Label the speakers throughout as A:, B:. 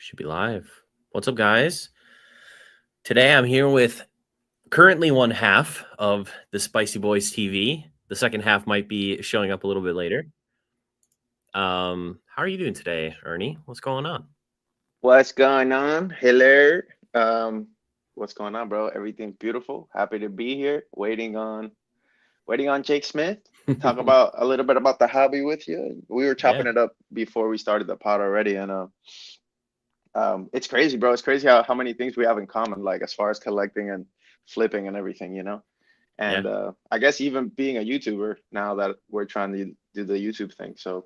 A: Should be live. What's up, guys? Today I'm here with currently one half of the Spicy Boys TV. The second half might be showing up a little bit later. How are you doing today, Ernie? What's going on?
B: What's going on? Hello. What's going on, bro? Everything's beautiful. Happy to be here. Waiting on Jake Smith. Talk about a little bit about the hobby with you. We were chopping
A: Yeah,
B: it up before we started the pod already, and it's crazy, bro. It's crazy how many things we have in common, like as far as collecting and flipping and everything.
A: yeah.
B: And I guess even being a YouTuber now that we're trying to do the YouTube thing. So,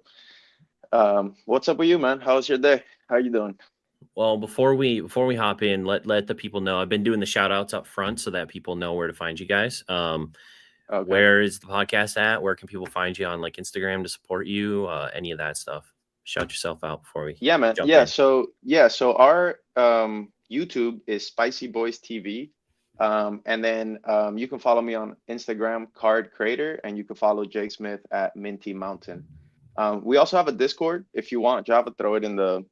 B: what's up with you, man? How's your day? How you doing?
A: Well, before we hop in, let the people know I've been doing the shout outs up front so that people know where to find you guys.
B: Okay.
A: Where is the podcast at? Where can people find you on like Instagram to support you? Any of that stuff. Shout yourself out before we
B: Yeah, man.
A: jump
B: Yeah.
A: in.
B: So our YouTube is SpicyBoisTV. And then you can follow me on Instagram, Card Creator, and you can follow Jake Smith at Minty Mountain. We also have a Discord if you want, Java, throw it in the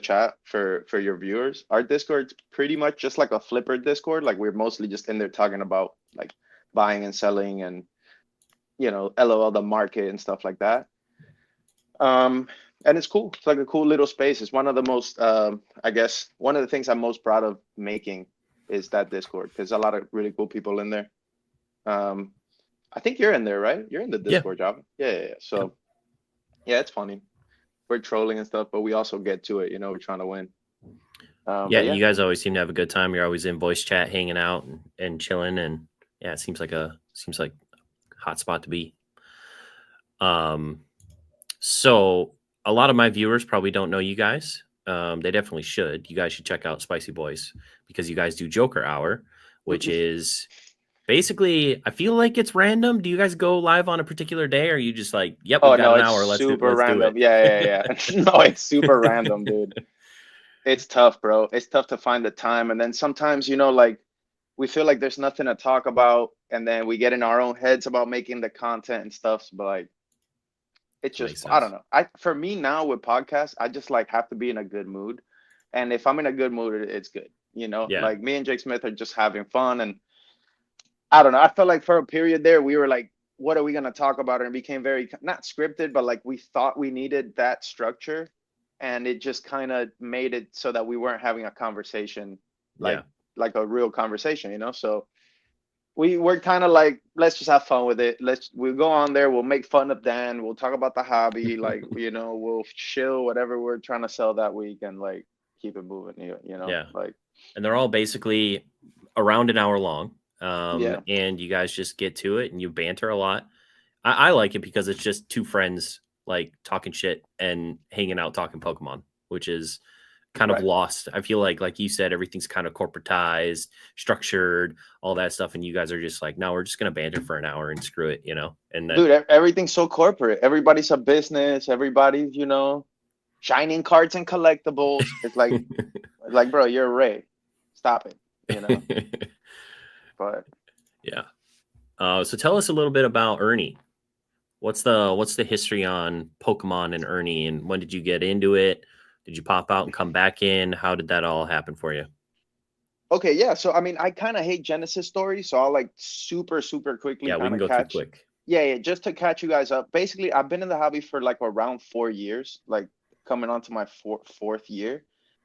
B: chat for your viewers. Our Discord's pretty much just like a flipper Discord. Like we're mostly just in there talking about like buying and selling and LOL the market and stuff like that. And it's cool. It's like a cool little space. It's one of the most, I guess, one of the things I'm most proud of making is that Discord. There's a lot of really cool people in there. Um, I think you're in there, right? You're in the
A: Yeah.
B: Discord, Java. Yeah. So yeah, it's funny. We're trolling and stuff, but we also get to it. We're trying to win.
A: Yeah,
B: But yeah,
A: you guys always seem to have a good time. You're always in voice chat, hanging out and chilling, and yeah, it seems like a hot spot to be. So a lot of my viewers probably don't know you guys. They definitely should. You guys should check out Spicy Boys because you guys do Joker Hour, which is basically I feel like it's random. Do you guys go live on a particular day, or are you just like, yep, we've
B: oh
A: got
B: no,
A: an
B: it's
A: hour,
B: super
A: let's do
B: random.
A: it.
B: Yeah. No, it's super random, dude. It's tough, bro. It's tough to find the time. And then sometimes, like we feel like there's nothing to talk about, and then we get in our own heads about making the content and stuff. But like it's just
A: Makes
B: I don't
A: sense.
B: know. For me now with podcasts, I just like have to be in a good mood. And if I'm in a good mood, it's good.
A: Yeah.
B: Like me and Jake Smith are just having fun. And I don't know. I felt like for a period there, we were like, what are we gonna talk about? And it became very not scripted, but like we thought we needed that structure. And it just kind of made it so that we weren't having a conversation
A: Yeah.
B: like a real conversation. So we're kind of like, let's just have fun with it. We'll go on there, we'll make fun of Dan, we'll talk about the hobby, like, we'll chill whatever we're trying to sell that week and like keep it moving,
A: Yeah.
B: like
A: And they're all basically around an hour long.
B: yeah.
A: And you guys just get to it and you banter a lot. I like it because it's just two friends like talking shit and hanging out talking Pokemon, which is kind of
B: Right.
A: lost. I feel like you said, everything's kind of corporatized, structured, all that stuff. And you guys are just like, no, we're just gonna banter for an hour and screw it, And that
B: Dude, everything's so corporate. Everybody's a business. Everybody's, shining cards and collectibles. It's like, bro, you're Ray. Stop it. But
A: yeah. So tell us a little bit about Ernie. What's the history on Pokemon and Ernie, and when did you get into it? Did you pop out and come back in? How did that all happen for you?
B: okay, yeah. So I mean, I kind of hate Genesis stories, so I'll like super, super quickly
A: Yeah, we
B: kind
A: can
B: of
A: go through
B: catch.
A: quick.
B: Yeah, just to catch you guys up. Basically, I've been in the hobby for like around 4 years, like coming on to my fourth year.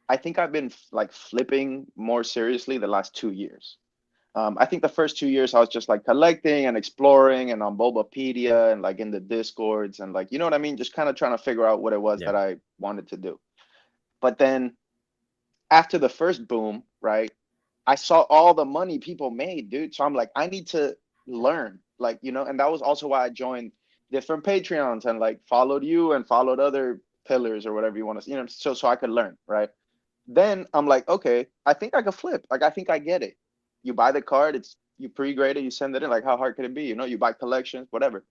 B: I think I've been like flipping more seriously the last 2 years. I think the first 2 years I was just like collecting and exploring and on Bulbapedia and like in the Discords and like, you know what I mean? Just kind of trying to figure out what it was
A: Yeah.
B: that I wanted to do. But then after the first boom, right, I saw all the money people made, dude. So I'm like, I need to learn, like, and that was also why I joined different Patreons and like followed you and followed other pillars or whatever you want to, so I could learn, right? Then I'm like, okay, I think I could flip. Like, I think I get it. You buy the card, you pre-grade it, you send it in. Like, how hard could it be? You buy collections, whatever.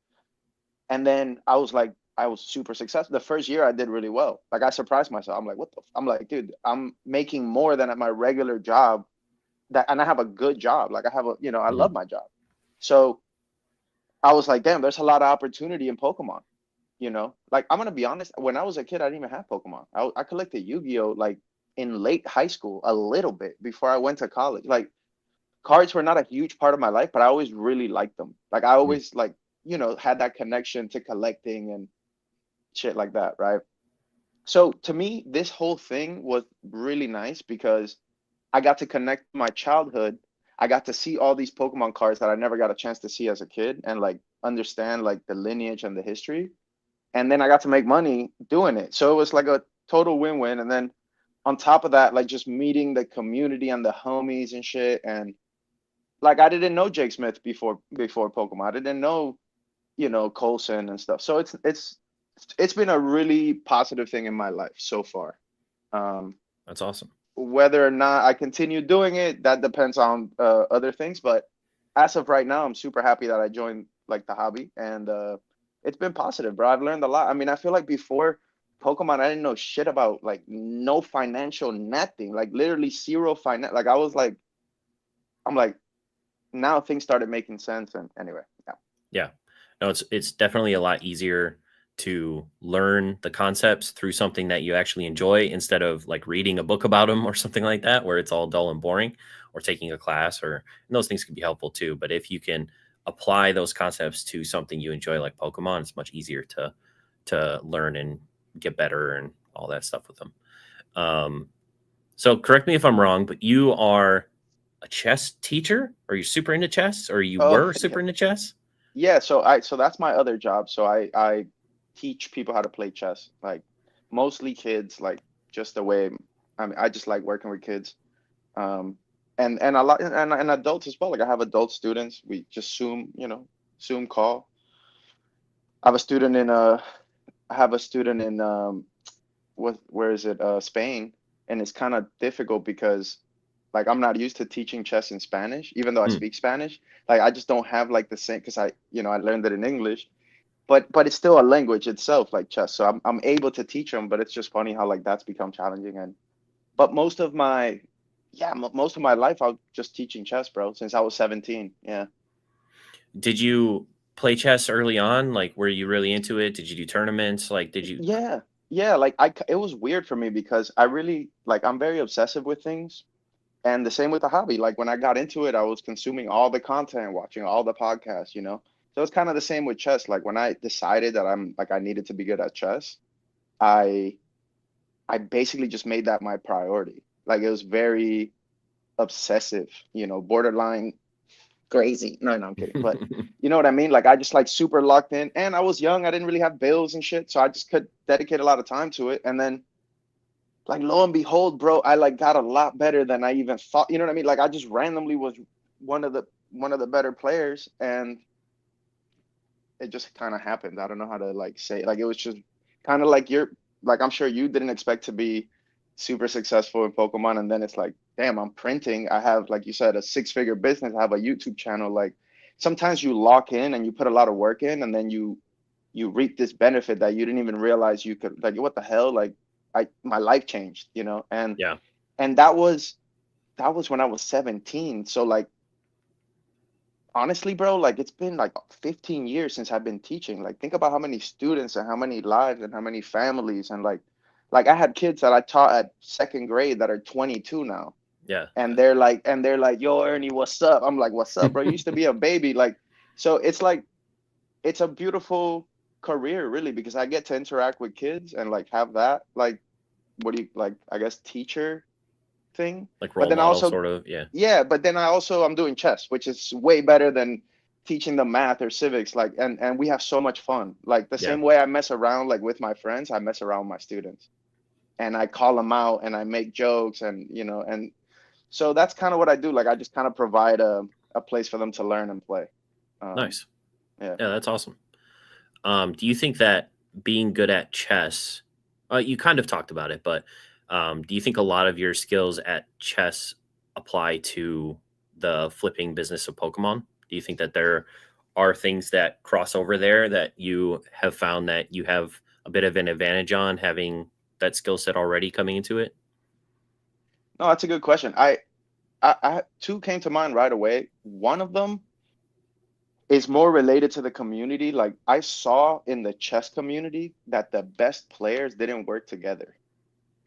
B: And then I was like, I was super successful. The first year I did really well. Like I surprised myself. I'm like, what the? I'm like, dude, I'm making more than at my regular job. And I have a good job. Like I have I love
A: Mhm.
B: my job. So I was like, damn, there's a lot of opportunity in Pokemon. you know, like I'm gonna be honest, when I was a kid, I didn't even have Pokemon. I collected Yu-Gi-Oh like in late high school a little bit before I went to college. Like cards were not a huge part of my life, but I always really liked them. Like I
A: Mm.
B: always like, you know, had that connection to collecting and shit like that, right? So to me, this whole thing was really nice because I got to connect my childhood. I got to see all these Pokemon cards that I never got a chance to see as a kid and like understand like the lineage and the history. And then I got to make money doing it. So it was like a total win-win. And then on top of that, like just meeting the community and the homies and shit. And like I didn't know Jake Smith before Pokemon. I didn't know, you know, Colson and stuff. So it's been a really positive thing in my life so far. Um,
A: That's awesome.
B: whether or not I continue doing it, that depends on other things. But as of right now, I'm super happy that I joined like the hobby, and it's been positive, bro. I've learned a lot. I mean, I feel like before Pokemon, I didn't know shit about like no financial nothing, like literally zero finance. Like I was like, I'm like, now things started making sense. And anyway, yeah.
A: Yeah. No, it's definitely a lot easier to learn the concepts through something that you actually enjoy instead of like reading a book about them or something like that where it's all dull and boring, or taking a class, or and those things can be helpful too. But if you can apply those concepts to something you enjoy like Pokemon, it's much easier to learn and get better and all that stuff with them. Um, so correct me if I'm wrong, but you are a chess teacher? Are you super into chess, or you
B: Oh,
A: were super into chess?
B: yeah. So that's my other job. So I teach people how to play chess, like mostly kids, like just the way. I mean, I just like working with kids. Um, and a lot and adults as well. Like I have adult students. We just Zoom, you know, Zoom call. I have a student in I have a student in where is it? Spain, and it's kind of difficult because like I'm not used to teaching chess in Spanish, even though I
A: Hmm.
B: speak Spanish. Like I just don't have like the same because I, you know, I learned it in English, but it's still a language itself, like chess. So I'm able to teach them, but it's just funny how like that's become challenging. And but most of my yeah, most of my life I was just teaching chess, bro, since I was 17. Yeah.
A: Did you play chess early on? Like, were you really into it? Did you do tournaments? Like, did you?
B: Yeah. Yeah, like it was weird for me because I really like I'm very obsessive with things. And the same with the hobby. Like when I got into it, I was consuming all the content, watching all the podcasts, you know. So it's kind of the same with chess. Like when I decided that I'm like I needed to be good at chess, I I basically just made that my priority. Like it was very obsessive, you know, borderline crazy. No, no, I'm kidding. But you know what I mean? Like I just like super locked in, and I was young. I didn't really have bills and shit, so I just could dedicate a lot of time to it. And then like lo and behold, bro, I like got a lot better than I even thought. You know what I mean? Like I just randomly was one of the better players, and it just kind of happened. I don't know how to like say it. Like it was just kind of like you're like I'm sure you didn't expect to be super successful in Pokemon, and then it's like, damn, I'm printing. I have, like you said, a six-figure business. I have a YouTube channel. Like sometimes you lock in and you put a lot of work in, and then you reap this benefit that you didn't even realize you could. Like what the hell? Like I my life changed, you know,
A: Yeah.
B: and that was when I was 17. So like honestly, bro, like it's been like 15 years since I've been teaching. Like think about how many students and how many lives and how many families and like I had kids that I taught at second grade that are 22 now.
A: Yeah.
B: And they're like, yo, Ernie, what's up? I'm like, what's up, bro? You used to be a baby. Like, so it's like it's a beautiful career, really, because I get to interact with kids and like have that like what do you like, I guess teacher thing.
A: Like
B: But
A: role
B: then I
A: model,
B: also
A: sort of. Yeah.
B: yeah, but then I'm doing chess, which is way better than teaching them math or civics. Like, and we have so much fun. Like the
A: Yeah.
B: same way I mess around like with my friends, I mess around with my students, and I call them out and I make jokes, and you know, and so that's kind of what I do. Like I just kind of provide a place for them to learn and play. Um,
A: Nice.
B: yeah.
A: Yeah, that's awesome. Do you think that being good at chess, you kind of talked about it, but do you think a lot of your skills at chess apply to the flipping business of Pokemon? Do you think that there are things that cross over there that you have found that you have a bit of an advantage on having that skill set already coming into it?
B: No, that's a good question. I two came to mind right away. One of them is more related to the community. Like I saw in the chess community that the best players didn't work together.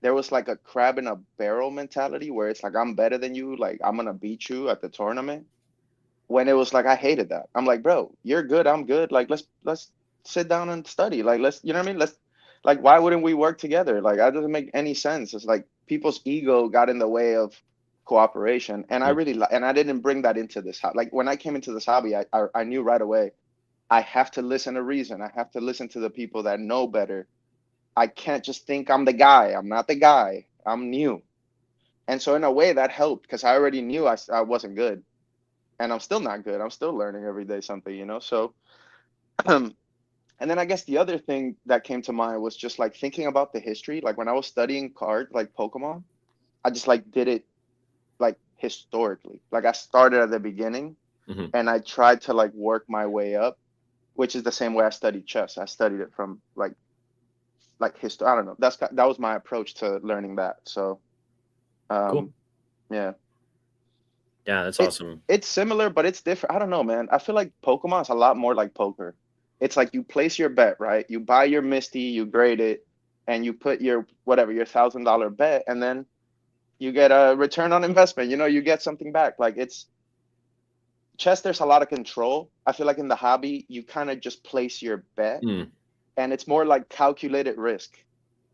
B: There was like a crab in a barrel mentality where it's like I'm better than you, like I'm gonna beat you at the tournament. When it was like I hated that. I'm like, bro, you're good, I'm good. Like let's sit down and study. Like let's, you know what I mean? Let's like why wouldn't we work together? Like that doesn't make any sense. It's like people's ego got in the way of cooperation. And I
A: Mm.
B: really and I didn't bring that into this like when I came into this hobby, I knew right away I have to listen to reason. I have to listen to the people that know better. I can't just think I'm the guy. I'm not the guy. I'm new. And so in a way that helped because I already knew I wasn't good and I'm still not good. I'm still learning every day something, you know? So, and then I guess the other thing that came to mind was just like thinking about the history. Like when I was studying cards, like Pokemon, I just like did it like historically. Like I started at the beginning
A: Hmm.
B: and I tried to like work my way up, which is the same way I studied chess. I studied it from like history. I don't know. That was my approach to learning that. So,
A: Cool.
B: um, yeah.
A: Yeah, that's
B: It
A: awesome.
B: it's similar, but it's different. I don't know, man. I feel like Pokemon is a lot more like poker. It's like you place your bet, right? You buy your Misty, you grade it, and you put your whatever, your $1,000 bet, and then you get a return on investment. You know, you get something back. Like it's chess, there's a lot of control. I feel like in the hobby, you kind of just place your bet,
A: Mm.
B: and it's more like calculated risk.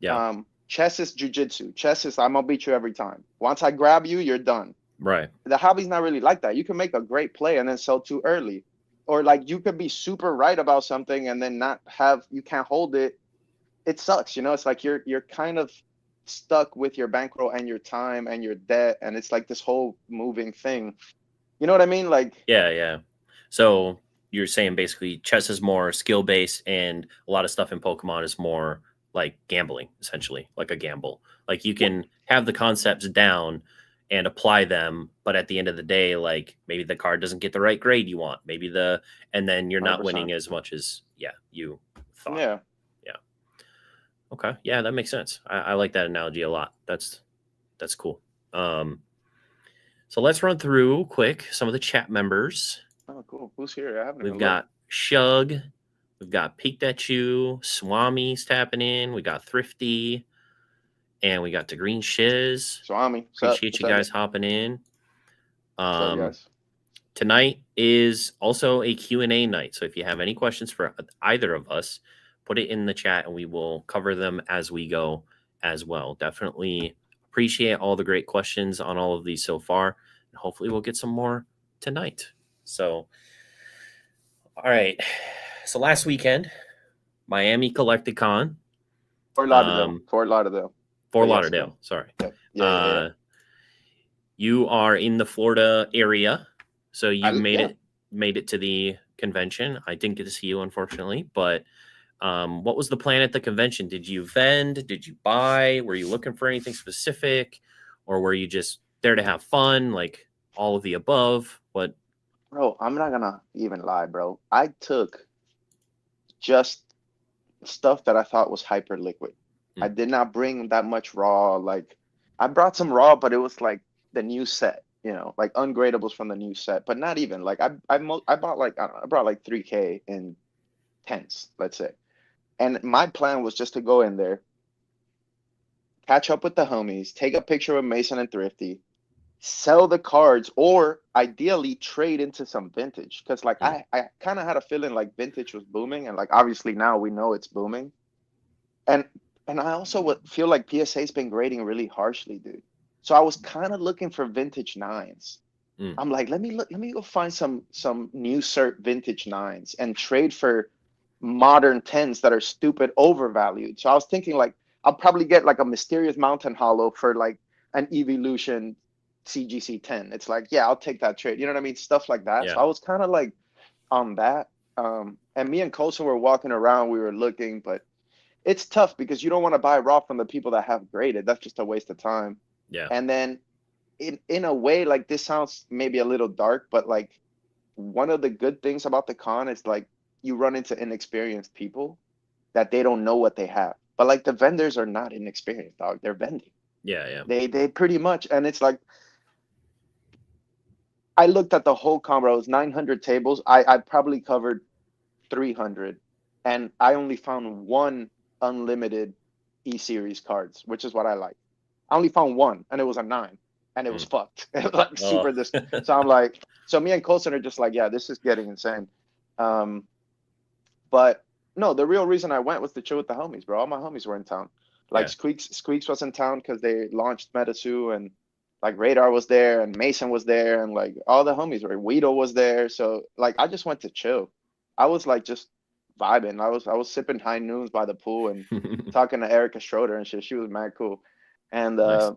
A: Yeah.
B: Chess is jujitsu. Chess is I'm gonna beat you every time. Once I grab you, you're done.
A: Right.
B: The hobby's not really like that. You can make a great play and then sell too early. Or like you could be super right about something and then not have you can't hold it. It sucks, you know? It's like you're kind of stuck with your bankroll and your time and your debt and it's like this whole moving thing. You know what I mean? Like
A: Yeah. Yeah. So you're saying basically chess is more skill based, and a lot of stuff in Pokemon is more like gambling, essentially, like a gamble. Like you
B: what
A: can have the concepts down and apply them, but at the end of the day, like maybe the card doesn't get the right grade you want. And then you're not winning
B: 100%.
A: as much as you thought.
B: Yeah.
A: Yeah. Okay. Yeah, that makes sense. I like that analogy a lot. That's cool. Um, so let's run through quick some of the chat members.
B: Oh, cool. Who's here? I haven't
A: We've
B: even looked.
A: got Shug. We've got Peeked at You. Swami's tapping in. We got Thrifty. And we got the Green Shiz.
B: Swami, what's up?
A: Appreciate
B: What's
A: you
B: up?
A: guys hopping in.
B: What's up,
A: Um,
B: guys?
A: Tonight is also a Q&A night. So if you have any questions for either of us, put it in the chat and we will cover them as we go as well. Definitely appreciate all the great questions on all of these so far. And hopefully we'll get some more tonight. So, all right. So last weekend, Miami Collected Con,
B: Fort Lauderdale.
A: um,
B: Fort Lauderdale.
A: Fort
B: But yes, go.
A: Lauderdale. Sorry.
B: Yep. Yeah.
A: Uh, you are in the Florida area, so you
B: Yeah.
A: made it to the convention. I didn't get to see you, unfortunately, but what was the plan at the convention? Did you vend? Did you buy? Were you looking for anything specific, or were you just there to have fun? Like all of the above? What?
B: Bro, I'm not gonna even lie, bro. I took just stuff that I thought was hyper liquid. I
A: Mm.
B: did not bring that much raw. Like I brought some raw, but it was like the new set, you know, like ungradables from the new set, but not even like I bought like I, don't know, I brought like 3K in tens, let's say. And my plan was just to go in there, catch up with the homies, take a picture with Mason and Thrifty, sell the cards, or ideally trade into some vintage. Because like
A: Mm.
B: I kind of had a feeling like vintage was booming, and like obviously now we know it's booming. And and I also would feel like PSA's been grading really harshly, dude. So I was kind of looking for vintage nines.
A: Mm.
B: I'm like, let me go find some new cert vintage nines and trade for modern tens that are stupid overvalued. So I was thinking like I'll probably get like a mysterious mountain hollow for like an evolution CGC 10. It's like, yeah, I'll take that trade. You know what I mean? Stuff like that. So
A: Yeah.
B: I was kind of like on that. And me and Colson were walking around, we were looking, but it's tough because you don't want to buy raw from the people that have graded. That's just a waste of time.
A: Yeah.
B: And then in a way, like this sounds maybe a little dark, but like one of the good things about the con is like you run into inexperienced people that they don't know what they have. But like the vendors are not inexperienced, dog. They're vending.
A: Yeah. Yeah.
B: They pretty much, and it's like I looked at the whole combo. It was 900 tables. I probably covered 300, and I only found one unlimited E series cards, which is what I like. I only found one, and it was a 9, and it was
A: Mm.
B: fucked. It was like
A: Oh,
B: super this. So I'm like, so me and Colson are just like, yeah, this is getting insane. Um, but no, the real reason I went was to chill with the homies, bro. All my homies were in town. Like
A: yeah.
B: Squeaks was in town because they launched Metasu, and like Radar was there, and Mason was there, and like all the homies were. Weedle was there, so like I just went to chill. I was like just vibing. I was sipping high noons by the pool and talking to Erica Schroeder and shit. She was mad cool, and
A: Nice.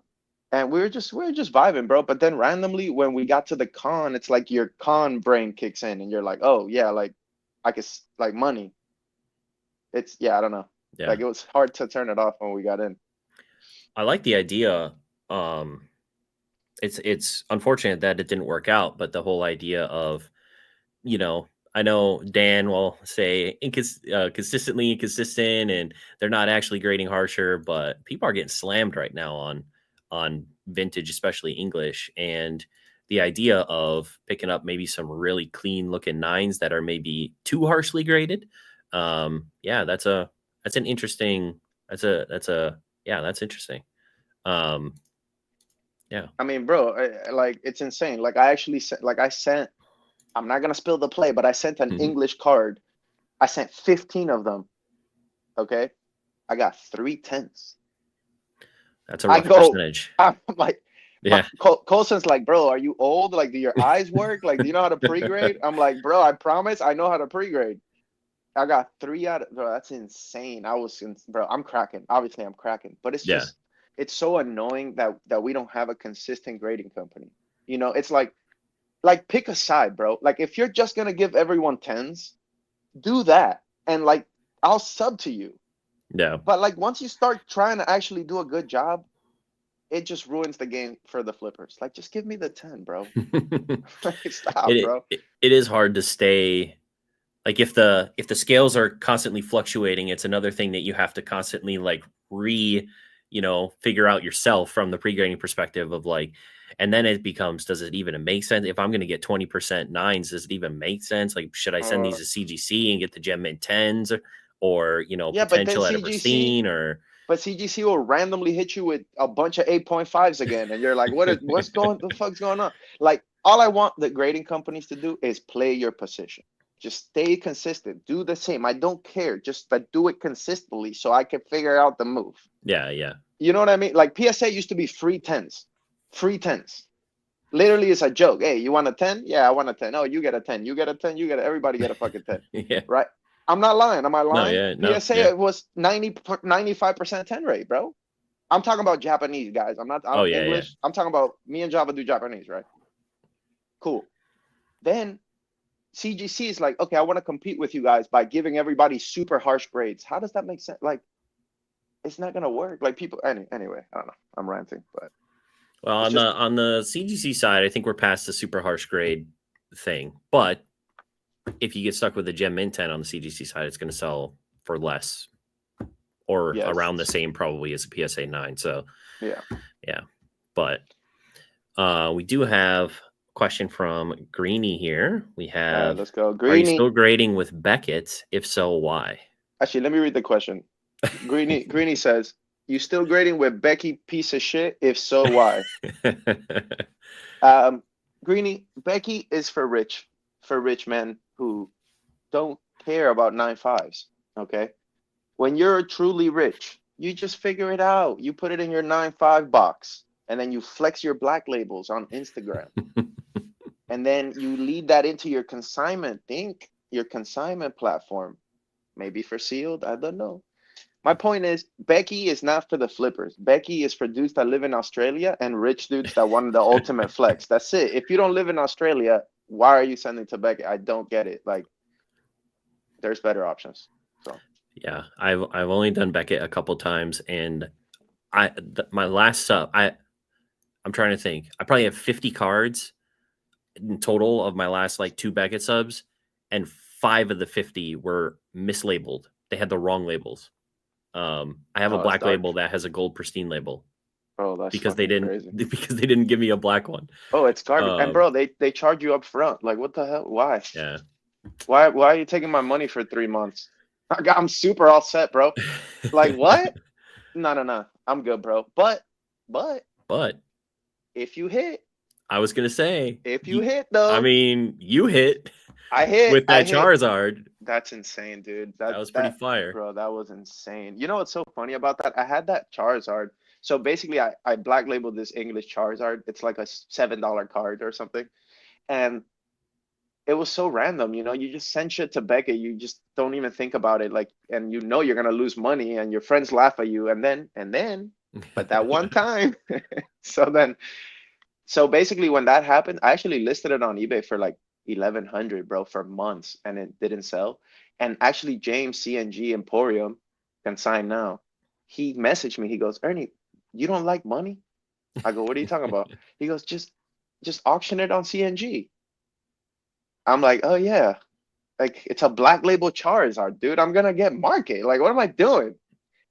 B: we were just vibing, bro. But then randomly when we got to the con, it's like your con brain kicks in, and you're like, oh yeah, like I could like money. It's yeah, I don't know.
A: Yeah.
B: Like it was hard to turn it off when we got in.
A: I like the idea. It's unfortunate that it didn't work out, but the whole idea of, you know, I know Dan will say consistently inconsistent, and they're not actually grading harsher, but people are getting slammed right now on vintage, especially English, and the idea of picking up maybe some really clean looking nines that are maybe too harshly graded. Yeah, that's an interesting that's a yeah, that's interesting. Um, yeah.
B: I mean, bro, like it's insane. Like I actually sent, like I sent. I'm not gonna spill the play, but I sent an English card. I sent 15 of them. Okay, I got 3 10s.
A: That's a
B: I
A: rough
B: go.
A: percentage.
B: I'm like,
A: Yeah.
B: Colson's like, bro, are you old? Like, do your eyes work? Like, do you know how to pre-grade? I'm like, bro, I promise, I know how to pre-grade. I got 3 out of, bro. That's insane. Bro. I'm cracking. Obviously, I'm cracking, but it's
A: Yeah.
B: just, it's so annoying that we don't have a consistent grading company. It's like pick a side, bro. Like if you're just gonna give everyone 10s, do that, and like I'll sub to you.
A: Yeah.
B: But like once you start trying to actually do a good job, it just ruins the game for the flippers. Like just give me the 10, bro. Like, stop, bro.
A: It is hard to stay like if the scales are constantly fluctuating, it's another thing that you have to constantly like figure out yourself from the pre-grading perspective of like, and then it becomes, does it even make sense? If I'm going to get 20% nines, does it even make sense? Like, should I send
B: Uh,
A: these to CGC and get the gem mint tens or,
B: yeah, but then
A: potential at a
B: CGC,
A: pristine or
B: but CGC will randomly hit you with a bunch of 8.5s again, and you're like, the fuck's going on? Like, all I want the grading companies to do is play your position. Just stay consistent. Do the same. I don't care. Just like do it consistently so I can figure out the move.
A: yeah, yeah.
B: You know what I mean? Like PSA used to be free 10s. Free 10s. Literally, it's a joke. Hey, you want a 10? Yeah, I want a 10. Oh, you get a 10. You get a 10. Everybody get a fucking 10.
A: Yeah.
B: Right? I'm not lying. Am I
A: No,
B: lying?
A: yeah, no,
B: PSA
A: yeah.
B: it was 95% 10 rate, bro. I'm talking about Japanese guys. I'm not
A: Oh, yeah, yeah.
B: English. I'm talking about me and Java do Japanese, right? Cool. Then CGC is like, okay, I want to compete with you guys by giving everybody super harsh grades. How does that make sense? Like, it's not gonna work. Like people anyway, I don't know. I'm ranting, but
A: Well,
B: it's just
A: on the CGC side, I think we're past the super harsh grade thing. But if you get stuck with a gem mint 10 on the CGC side, it's going to sell for less or
B: yes.
A: around the same probably as a PSA 9. So
B: Yeah.
A: But we do have a question from Greeny here. We have,
B: Let's go.
A: are you still
B: Greeny.
A: grading with Beckett? If so, why?
B: Actually, let me read the question. Greeny says, you still grading with Becky piece of shit? If so, why? Greeny, Becky is for rich men who don't care about 9.5s. Okay. When you're truly rich, you just figure it out. You put it in your 9.5 box and then you flex your black labels on Instagram. And then you lead that into your consignment. Think your consignment platform. Maybe for sealed. I don't know. My point is, Becky is not for the flippers. Becky is for dudes that live in Australia and rich dudes that want the ultimate flex. That's it. If you don't live in Australia, why are you sending to Becky? I don't get it. Like, there's better options. So
A: yeah, I've only done Beckett a couple times, and my last sub, I'm trying to think. I probably have 50 cards in total of my last like 2 Beckett subs, and 5 of the 50 were mislabeled. They had the wrong labels. I have a
B: that's
A: black
B: dark.
A: label that has a gold pristine label.
B: Bro, that's
A: because they
B: fucking
A: didn't
B: crazy.
A: because they didn't give me a black one.
B: Oh, it's garbage. And
A: Um,
B: bro, they charge you up front. Like, what the hell? Why?
A: yeah.
B: Why are you taking my money for 3 months? I'm super all set, bro. Like, what? No, no, no. I'm good, bro. But
A: But
B: if you hit,
A: I was gonna say,
B: if you hit
A: I
B: though,
A: mean, you hit
B: I hit,
A: with
B: I
A: that
B: hit.
A: Charizard.
B: That's insane, dude.
A: That was pretty fire.
B: Bro, that was insane. You know what's so funny about that? I had that Charizard. So basically, I black labeled this English Charizard. It's like a $7 card or something. And it was so random, you know, you just send shit to Beckett, you just don't even think about it, like, and you know you're gonna lose money and your friends laugh at you, but that one time, so then, so basically when that happened, I actually listed it on eBay for like 1100, bro, for months, and it didn't sell. And actually James CNG Emporium can sign now. He messaged me, he goes, Ernie, you don't like money? I go, what are you talking about? He goes, just auction it on CNG. I'm like, oh yeah. Like it's a black label Charizard, dude. I'm gonna get market. Like, what am I doing?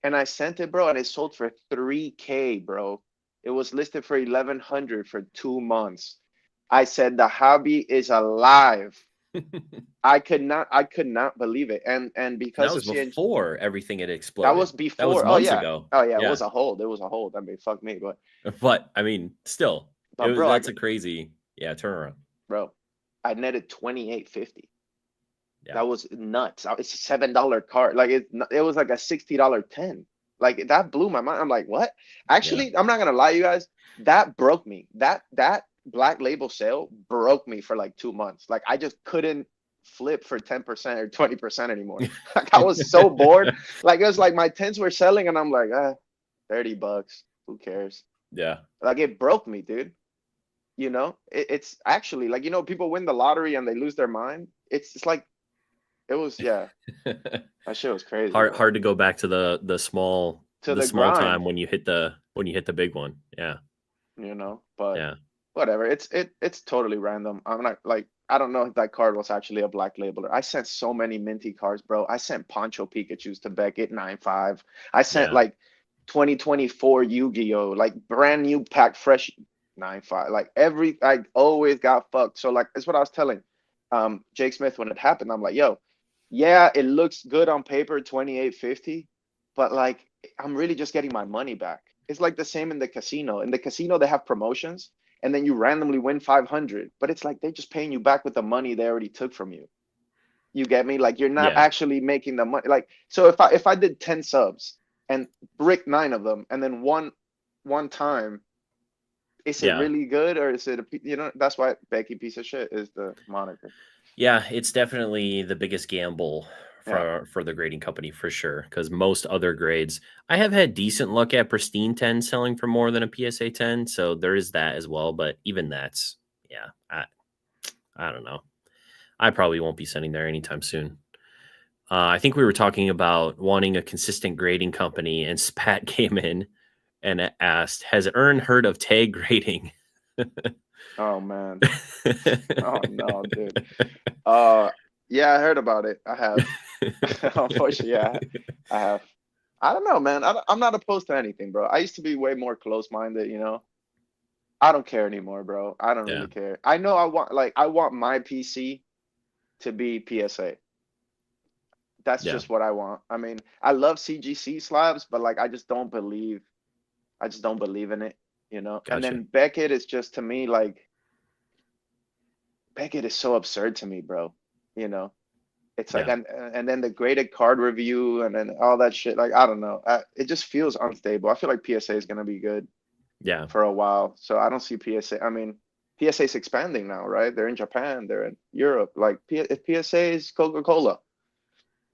B: And I sent it, bro, and it sold for 3K, bro. It was listed for 1100 for 2 months. I said the hobby is alive. I could not believe it. And
A: And that
B: because
A: was
B: of CNG,
A: before everything had
B: that was
A: exploded. That was
B: before. Oh
A: months
B: yeah.
A: ago.
B: Oh yeah, it
A: Yeah.
B: was a hold. It was a hold. I mean, fuck me,
A: But I mean, still, it
B: but
A: was
B: bro,
A: that's a crazy, yeah, turnaround.
B: bro, I netted 28.50.
A: Yeah.
B: That was nuts. It's a $7 card. Like it was like a $60 10. Like that blew my mind. I'm like, what?
A: Yeah.
B: Actually, I'm not gonna lie, you guys. That broke me. That black label sale broke me for like 2 months. Like I just couldn't flip for 10% or 20% anymore. Like I was so bored. Like it was like my tens were selling, and I'm like, $30. Who cares?
A: Yeah.
B: Like it broke me, dude. You know, it's actually like, you know, people win the lottery and they lose their mind. It's like it was, yeah. That shit was crazy, bro.
A: Hard to go back to
B: To
A: the
B: the
A: small time
B: grind,
A: when you hit the big one. Yeah.
B: you know, but
A: Yeah.
B: whatever. It's totally random. I'm not like, I don't know if that card was actually a black labeler. I sent so many minty cards, bro. I sent Poncho Pikachu's to Beckett 9.5. I sent
A: Yeah.
B: like 2024 Yu-Gi-Oh, like brand new pack fresh 9.5. Like I always got fucked. So like that's what I was telling Jake Smith when it happened. I'm like, yo, yeah, it looks good on paper, 28.50, but like I'm really just getting my money back. It's like the same in the casino. In the casino, they have promotions, and then you randomly win 500, but it's like they're just paying you back with the money they already took from you. You get me? Like you're not
A: Yeah.
B: actually making the money. Like so, if I did 10 subs and brick 9 of them, and then one time, is it
A: Yeah.
B: really good, or is it That's why Becky piece of shit is the moniker.
A: Yeah, it's definitely the biggest gamble
B: Yeah.
A: for the grading company for sure. Because most other grades, I have had decent luck at pristine 10 selling for more than a PSA 10, so there is that as well. But even that's, yeah, I don't know. I probably won't be sending there anytime soon. I think we were talking about wanting a consistent grading company, and Spat came in and asked, "Has Ern heard of tag grading?"
B: Oh man. Oh no, dude. Yeah, I heard about it. I have. Unfortunately, yeah, I have. I don't know, man. I'm not opposed to anything, bro. I used to be way more close-minded, you know. I don't care anymore, bro. I don't
A: Yeah,
B: really care. I know I want my PC to be PSA. That's
A: yeah,
B: just what I want. I mean, I love CGC slabs, but like I just don't believe in it, you know. And
A: gotcha.
B: then Beckett is just to me like Beckett is so absurd to me, bro. You know. It's like,
A: Yeah,
B: and then the graded card review and then all that shit. Like, I don't know. It just feels unstable. I feel like PSA is gonna be good
A: yeah,
B: for a while. So I don't see PSA. I mean, PSA is expanding now, right? They're in Japan, they're in Europe. Like if PSA is Coca-Cola,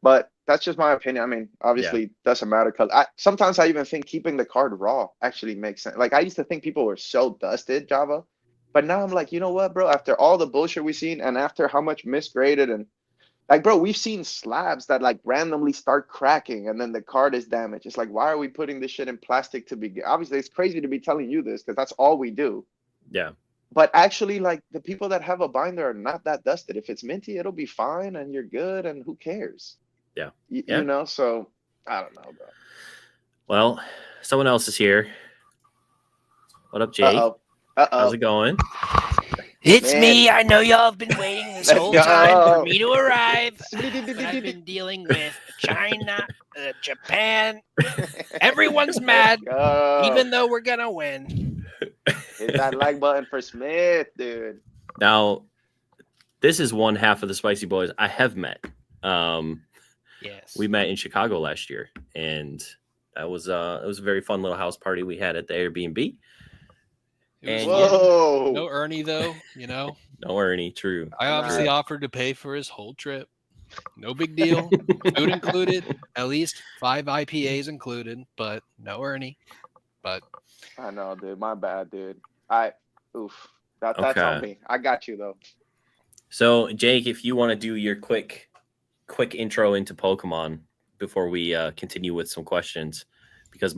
B: but that's just my opinion. I mean,
A: yeah,
B: obviously doesn't matter because sometimes I even think keeping the card raw actually makes sense. Like I used to think people were so dusted Java, but now I'm like, you know what, bro? After all the bullshit we've seen and after how much misgraded and like, bro, we've seen slabs that like randomly start cracking and then the card is damaged. It's like, why are we putting this shit in plastic to begin? Obviously, it's crazy to be telling you this because that's all we do.
A: yeah,
B: But actually, like the people that have a binder are not that dusted. If it's minty, it'll be fine and you're good and who cares?
A: yeah,
B: You
A: yeah.
B: know, so I don't know, bro.
A: Well, someone else is here. What up, Jake?
B: Uh-oh.
A: How's
B: Uh-oh.
A: it going?
C: It's
B: Man.
C: me. I know y'all have been waiting this
B: Let's
C: whole
B: go.
C: time for me to arrive. But I've been dealing with China, Japan. Everyone's mad, even though we're gonna win.
B: Hit that like button for Smith, dude.
A: Now, this is one half of the Spicy Boys I have met.
C: Yes.
A: We met in Chicago last year, and it was a very fun little house party we had at the Airbnb.
C: It was
A: And
C: fun.
B: Whoa.
C: No Ernie though, you know.
A: No Ernie, true.
C: I obviously
B: Nah.
C: offered to pay for his whole trip. No big deal. Food included, at least 5 IPAs included, but no Ernie. But
B: I know, dude. My bad, dude. Oof. That's
A: Okay.
B: on me. I got you though.
A: So, Jake, if you want to do your quick intro into Pokemon before we continue with some questions, because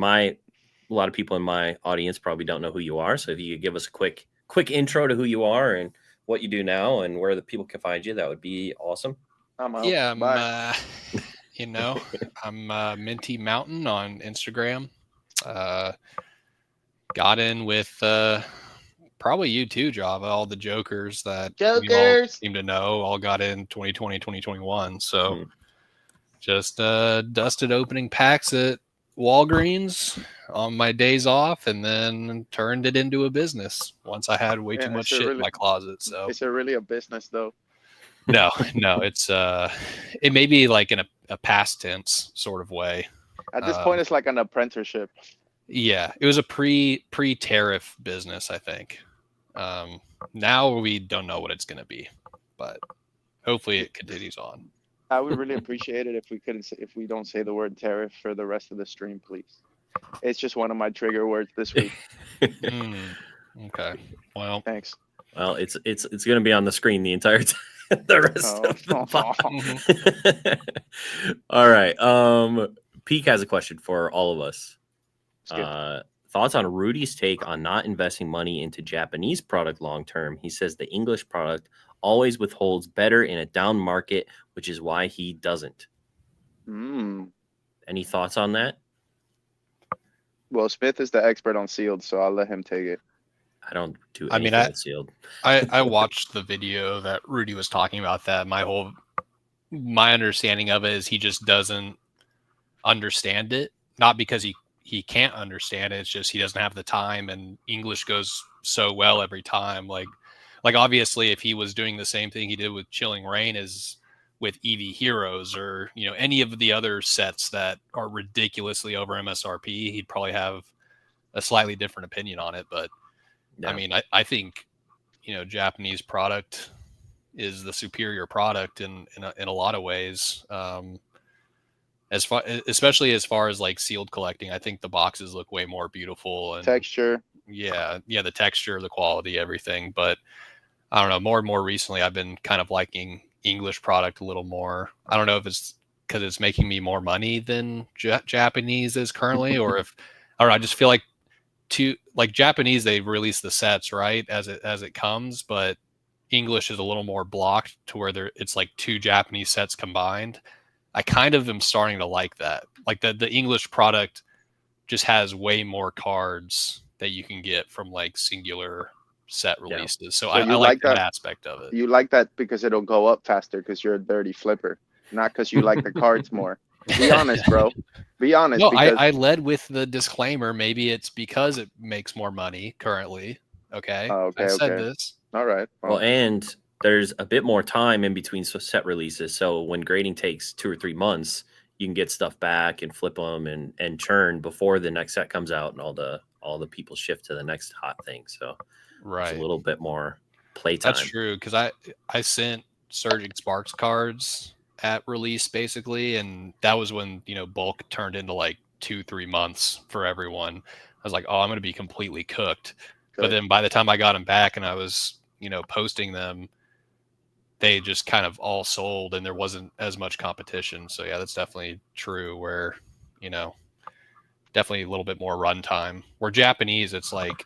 A: a lot of people in my audience probably don't know who you are. So if you could give us a quick intro to who you are and what you do now and where the people can find you, that would be awesome.
B: I'm out.
C: yeah,
B: Bye.
C: I'm Minty Mountain on Instagram. Got in with probably you too, Java. All the jokers that we all
B: Jokers.
C: seem to know all got in 2020, 2021. So
A: Mhm.
C: just dusted opening packs at Walgreens on my days off, and then turned it into a business once I had way too
B: Yeah,
C: much
B: it's a
C: shit in
B: really-
C: my closet. So
B: Is it really a business though?
C: no, it's it may be like in a past tense sort of way.
B: At this point, it's like an apprenticeship.
C: Yeah, it was a pre-tariff business, I think. Now we don't know what it's going to be, but hopefully it continues on.
B: I would really appreciate it if we don't say the word tariff for the rest of the stream, please. It's just one of my trigger words this week.
C: Okay. Well,
B: Thanks.
A: Well, it's going to be on the screen the entire time. The rest of the All right. Peak has a question for all of us. Thoughts on Rudy's take on not investing money into Japanese product long term? He says the English product always withholds better in a down market, which is why he doesn't. Any thoughts on that?
B: Well, Smith is the expert on sealed, so I'll let him take it.
A: I don't do anything with sealed.
C: I watched the video that Rudy was talking about that. My understanding of it is he just doesn't understand it. Not because he can't understand it. It's just he doesn't have the time, and English goes so well every time. Like obviously if he was doing the same thing he did with Chilling Reign as with EV Heroes or, any of the other sets that are ridiculously over MSRP, he'd probably have a slightly different opinion on it. But yeah. I mean, I think, Japanese product is the superior product in a lot of ways. Especially as far as like sealed collecting, I think the boxes look way more beautiful and
B: texture.
C: Yeah, the texture, the quality, everything. But I don't know. More and more recently, I've been kind of liking English product a little more. I don't know if it's because it's making me more money than Japanese is currently, or if I don't know. I just feel like Japanese, they release the sets right as it comes, but English is a little more blocked to where it's like 2 Japanese sets combined. I kind of am starting to like that. Like the English product just has way more cards that you can get from like singular set releases. Yeah. So I like that aspect of it.
B: You like that because it'll go up faster because you're a dirty flipper, not because you like the cards more. Be honest, bro. Be honest.
C: No, I led with the disclaimer. Maybe it's because it makes more money currently. Okay.
B: Okay.
C: I said this.
B: All right.
A: Well, and there's a bit more time in between set releases. So when grading takes 2 or 3 months, you can get stuff back and flip them and churn before the next set comes out and all the people shift to the next hot thing. So
C: right,
A: a little bit more playtime.
C: That's true, because I sent Surging Sparks cards at release basically, and that was when bulk turned into like 2-3 months for everyone. I was like, oh, I'm going to be completely cooked. Good. But then by the time I got them back and I was posting them, they just kind of all sold and there wasn't as much competition. So yeah, that's definitely true where, definitely a little bit more runtime. Where Japanese, it's like,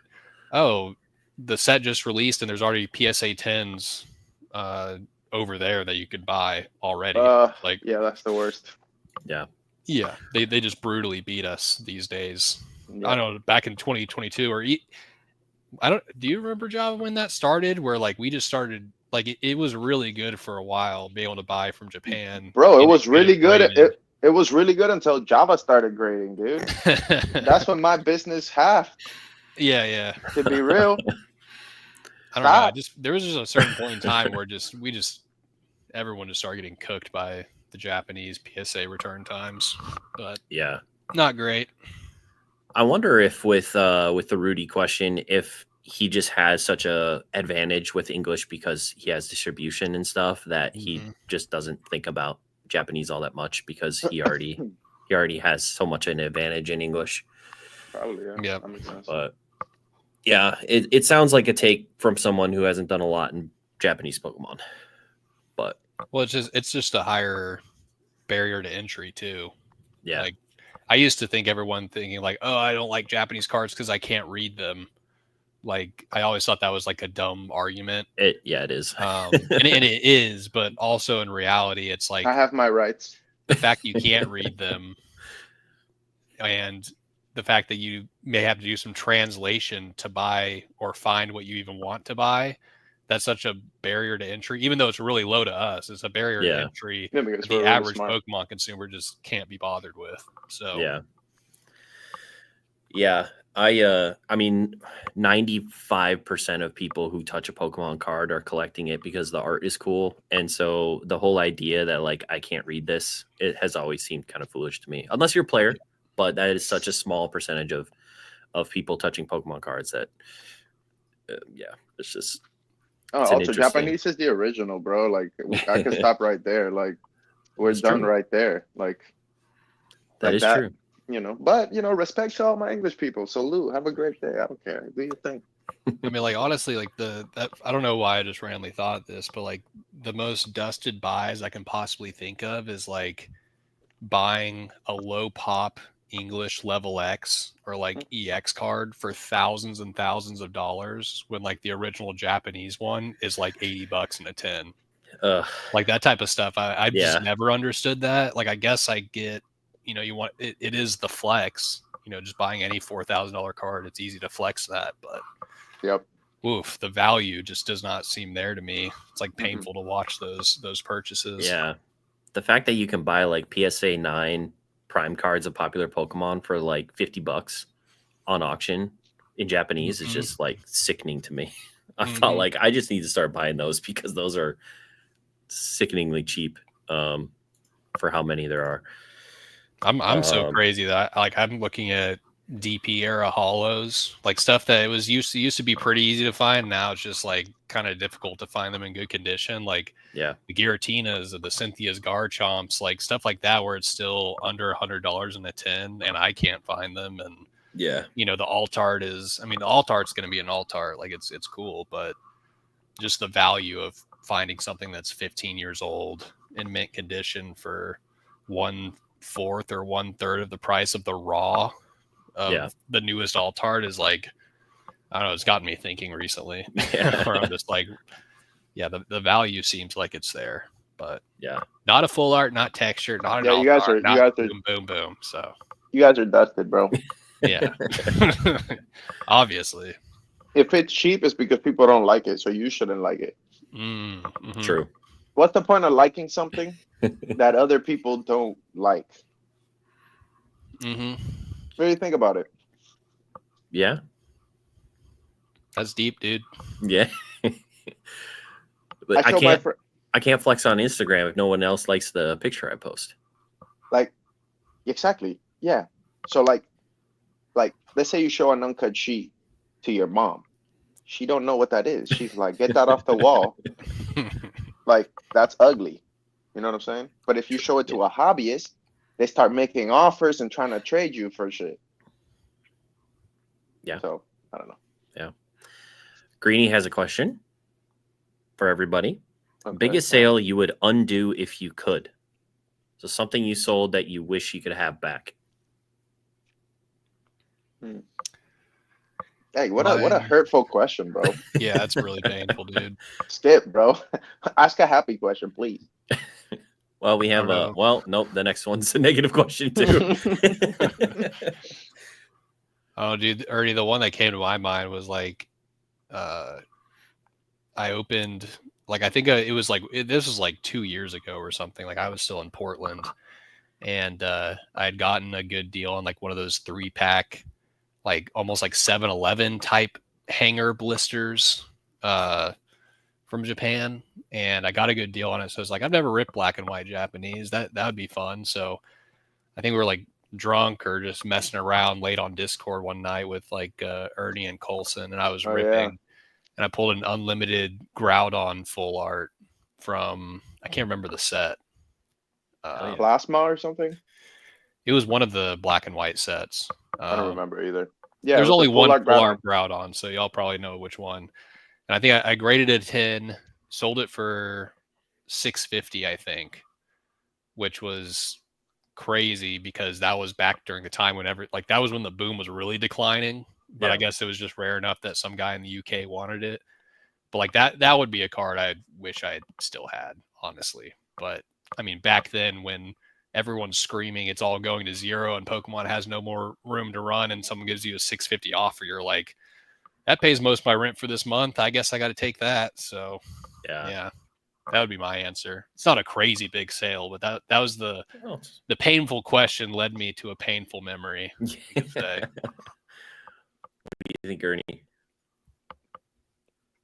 C: oh, the set just released and there's already PSA 10s over there that you could buy already.
B: Yeah, that's the worst.
C: Yeah. They just brutally beat us these days. Yeah. I don't know, back in 2022 or Do you remember, Java, when that started? Where like we just started, like it was really good for a while, being able to buy from Japan.
B: Bro, it
C: and
B: was
C: get
B: really good.
C: graded.
B: It was really good until Java started grading, dude. That's when my business half,
C: yeah.
B: to be real.
C: I don't know.
B: Stop.
C: There was just a certain point in time where everyone just started getting cooked by the Japanese PSA return times, but
A: Yeah.
C: not great.
A: I wonder if with the Rudy question, if he just has such a advantage with English because he has distribution and stuff that he just doesn't think about Japanese all that much because he already has so much an advantage in English.
B: Probably, yeah.
C: Yeah.
B: That makes sense.
A: But yeah, it sounds like a take from someone who hasn't done a lot in Japanese Pokemon. But
C: well, it's just a higher barrier to entry too.
A: yeah,
C: Like I used to think everyone thinking like, oh, I don't like Japanese cards because I can't read them. Like I always thought that was like a dumb argument.
A: it is.
C: And it is, but also in reality, it's like
B: I have my rights.
C: the fact you can't read them and the fact that you may have to do some translation to buy or find what you even want to buy. That's such a barrier to entry, even though it's really low to us. It's a barrier to entry
B: Yeah, because
C: that
B: we're
C: the
B: really
C: average
B: smart.
C: Pokemon consumer just can't be bothered with. So
A: yeah. I mean, 95% of people who touch a Pokemon card are collecting it because the art is cool. And so the whole idea that like I can't read this, it has always seemed kind of foolish to me. Unless you're a player, but that is such a small percentage of people touching Pokemon cards that it's just
B: Also, Japanese is the original, bro. Like I could stop right there. Like we're
A: That's
B: done
A: true.
B: right there. Like
A: that is true.
B: You know, but you know, respect to all my English people. Salute. Have a great day. I don't care. Do your thing.
C: I mean, like honestly, like I don't know why I just randomly thought of this, but like the most dusted buys I can possibly think of is like buying a low pop English level X or like EX card for thousands and thousands of dollars when like the original Japanese one is like $80 in a 10. Like that type of stuff. I've just never understood that. Like I guess I get, you know, you want it is the flex, you know, just buying any $4,000 card, it's easy to flex that, but oof, the value just does not seem there to me. It's like painful to watch those purchases.
A: Yeah. The fact that you can buy like PSA 9 prime cards of popular Pokemon for like $50 on auction in Japanese is just like sickening to me. I felt like I just need to start buying those because those are sickeningly cheap for how many there are.
C: I'm so crazy that I'm looking at DP era hollows, like stuff that it used to be pretty easy to find. Now it's just like kind of difficult to find them in good condition. Like the Giratinas or the Cynthia's Garchomps, like stuff like that, where it's still under $100 in a 10, and I can't find them. And you know, the Altart is, I mean, the Altart's going to be an Altart, like it's cool, but just the value of finding something that's 15 years old in mint condition for 1/4 or 1/3 of the price of the raw of the newest Altart is like, I don't know, it's gotten me thinking recently. Where I'm just like, the value seems like it's there, but not a full art, not textured, not an
B: you guys are
C: boom. So
B: you guys are dusted, bro.
C: Obviously.
B: If it's cheap, it's because people don't like it, so you shouldn't like it.
A: True.
B: What's the point of liking something that other people don't like? What do you think about it?
A: Yeah.
C: That's deep, dude.
A: Yeah. But I can't flex on Instagram if no one else likes the picture I post.
B: Like, exactly. Yeah. So like let's say you show an uncut sheet to your mom. She don't know what that is. She's like, get that off the wall. Like, that's ugly. You know what I'm saying? But if you show it to a hobbyist, they start making offers and trying to trade you for shit.
A: Yeah.
B: So, I don't know.
A: Yeah. Greenie has a question for everybody.
B: Okay.
A: Biggest sale you would undo if you could. So something you sold that you wish you could have back.
B: Hey, what a hurtful question, bro.
C: Yeah, that's really painful, dude.
B: Skip, bro. Ask a happy question, please.
A: Well, we have nope, the next one's a negative question too.
C: Oh, dude, Ernie, the one that came to my mind was like, I opened like I think it was like this was like 2 years ago or something. Like I was still in Portland, and I had gotten a good deal on like one of those 3-pack, like almost like 7-Eleven type hanger blisters from Japan, and I got a good deal on it. So it's like I've never ripped black and white Japanese. That would be fun. So I think we were like drunk or just messing around late on Discord one night with like Ernie and Colson, and I was ripping. And I pulled an unlimited Groudon full art from, I can't remember the set.
B: Plasma or something?
C: It was one of the black and white sets.
B: I don't remember either. Yeah,
C: there's only one full art
B: Groudon.
C: Groudon, so y'all probably know which one. And I think I graded it a 10, sold it for $650, I think, which was crazy because that was back during the time whenever, like that was when the boom was really declining. But I guess it was just rare enough that some guy in the UK wanted it. But like that would be a card I wish I still had, honestly. But I mean, back then when everyone's screaming it's all going to zero and Pokemon has no more room to run, and someone gives you a $650 offer, you're like, that pays most of my rent for this month. I guess I got to take that. So yeah, that would be my answer. It's not a crazy big sale, but that was the painful question led me to a painful memory. You could say.
A: What do you think, Ernie?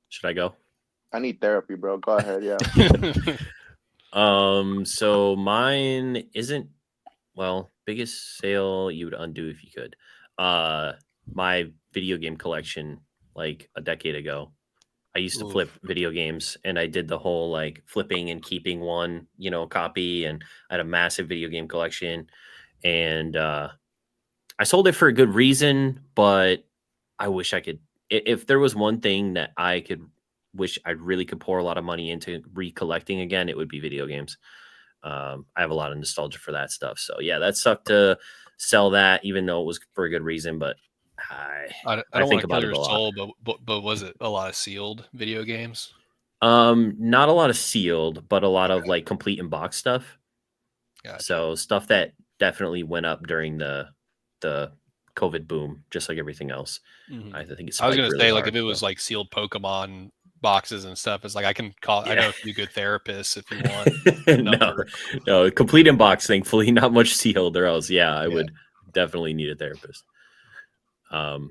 A: Should I go?
B: I need therapy, bro. Go ahead, yeah.
A: So mine isn't, well, biggest sale you would undo if you could. My video game collection, like a decade ago. I used to flip video games, and I did the whole like flipping and keeping one, copy, and I had a massive video game collection, and I sold it for a good reason, but I wish I could. If there was one thing that I really could pour a lot of money into recollecting again, it would be video games. I have a lot of nostalgia for that stuff. So yeah, that sucked to sell that, even though it was for a good reason. But
C: I don't think about it a lot. But was it a lot of sealed video games?
A: Not a lot of sealed, but a lot of like complete in box stuff. Gotcha. So stuff that definitely went up during the COVID boom, just like everything else. Mm-hmm. I think it's.
C: I was going to say, like, if it was like sealed Pokemon boxes and stuff, it's like I can call. Yeah. I know a few good therapists if you want.
A: No, complete in box. Thankfully, not much sealed, or else, I would definitely need a therapist. All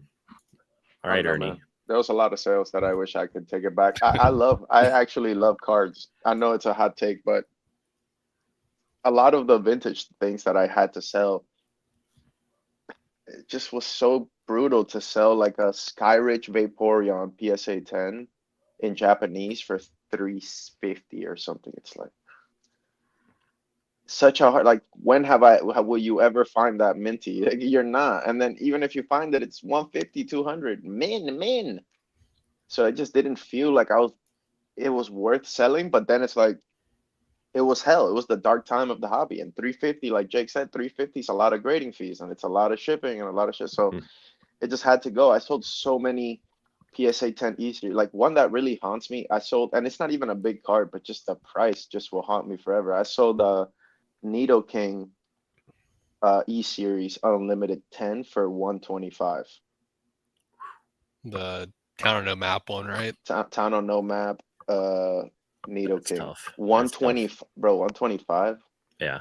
A: right, Ernie.
B: Man. There was a lot of sales that I wish I could take it back. I actually love cards. I know it's a hot take, but a lot of the vintage things that I had to sell, it just was so brutal to sell, like a Skyrich Vaporeon PSA 10 in Japanese for $350 or something. It's like such a hard, like, when will you ever find that minty? Like, you're not. And then even if you find it, it's 150, 200 min. So it just didn't feel like it was worth selling. But then it's like, it was hell. It was the dark time of the hobby. And $350, like Jake said, $350 is a lot of grading fees, and it's a lot of shipping and a lot of shit. So it just had to go. I sold so many PSA 10 E-Series. Like, one that really haunts me, I sold, and it's not even a big card, but just the price just will haunt me forever. I sold Nidoking E-Series Unlimited 10 for $125.
C: The Town on No Map one, right?
B: Town on No Map, Nidoking. 120, bro, 125.
A: Yeah.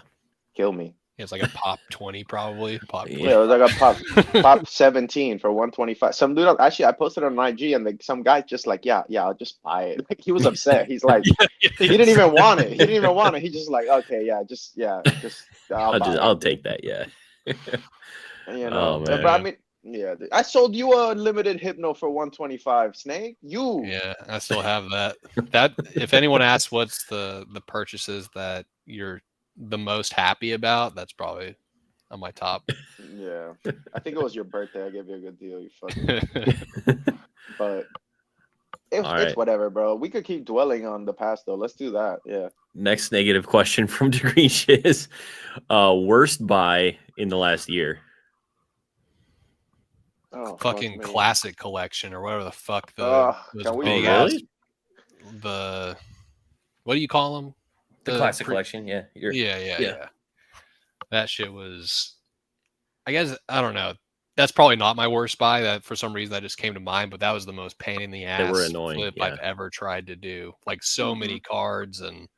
B: Kill me.
C: Yeah, it's like a pop 20 probably. Pop 20.
B: Yeah, it was like a pop 17 for 125. Some dude, actually, I posted on IG, and some guy just like, yeah, I'll just buy it. Like, he was upset. He's like, he didn't even want it. He just like, okay,
A: I'll take that. Yeah.
B: But I mean, yeah, I sold you a limited Hypno for 125. Snake, you.
C: Yeah, I still have that. That if anyone asks what's the purchases that you're the most happy about, that's probably on my top.
B: Yeah, I think it was your birthday. I gave you a good deal. You fucking. But it's whatever, bro. We could keep dwelling on the past though. Let's do that. Yeah.
A: Next negative question from Degree Shiz. Worst buy in the last year.
C: Fucking classic collection or whatever the fuck the big ass, the what do you call them?
A: The classic collection, yeah.
C: Yeah. That shit was, I guess, I don't know. That's probably not my worst buy. That for some reason that just came to mind, but that was the most pain in the
A: They were
C: ass
A: annoying,
C: flip
A: yeah.
C: I've ever tried to do. Like so many cards and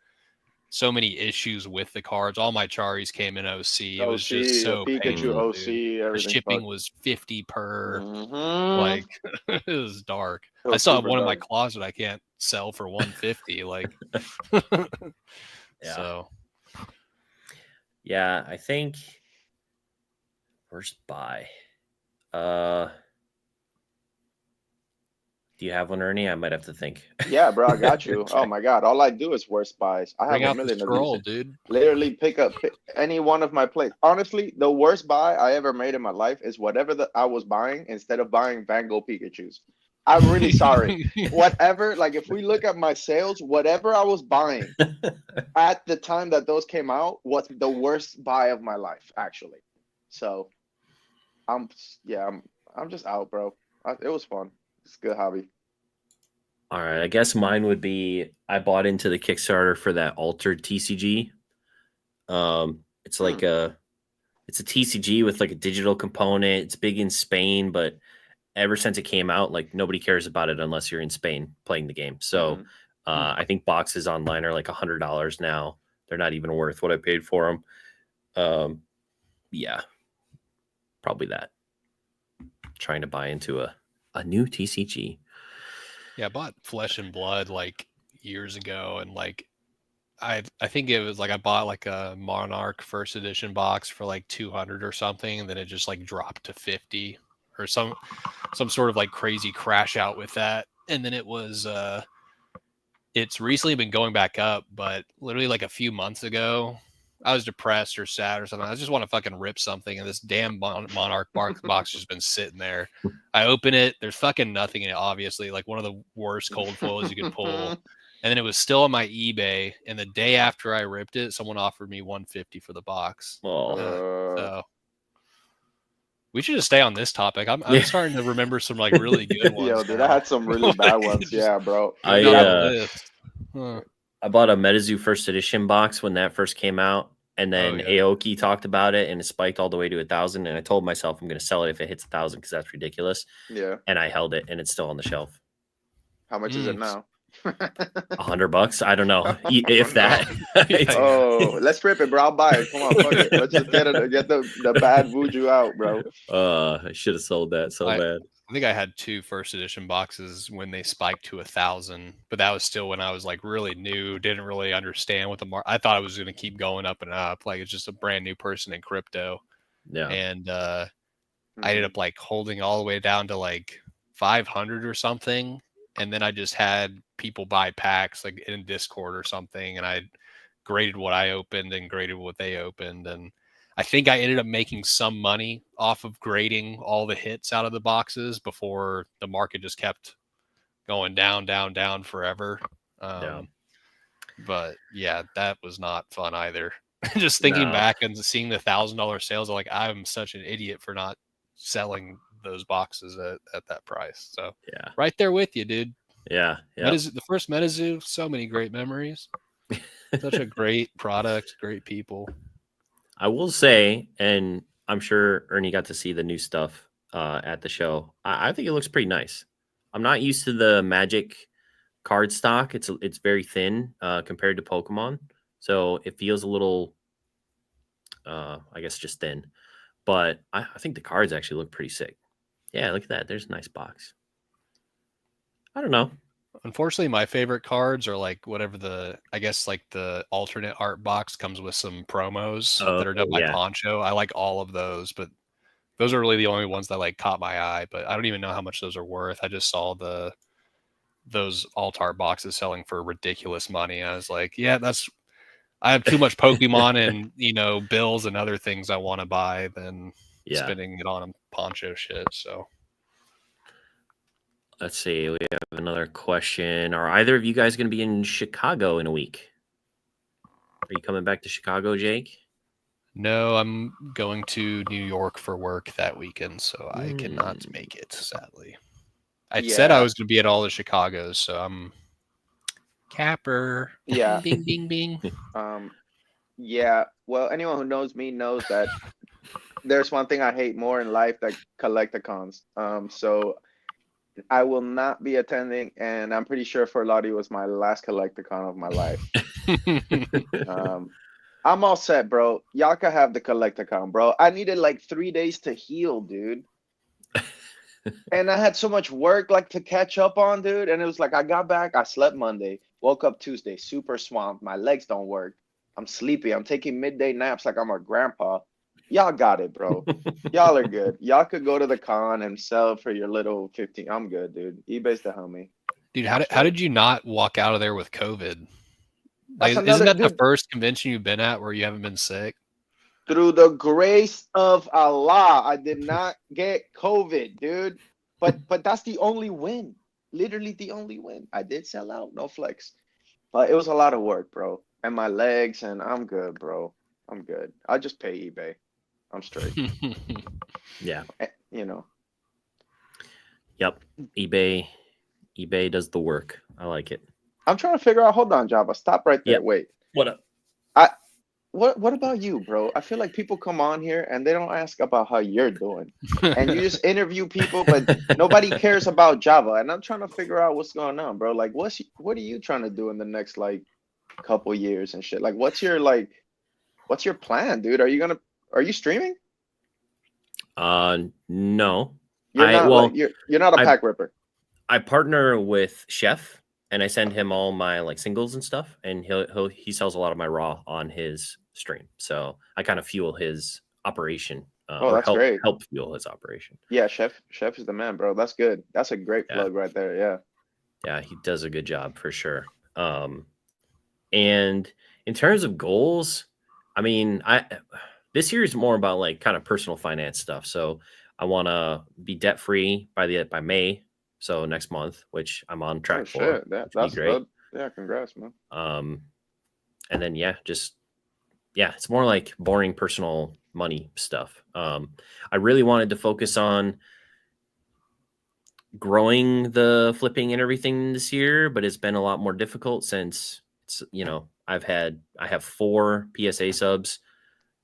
C: so many issues with the cards. All my Charis came in OC. It was just so
B: Pikachu,
C: painful,
B: OC,
C: dude. The
B: everything.
C: shipping was 50 per.
B: Mm-hmm.
C: Like it was dark.
B: It
C: I
B: was
C: still have
B: super
C: one in my
B: dark.
C: closet I can't sell for 150. Like,
A: Yeah.
C: So
A: Yeah, I think worst buy. Do you have one, Ernie? I might have to think.
B: Yeah, bro, I got you.
A: Okay.
B: Oh my God, all I do is worst buys. I have
C: bring
B: a
C: out the
B: million of
C: scroll,
B: these.
C: dude.
B: Literally pick any one of my plays. Honestly, the worst buy I ever made in my life is whatever I was buying instead of buying Van Gogh Pikachus. I'm really sorry. Whatever, like if we look at my sales, whatever I was buying at the time that those came out was the worst buy of my life, actually. So I'm just out, bro. It was fun. It's a good hobby.
A: All right, I guess mine would be I bought into the Kickstarter for that altered TCG. It's like it's a TCG with like a digital component. It's big in Spain, but ever since it came out, like nobody cares about it unless you're in Spain playing the game. So I think boxes online are like $100 now. They're not even worth what I paid for them. Yeah, probably that. Trying to buy into a new TCG.
C: Yeah, I bought Flesh and Blood like years ago, and like I think it was like I bought like a Monarch first edition box for like 200 or something, and then it just like dropped to 50 or some sort of like crazy crash out with that. And then it was it's recently been going back up, but literally like a few months ago, I was depressed or sad or something. I just want to fucking rip something, and this damn Monarch box has been sitting there. I open it, there's fucking nothing in it, obviously, like one of the worst cold foils you could pull. And then it was still on my eBay, and the day after I ripped it, someone offered me 150 for the box. So we should just stay on this topic. I'm starting to remember some like really good ones.
B: Yo, dude, I had some really bad ones. Yeah, bro.
A: I bought a Metazu first edition box when that first came out, and then Aoki talked about it, and it spiked all the way to 1,000. And I told myself I'm going to sell it if it hits 1,000 because that's ridiculous.
B: Yeah.
A: And I held it, and it's still on the shelf.
B: How much is it now?
A: $100. I don't know if that.
B: Oh, let's rip it, bro. I'll buy it. Come on, fuck it. Let's just get the bad voodoo out, bro.
A: I should have sold that so bad.
C: I think I had 2 first edition boxes when they spiked to 1,000, but that was still when I was like really new, didn't really understand what the market. I thought it was going to keep going up and up, like it's just a brand new person in crypto.
A: Yeah,
C: and I ended up like holding all the way down to like 500 or something, and then I just had people buy packs like in Discord or something, and I graded what I opened and graded what they opened, and I think I ended up making some money off of grading all the hits out of the boxes before the market just kept going down, down, down forever. But yeah, that was not fun either. Just thinking back and seeing the $1,000 sales, I'm like, I'm such an idiot for not selling those boxes at that price. So
A: yeah,
C: right there with you, dude.
A: Yeah.
C: The first Metazu, so many great memories. Such a great product, great people.
A: I will say, and I'm sure Ernie got to see the new stuff at the show. I think it looks pretty nice. I'm not used to the Magic card stock. It's very thin compared to Pokemon, so it feels a little, I guess, just thin. But I think the cards actually look pretty sick. Yeah, look at that. There's a nice box. I don't know.
C: Unfortunately, my favorite cards are like whatever I guess like the alternate art box comes with some promos that are done by Poncho. I like all of those, but those are really the only ones that like caught my eye. But I don't even know how much those are worth. I just saw those alt art boxes selling for ridiculous money. I was like, yeah, I have too much Pokemon and bills and other things I want to buy than spending it on Poncho shit. So.
A: Let's see. We have another question. Are either of you guys going to be in Chicago in a week? Are you coming back to Chicago, Jake?
C: No, I'm going to New York for work that weekend, so I cannot make it, sadly. I said I was going to be at all the Chicagos, so I'm capper.
B: Yeah.
C: Bing, bing, bing.
B: Yeah. Well, anyone who knows me knows that there's one thing I hate more in life that collecticons. So I will not be attending, and I'm pretty sure for Lottie was my last collecticon of my life. I'm all set, bro. Y'all can have the collecticon, bro. I needed like 3 days to heal, dude. And I had so much work like to catch up on, dude. And it was like I got back, I slept Monday, woke up Tuesday, super swamped. My legs don't work. I'm sleepy. I'm taking midday naps like I'm a grandpa. Y'all got it, bro. Y'all are good. Y'all could go to the con and sell for your little 15. I'm good, dude. eBay's the homie.
C: Dude, how did you not walk out of there with COVID?
B: That's
C: Like, isn't
B: another
C: that the
B: dude.
C: first convention you've been at where you haven't been sick?
B: Through the grace of Allah, I did not get COVID, dude. But that's the only win. Literally the only win. I did sell out, no flex. But it was a lot of work, bro. And my legs, and I'm good, bro. I'm good. I'll just pay eBay. I'm straight.
A: Yeah.
B: You know.
A: Yep. eBay does the work. I like it.
B: I'm trying to figure out. Hold on, Java. Stop right there.
A: Yep.
B: Wait.
A: What up?
B: What about you, bro? I feel like people come on here and they don't ask about how you're doing. And you just interview people, but nobody cares about Java. And I'm trying to figure out what's going on, bro. Like what are you trying to do in the next like couple years and shit? Like what's your plan, dude? Are you streaming?
A: No.
B: You're not a pack ripper.
A: I partner with Chef and I send him all my like singles and stuff, and he sells a lot of my raw on his stream. So I kind of fuel his operation.
B: That's great.
A: Help fuel his operation.
B: Yeah, Chef is the man, bro. That's good. That's a great plug right there. Yeah.
A: Yeah, he does a good job for sure. And in terms of goals, I mean, this year is more about like kind of personal finance stuff. So I want to be debt free by May. So next month, which I'm on track for.
B: That's great. Yeah, congrats, man.
A: And then it's more like boring personal money stuff. I really wanted to focus on growing the flipping and everything this year, but it's been a lot more difficult since it's, I have 4 PSA subs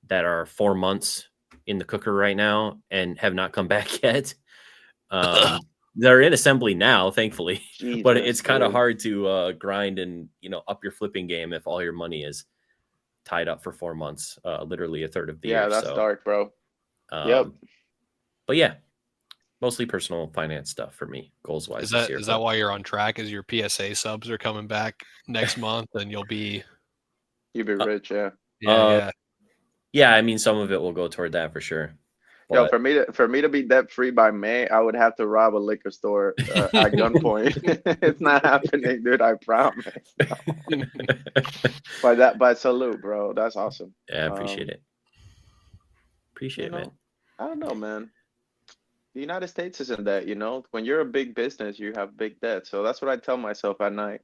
A: that are 4 months in the cooker right now and have not come back yet. They're in assembly now, thankfully, but it's kind of hard to grind and, up your flipping game if all your money is tied up for 4 months, literally a third of the year.
B: Yeah, that's dark, bro. Yep.
A: But yeah, mostly personal finance stuff for me, goals wise.
C: Is that why you're on track? Is your PSA subs are coming back next month and you'll be
B: rich? Yeah.
A: Yeah. I mean, some of it will go toward that for sure.
B: Yo, for me to be debt free by May, I would have to rob a liquor store at gunpoint. It's not happening, dude. I promise. But salute, bro. That's awesome.
A: Yeah, I appreciate it. Appreciate it, man.
B: I don't know, man. The United States isn't that, when you're a big business, you have big debt. So that's what I tell myself at night.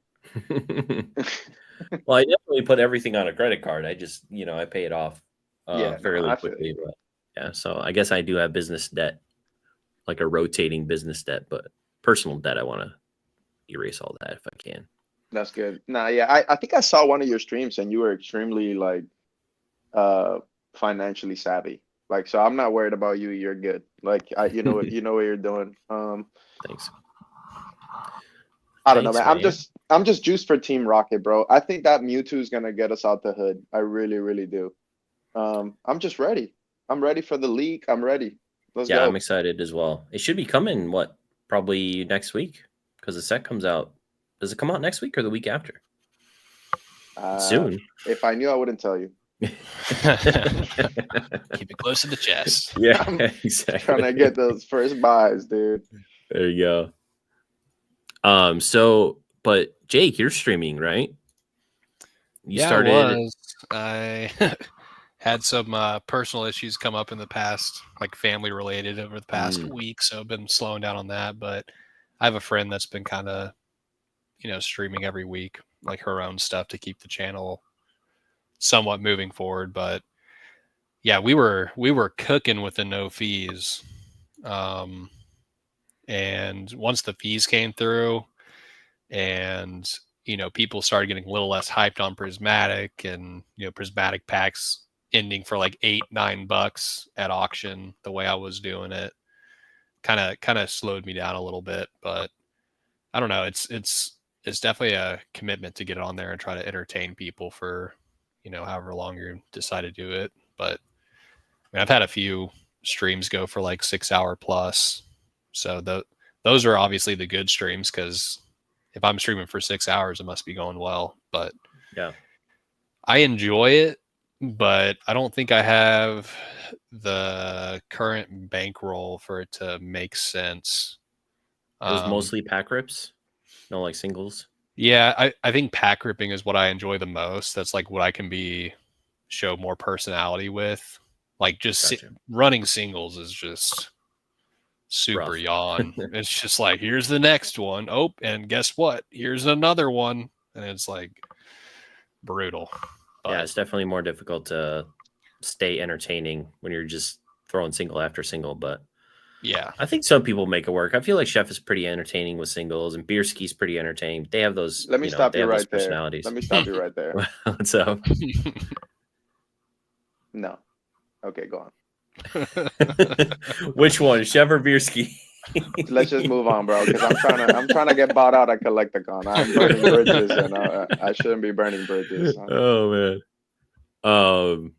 A: Well, I definitely put everything on a credit card. I just, I pay it off fairly quickly. But yeah, so I guess I do have business debt, like a rotating business debt, but personal debt, I want to erase all that if I can.
B: That's good. Nah, yeah, I think I saw one of your streams and you were extremely like financially savvy. Like, so I'm not worried about you. You're good. Like, you know what you're doing.
A: Thanks.
B: I don't know, man. I'm just juiced for Team Rocket, bro. I think that Mewtwo is gonna get us out the hood. I really, really do. I'm just ready. I'm ready for the league. I'm ready. Let's go.
A: I'm excited as well. It should be coming, probably next week? Because the set comes out. Does it come out next week or the week after? Soon.
B: If I knew, I wouldn't tell you.
C: Keep it close to the chest.
A: Yeah, exactly.
B: Trying to get those first buys, dude.
A: There you go. But Jake, you're streaming, right? You started.
C: I had some personal issues come up in the past, like family related over the past week. So I've been slowing down on that, but I have a friend that's been kind of, streaming every week, like her own stuff to keep the channel somewhat moving forward. But yeah, we were cooking with the no fees. And once the fees came through and, people started getting a little less hyped on Prismatic and, Prismatic packs ending for like $8-9 at auction the way I was doing it. Kind of slowed me down a little bit, but I don't know. It's definitely a commitment to get it on there and try to entertain people for, however long you decide to do it. But I mean, I've had a few streams go for like 6 hour plus. So those are obviously the good streams, because if I'm streaming for 6 hours, it must be going well. But
A: Yeah,
C: I enjoy it, but I don't think I have the current bankroll for it to make sense.
A: it was mostly pack rips, no like singles.
C: Yeah, I think pack ripping is what I enjoy the most. That's like what I can show more personality with. Like just
A: Gotcha.
C: running singles is just super
A: Rough.
C: yawn. It's just like, here's the next one. Oh, and guess what? Here's another one. And it's like brutal. But
A: Yeah, it's definitely more difficult to stay entertaining when you're just throwing single after single. But
C: yeah,
A: I think some people make it work. I feel like Chef is pretty entertaining with singles, and Beerski's pretty entertaining. They have those.
B: Let me stop
A: they
B: you
A: have those
B: right there.
A: personalities.
B: Let me stop you right there.
A: What's up?
B: No. Okay, go on.
A: Which one, Chef or Beerski?
B: Let's just move on, bro. Because I'm trying to get bought out at Collecticon. I'm burning bridges, and I shouldn't be burning bridges.
A: Oh man.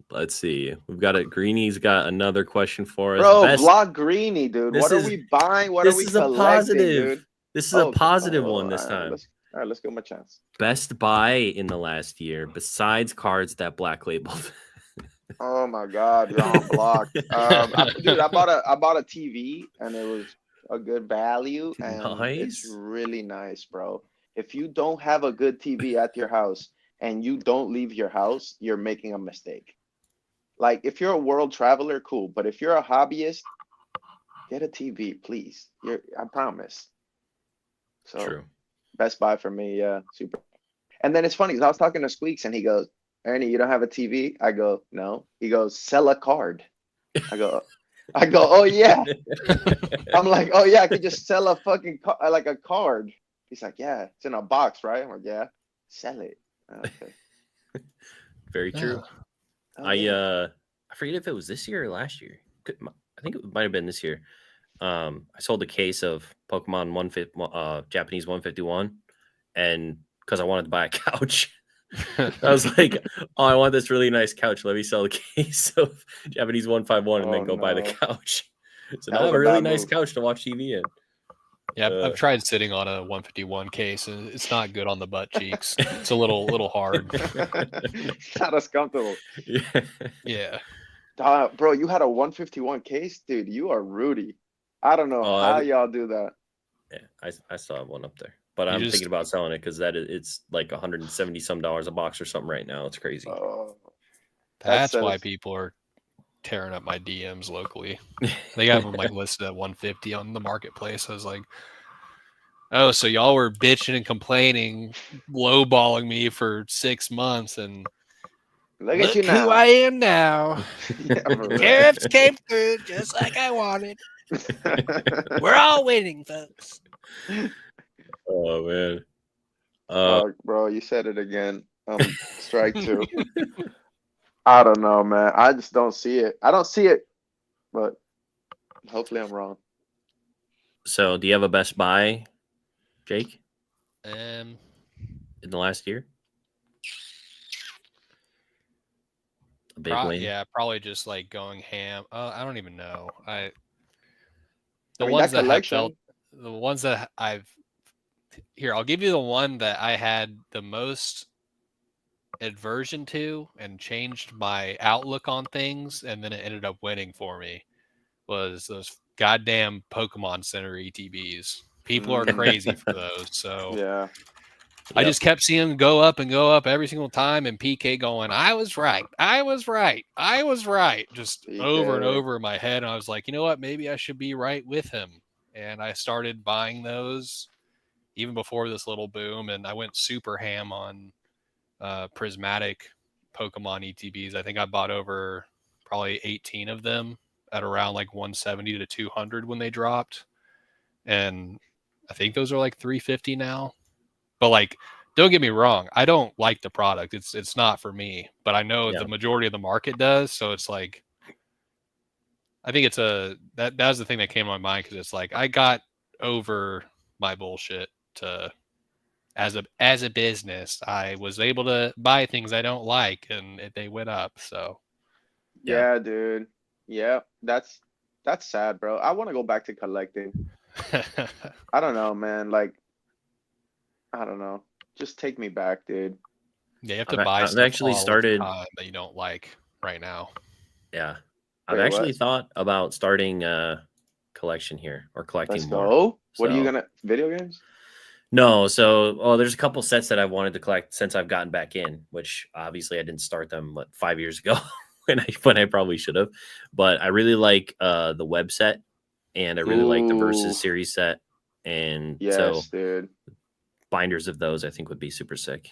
A: Let's see. We've got it. Greenie's got another question for us.
B: Bro, block Greenie, dude.
A: This
B: What
A: is-
B: are we buying? What
A: this
B: are we
A: is a
B: collecting,
A: positive.
B: dude?
A: This is a positive one this
B: all
A: time.
B: right, let's give him a chance.
A: Best buy in the last year, besides cards that black labeled.
B: Oh my God, you're on block. Dude, I bought a TV, and it was a good value, and it's
A: Nice.
B: really nice, bro. If you don't have a good TV at your house and you don't leave your house, you're making a mistake. Like, if you're a world traveler, cool. But if you're a hobbyist, get a TV, please. I promise. So
A: True.
B: Best Buy for me, yeah, super. And then it's funny, 'cause I was talking to Squeaks, and he goes, Ernie, you don't have a TV? I go, no. He goes, sell a card. I go, oh yeah. I'm like, oh yeah, I could just sell a fucking like a card. He's like, yeah, it's in a box, right? I'm like, yeah, sell it. Okay.
A: Very true.
B: Oh,
A: I
B: yeah.
A: forget if it was this year or last year. I think it might have been this year. I sold a case of Pokemon Japanese 151, and because I wanted to buy a couch. I was like, oh, I want this really nice couch. Let me sell a case of Japanese 151 and then go buy the
B: no.
A: couch. So
B: That
A: now I
B: was
A: have
B: a
A: a really
B: bad
A: nice
B: move.
A: couch to watch TV in.
C: yeah, I've tried sitting on a 151 case, and it's not good on the butt cheeks. It's a little hard.
B: It's not as comfortable.
A: Yeah.
C: Yeah.
B: Bro, you had a 151 case? Dude, you are Rudy. I don't know
A: Oh,
B: how y'all do that.
A: Yeah, I still have one up there, but
C: You
A: I'm
C: just-
A: thinking about selling it because it's like $170 some a box or something right now. It's crazy.
B: Oh,
C: That's why
B: says-
C: people are tearing up my DMs locally. They have them like listed at 150 on the marketplace. I was like, oh, so y'all were bitching and complaining, lowballing me for 6 months, and
B: Look at you
C: who
B: now.
C: I am now.
B: Yeah, for real.
C: Tariffs came through just like I wanted. We're all winning, folks.
A: Oh man.
B: Bro, you said it again. Strike two. I don't know, man. I just don't see it. I don't see it, but hopefully I'm wrong.
A: So do you have a best buy, Jake,
C: Um,
A: in the last year? A big win.
C: yeah, probably just like going ham. I don't even know.
B: I
C: The
B: mean,
C: ones
B: that
C: that have
B: collection.
C: felt, the ones that I've here, I'll give you the one that I had the most aversion to and changed my outlook on things, and then it ended up winning for me. Was those goddamn Pokemon Center ETBs? People are crazy for those. So
B: Yeah.
C: I
A: Yep.
C: just kept seeing them go up every single time, and PK going, I was right, I was right, I was right, just over and
B: PK.
C: over in my head. And I was like, you know what? Maybe I should be right with him. And I started buying those even before this little boom, and I went super ham on prismatic Pokemon ETBs. I think I bought over probably 18 of them at around like 170 to 200 when they dropped, and I think those are like 350 now. But like don't get me wrong. I don't like the product. It's not for me, but I know
A: Yeah.
C: the majority of the market does. So it's like, I think that was the thing that came to my mind because it's like I got over my bullshit to as a business. I was able to buy things I don't like, and they went up. So
A: Yeah.
B: Yeah, dude. Yeah, that's sad, bro. I want to go back to collecting. I don't know, man. Like, I don't know. Just take me back, dude.
C: you have to
A: I've
C: buy
A: I've
C: stuff
A: actually
C: all
A: started.
C: the time that you don't like right now.
A: Yeah, I've
B: Wait,
A: actually
B: what?
A: thought about starting a collection here or collecting
B: Let's
A: more.
B: go. What are you
A: So-
B: gonna video games?
A: No, so there's a couple sets that I've wanted to collect since I've gotten back in, which obviously I didn't start them 5 years ago when I probably should have. But I really like the web set, and I really like the
B: Ooh,
A: versus series set, and so
B: yes, dude.
A: binders of those I think would be super sick.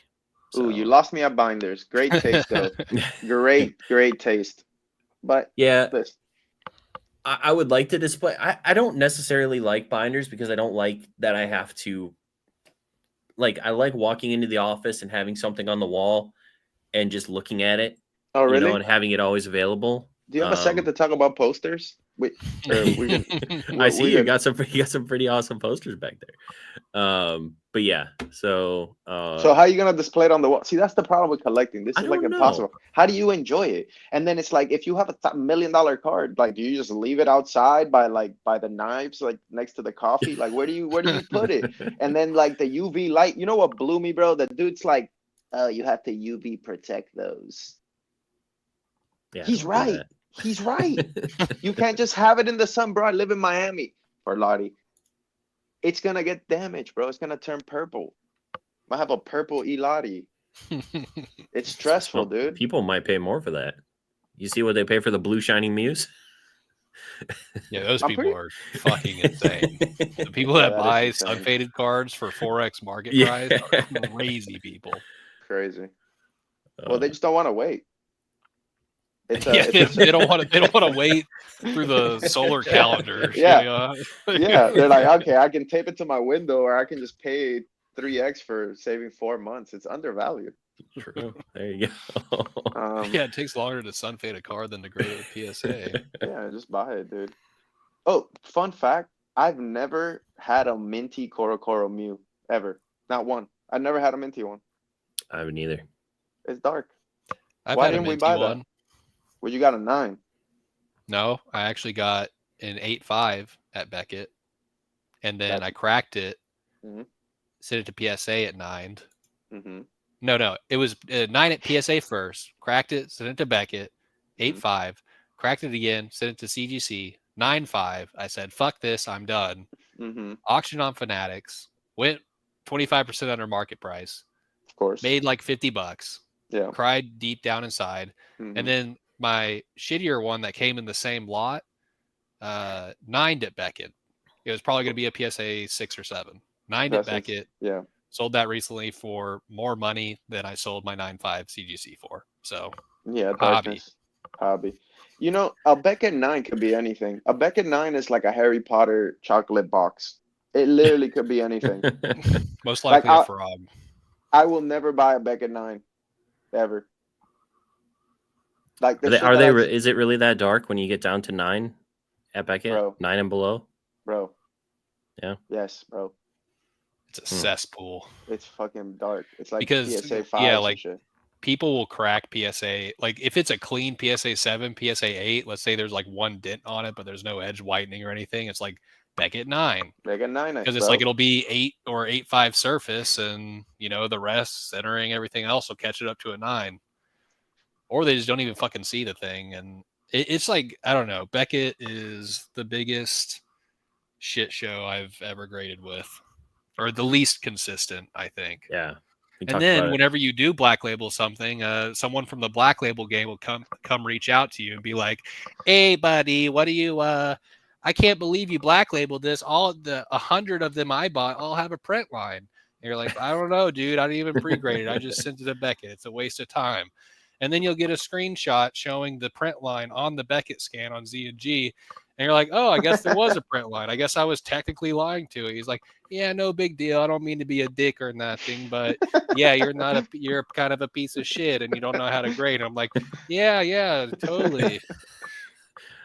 B: Ooh, you
A: So
B: lost me at binders. Great taste, though. Great taste. But
A: yeah,
B: this,
A: I would like to display. I don't necessarily like binders because I don't like that I have to I like walking into the office and having something on the wall and just looking at it,
B: oh
A: you know,
B: really?
A: and having it always available.
B: Do you have a second to talk about posters? Wait, or we can.
A: I see you
B: can.
A: got some pretty awesome posters back there. But yeah, so
B: So how are you gonna display it on the wall? See, that's the problem with collecting. This
A: I
B: is like
A: don't
B: impossible.
A: know.
B: How do you enjoy it? And then it's like if you have a $1 million card, like do you just leave it outside by the knives, like next to the coffee? Like where do you put it? And then like the UV light, you know what blew me, bro? The dude's like, oh, you have to UV protect those.
A: Yeah,
B: He's
A: don't do
B: right. He's right. You can't just have it in the sun, bro. I live in Miami, for Lottie. It's gonna get damaged, bro. It's gonna turn purple. I have a purple Elottie. It's stressful, dude.
A: People might pay more for that. You see what they pay for the blue shining muse?
C: Yeah, those
B: I'm
C: people
B: pretty-
C: are fucking insane. The people
B: Yeah,
C: that
B: that
C: buy
B: is insane.
C: unfaded cards for 4x market
A: Yeah.
C: price are crazy people.
B: Crazy. Well, they just don't want to wait. It's
C: Yeah,
B: it's
C: they don't want to wait through the solar calendar.
B: Yeah. Yeah, they're like, okay, I can tape it to my window, or I can just pay 3x for saving 4 months. It's undervalued.
A: True. There you go.
C: Yeah, it takes longer to sun fade a card than to grade a PSA.
B: Yeah, just buy it, dude. Oh, fun fact: I've never had a minty Coro Mew ever. Not one. I've never had a minty one.
A: I haven't either.
B: It's dark.
C: I've
B: Why
C: had a
B: didn't we
C: minty
B: buy that?
C: one.
B: Well, you got a 9.
C: No, I actually got an 8.5 at Beckett, and then I cracked it,
B: Mhm.
C: sent it to PSA at 9.
B: Mm-hmm.
C: No, it was 9 at PSA first. Cracked it, sent it to Beckett, 8.5. Cracked it again, sent it to CGC, 9.5. I said, "Fuck this, I'm done."
B: Mm-hmm.
C: Auction on Fanatics, went 25% under market price,
B: Of course.
C: made like $50.
B: Yeah.
C: Cried deep down inside,
B: Mhm.
C: and then my shittier one that came in the same lot, 9'd at Beckett. It was probably going to be a PSA 6 or 7. 9'd at Beckett.
B: Yeah.
C: Sold that recently for more money than I sold my 9.5 CGC for. So
B: Yeah, hobby. You know, a Beckett 9 could be anything. A Beckett 9 is like a Harry Potter chocolate box. It literally could be anything.
C: most likely
B: Like,
C: a frog.
B: I will never buy a Beckett 9 ever. Like the
A: Are
B: shit
A: they?
B: that
A: Is it really that dark when you get down to 9 at Beckett?
B: Bro.
A: 9 and below.
B: bro.
A: Yeah.
B: Yes, bro.
C: It's a cesspool.
B: It's fucking dark. It's like
C: Because,
B: PSA 5
C: yeah,
B: and
C: like,
B: shit.
C: people will crack PSA. Like if it's a clean PSA 7, PSA 8, let's say there's like one dent on it, but there's no edge whitening or anything. It's like Beckett 9.
B: Beckett 9,
C: Because it's like it'll be 8 or 8.5 surface, and the rest centering, everything else will catch it up to a 9. Or they just don't even fucking see the thing. And it's like, I don't know. Beckett is the biggest shit show I've ever graded with, or the least consistent, I think.
A: Yeah.
C: And then whenever you do black label something, someone from the black label game will come reach out to you and be like, "Hey, buddy, what do you? I can't believe you black labeled this. All the 100 of them I bought all have a print line." And you're like, "I don't know, dude. I didn't even pre-grade it. I just sent it to Beckett. It's a waste of time." And then you'll get a screenshot showing the print line on the Beckett scan on Z&G, And you're like, oh, I guess there was a print line. I guess I was technically lying to it. He's like, yeah, no big deal. I don't mean to be a dick or nothing, but yeah, you're kind of a piece of shit and you don't know how to grade. I'm like, yeah, totally.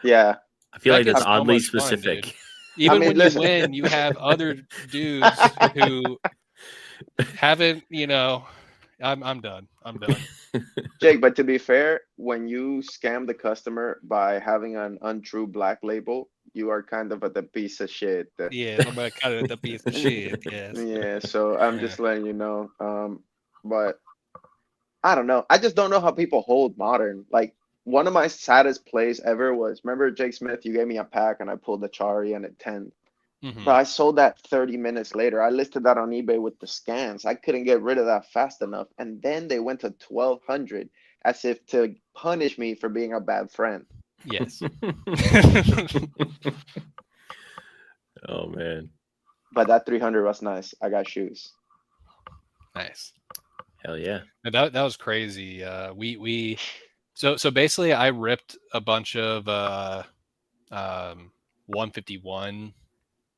B: Yeah.
A: I feel
C: That
A: like that's
C: gets so
A: oddly
C: much fun,
A: specific.
C: dude. Even
B: mean,
C: when
B: listen.
C: you win, you have other dudes who haven't, I'm done. I'm done.
B: Jake, but to be fair, when you scam the customer by having an untrue black label, you are kind of the piece of shit.
C: Yeah, I'm gonna cut it a piece of shit. Yes.
B: Yeah, so I'm
C: Yeah.
B: just letting you know. But I don't know. I just don't know how people hold modern. Like one of my saddest plays ever was, remember Jake Smith, you gave me a pack and I pulled the Chari and it 10.
C: Mhm.
B: But I sold that 30 minutes later. I listed that on eBay with the scans. I couldn't get rid of that fast enough. And then they went to 1,200 as if to punish me for being a bad friend.
C: Yes.
A: Oh man.
B: But that 300 was nice. I got shoes.
C: Nice.
A: Hell yeah.
C: That was crazy. So basically I ripped a bunch of 151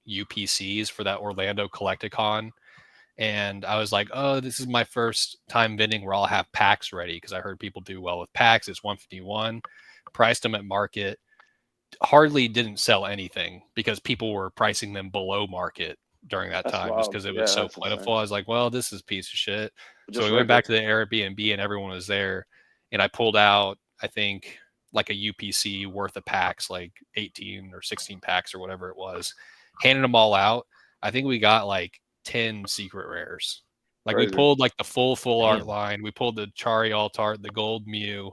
C: UPCs for that Orlando Collecticon. And I was like, oh, this is my first time bidding where I'll have packs ready because I heard people do well with packs. It's 151. Priced them at market. Hardly didn't sell anything because people were pricing them below market during that
B: That's
C: time just
B: wild.
C: because it
B: Yeah,
C: was so
B: that's
C: plentiful.
B: insane.
C: I was like, well, this is a piece of shit. So
B: Just
C: we went
B: rip
C: back
B: it.
C: to the Airbnb and everyone was there. And I pulled out, I think, like a UPC worth of packs, like 18 or 16 packs or whatever it was, handed them all out. I think we got like 10 secret rares. Like we
B: Crazy.
C: pulled like the full art
A: Damn.
C: line. We pulled the Chari alt art, the gold Mew,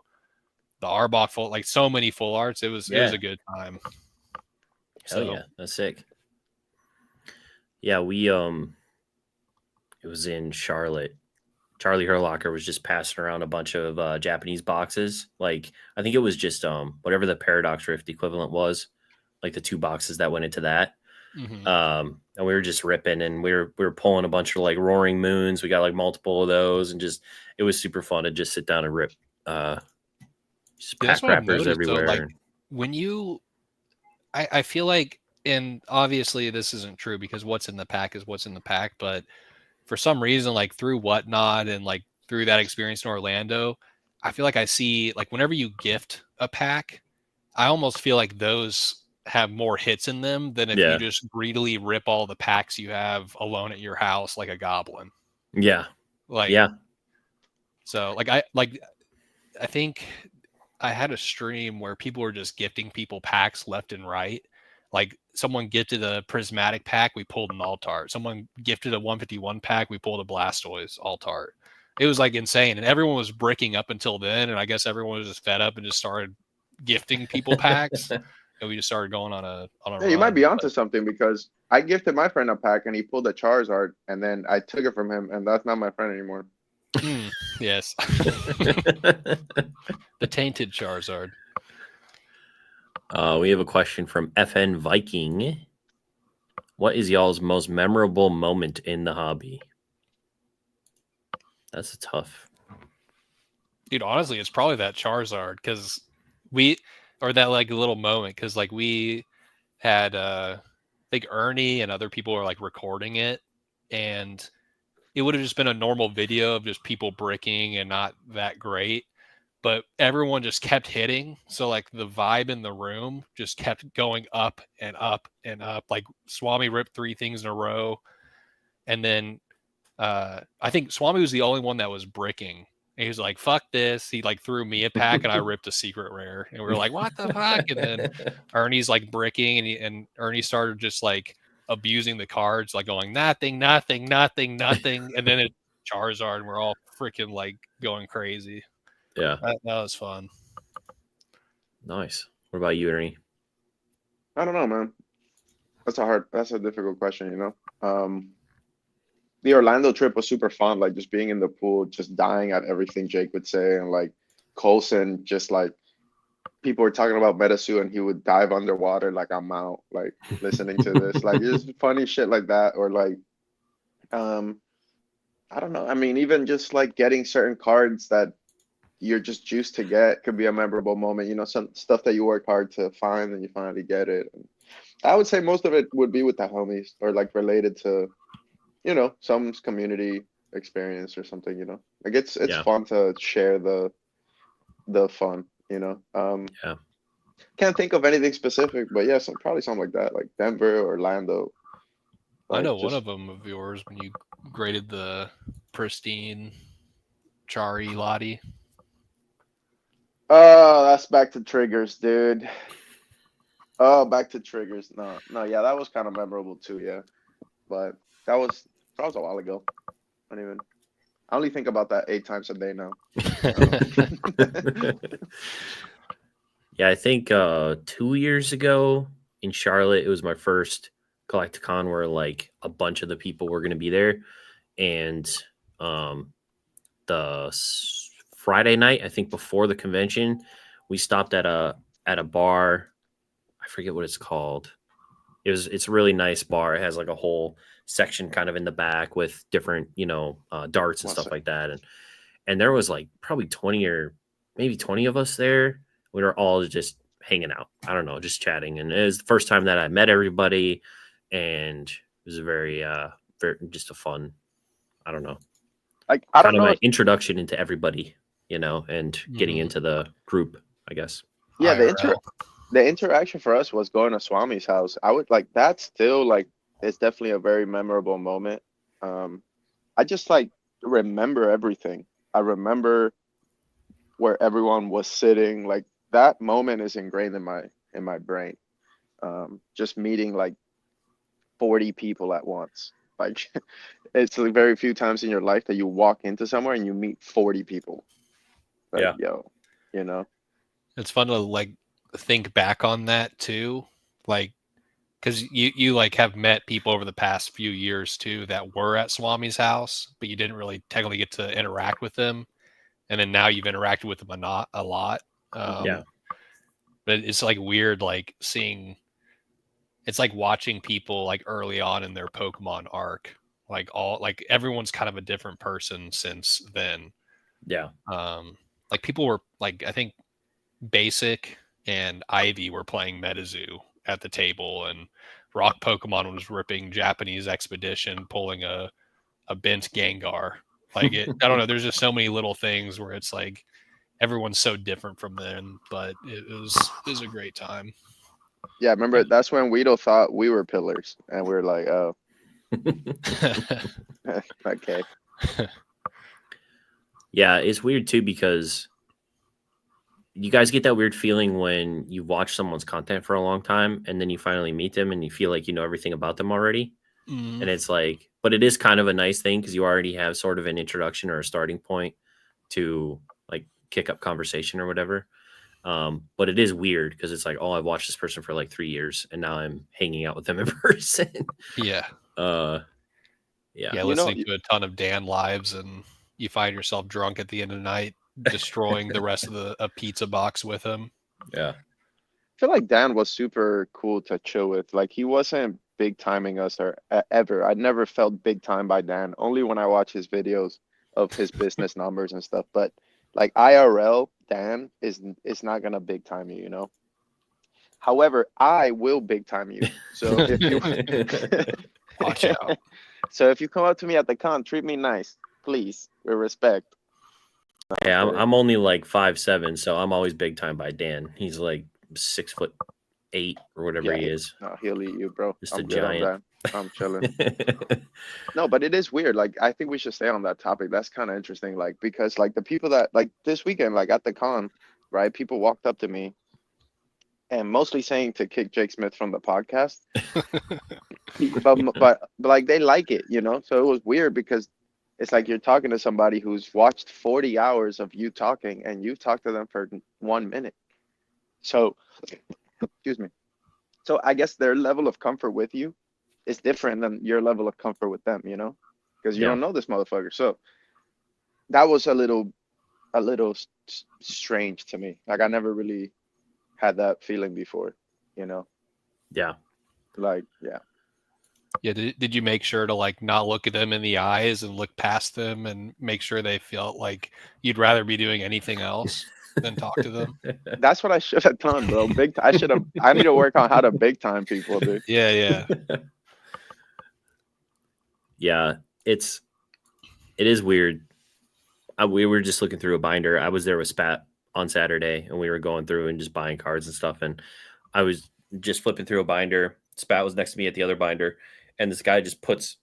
C: the Arbok full, like so many full arts. It was
A: Yeah.
C: a good time.
A: Hell yeah, that's sick. Yeah, we it was in Charlotte. Charlie Herlocker was just passing around a bunch of Japanese boxes. Like I think it was just whatever the Paradox Rift equivalent was, like the 2 boxes that went into that.
C: Mm-hmm.
A: And we were just ripping and we were pulling a bunch of like Roaring Moons. We got like multiple of those and just it was super fun to just sit down and rip just
C: That's
A: pack
C: what I've
A: wrappers
C: noticed,
A: everywhere.
C: though, like when you I feel like, and obviously this isn't true because what's in the pack is what's in the pack, but for some reason, like through Whatnot and like through that experience in Orlando, I feel like I see like whenever you gift a pack, I almost feel like those have more hits in them than if
A: Yeah.
C: you just greedily rip all the packs you have alone at your house like a goblin.
A: Yeah.
C: Like,
A: Yeah.
C: so like I think I had a stream where people were just gifting people packs left and right. Like someone gifted a prismatic pack, we pulled an alt art. Someone gifted a 151 pack, we pulled a Blastoise alt art. It was like insane, and everyone was bricking up until then. And I guess everyone was just fed up and just started gifting people packs, and we just started going on a
B: Yeah, you might
C: run.
B: be onto something because I gifted my friend a pack and he pulled a Charizard and then I took it from him and that's not my friend anymore.
C: Yes, the tainted Charizard.
A: We have a question from FN Viking. What is y'all's most memorable moment in the hobby? That's a tough.
C: Dude, honestly, it's probably that Charizard because that like little moment because like we had I think Ernie and other people were like recording it, and it would have just been a normal video of just people bricking and not that great, but everyone just kept hitting, so like the vibe in the room just kept going up and up and up. Like Swami ripped 3 things in a row, and then I think Swami was the only one that was bricking. And he was like, fuck this. He like threw me a pack and I ripped a secret rare. And we were like, what the fuck? And then Ernie's like bricking and Ernie started just like abusing the cards, like going nothing. And then it Charizard and we're all freaking like going crazy.
A: Yeah.
C: That was fun.
A: Nice. What about you, Ernie?
B: I don't know, man. That's a difficult question, you know? The Orlando trip was super fun, like just being in the pool, just dying at everything Jake would say. And like Colson, just like people were talking about Metasu and he would dive underwater like I'm out, like listening to this. Like it's funny shit like that. Or like, I don't know. I mean, even just like getting certain cards that you're just juiced to get could be a memorable moment. You know, some stuff that you worked hard to find and you finally get it. And I would say most of it would be with the homies or like related to, you know, some community experience or something, you know. Like it's
A: Yeah.
B: fun to share the fun, you know.
A: Yeah.
B: Can't think of anything specific, but yeah, probably something like that, like Denver, Orlando.
C: I
B: Like
C: know one
B: just
C: of them of yours when you graded the pristine Chari Lottie.
B: oh, that's back to triggers, dude. Oh, back to triggers. No, no, yeah, that was kind of memorable too, yeah. But that was a while ago. I only think about that 8 times a day now.
A: Yeah, I think 2 years ago in Charlotte, it was my first Collecticon where like a bunch of the people were going to be there, and Friday night, I think before the convention, we stopped at a bar. I forget what it's called. It's a really nice bar. It has like a whole section kind of in the back with different darts and
B: What's
A: stuff
B: it?
A: like that, and there was like probably 20 or maybe 20 of us there. We were all just hanging out. I don't know, just chatting, and it was the first time that I met everybody, and it was a very just a fun. I don't know,
B: Like I
A: kind
B: don't
A: of
B: know
A: my
B: if
A: introduction into everybody, and getting
C: Mhm.
A: into the group, I guess.
B: yeah,
C: IRL.
B: the interaction for us was going to Swami's house. I would like that still like it's definitely a very memorable moment. I just like remember everything. I remember where everyone was sitting. Like that moment is ingrained in my brain. Just meeting like 40 people at once. Like it's like very few times in your life that you walk into somewhere and you meet 40 people. Like,
A: Yeah.
B: yo, you know?
C: It's fun to like think back on that too, like because you like have met people over the past few years too that were at Swami's house, but you didn't really technically get to interact with them, and then now you've interacted with them a lot.
A: Yeah.
C: But it's like weird, like seeing. It's like watching people like early on in their Pokemon arc, like everyone's kind of a different person since then.
A: Yeah.
C: Like people were like I think Basic and Ivy were playing MetaZoo at the table, and Rock Pokemon was ripping Japanese Expedition, pulling a bent Gengar. Like I don't know. There's just so many little things where it's like everyone's so different from then, but it was a great time.
B: Yeah, remember that's when Weedle thought we were pillars and we are like, oh, okay.
A: Yeah, it's weird too because you guys get that weird feeling when you watch someone's content for a long time and then you finally meet them and you feel like you know everything about them already. And it's like, but it is kind of a nice thing because you already have sort of an introduction or a starting point to like kick up conversation or whatever. But it is weird because it's like, oh, I've watched this person for like 3 years and now I'm hanging out with them in person.
C: Yeah.
A: Yeah.
C: Yeah,
B: You know,
C: listening to a ton of Dan lives, and you find yourself drunk at the end of the night, destroying the rest of a pizza box with him.
A: Yeah.
B: I feel like Dan was super cool to chill with. Like he wasn't big timing us or ever. I never felt big time by Dan. Only when I watch his videos of his business numbers and stuff. But like IRL, Dan is not gonna big time you, you know. However, I will big time you. So if you
C: Watch out.
B: so if you come up to me at the con, treat me nice, please, with respect.
A: Yeah,
B: Okay.
A: I'm only like 5'7", so I'm always big time by Dan. He's like 6'8" or whatever
B: Yeah,
A: he is.
B: no, he'll eat you, bro.
A: Just a
B: I'm good on
A: giant.
B: that. I'm chilling. No, but it is weird. Like, I think we should stay on that topic. That's kind of interesting. Like, because like the people that like this weekend, like at the con, right? People walked up to me and mostly saying to kick Jake Smith from the podcast, but like they like it, you know. So it was weird because it's like you're talking to somebody who's watched 40 hours of you talking, and you've talked to them for 1 minute. So, excuse me. So I guess their level of comfort with you is different than your level of comfort with them, you know, because you
A: Yeah.
B: don't know this motherfucker. So that was a little strange to me. Like I never really had that feeling before, you know.
A: Yeah.
B: Like yeah.
C: Yeah, did you make sure to like not look at them in the eyes and look past them and make sure they felt like you'd rather be doing anything else than talk to them?
B: That's what I should have done, bro. I should have. I need to work on how to big time people, dude.
C: Yeah, yeah.
A: Yeah, it is weird. We were just looking through a binder. I was there with Spat on Saturday, and we were going through and just buying cards and stuff. And I was just flipping through a binder. Spat was next to me at the other binder, and this guy just puts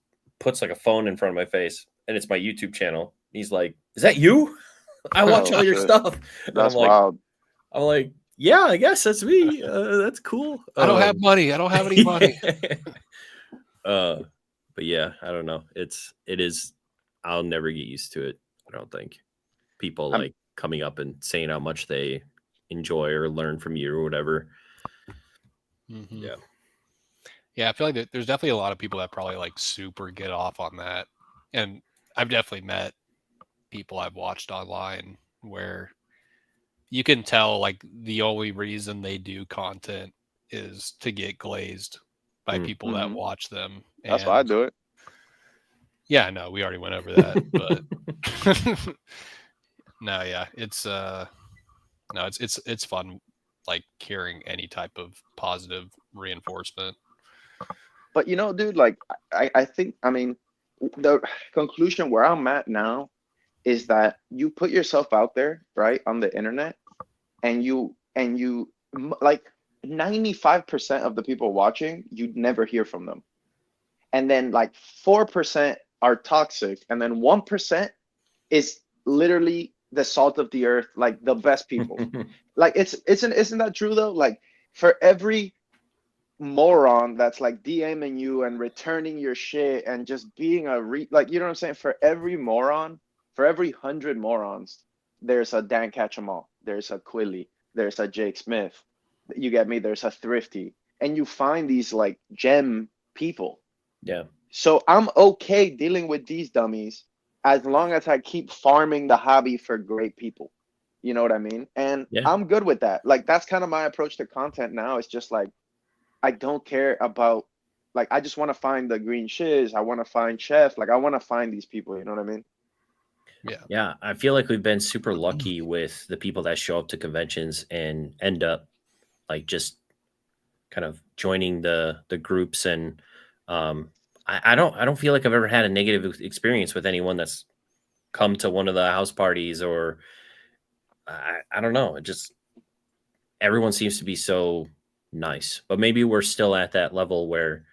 A: like a phone in front of my face, and it's my YouTube channel. He's like, "Is that you? I watch all your stuff." And
B: That's
A: I'm like,
B: wild.
A: I'm like, "Yeah, I guess that's me. That's cool."
C: I don't have money. I don't have any money.
A: But yeah, I don't know. It is. I'll never get used to it. I don't think people like coming up and saying how much they enjoy or learn from you or whatever.
C: Mm-hmm.
A: Yeah.
C: Yeah, I feel like there's definitely a lot of people that probably like super get off on that. And I've definitely met people I've watched online where you can tell like the only reason they do content is to get glazed by people that watch them.
B: That's why I do it.
C: Yeah, no, we already went over that, but no, yeah, it's fun like hearing any type of positive reinforcement.
B: But you know, dude, like I think, I mean, the conclusion where I'm at now is that you put yourself out there, right, on the internet, and you like 95% of the people watching, you'd never hear from them. And then like 4% are toxic, and then 1% is literally the salt of the earth, like the best people. Like isn't that true though? Like for every moron that's like DMing you and returning your shit and just being like, you know what I'm saying? For every moron, for every 100 morons, there's a Dan Catchamal, there's a Quilly, there's a Jake Smith. You get me? There's a Thrifty, and you find these like gem people.
A: Yeah.
B: So I'm okay dealing with these dummies as long as I keep farming the hobby for great people. You know what I mean? And
A: Yeah.
B: I'm good with that. Like that's kind of my approach to content now. It's just like I don't care about, like, I just want to find the green shiz. I want to find Chef. Like I want to find these people. You know what I mean?
C: Yeah.
A: Yeah. I feel like we've been super lucky with the people that show up to conventions and end up like just kind of joining the groups. And I don't feel like I've ever had a negative experience with anyone that's come to one of the house parties, or I don't know. It just, everyone seems to be so nice, but maybe we're still at that level where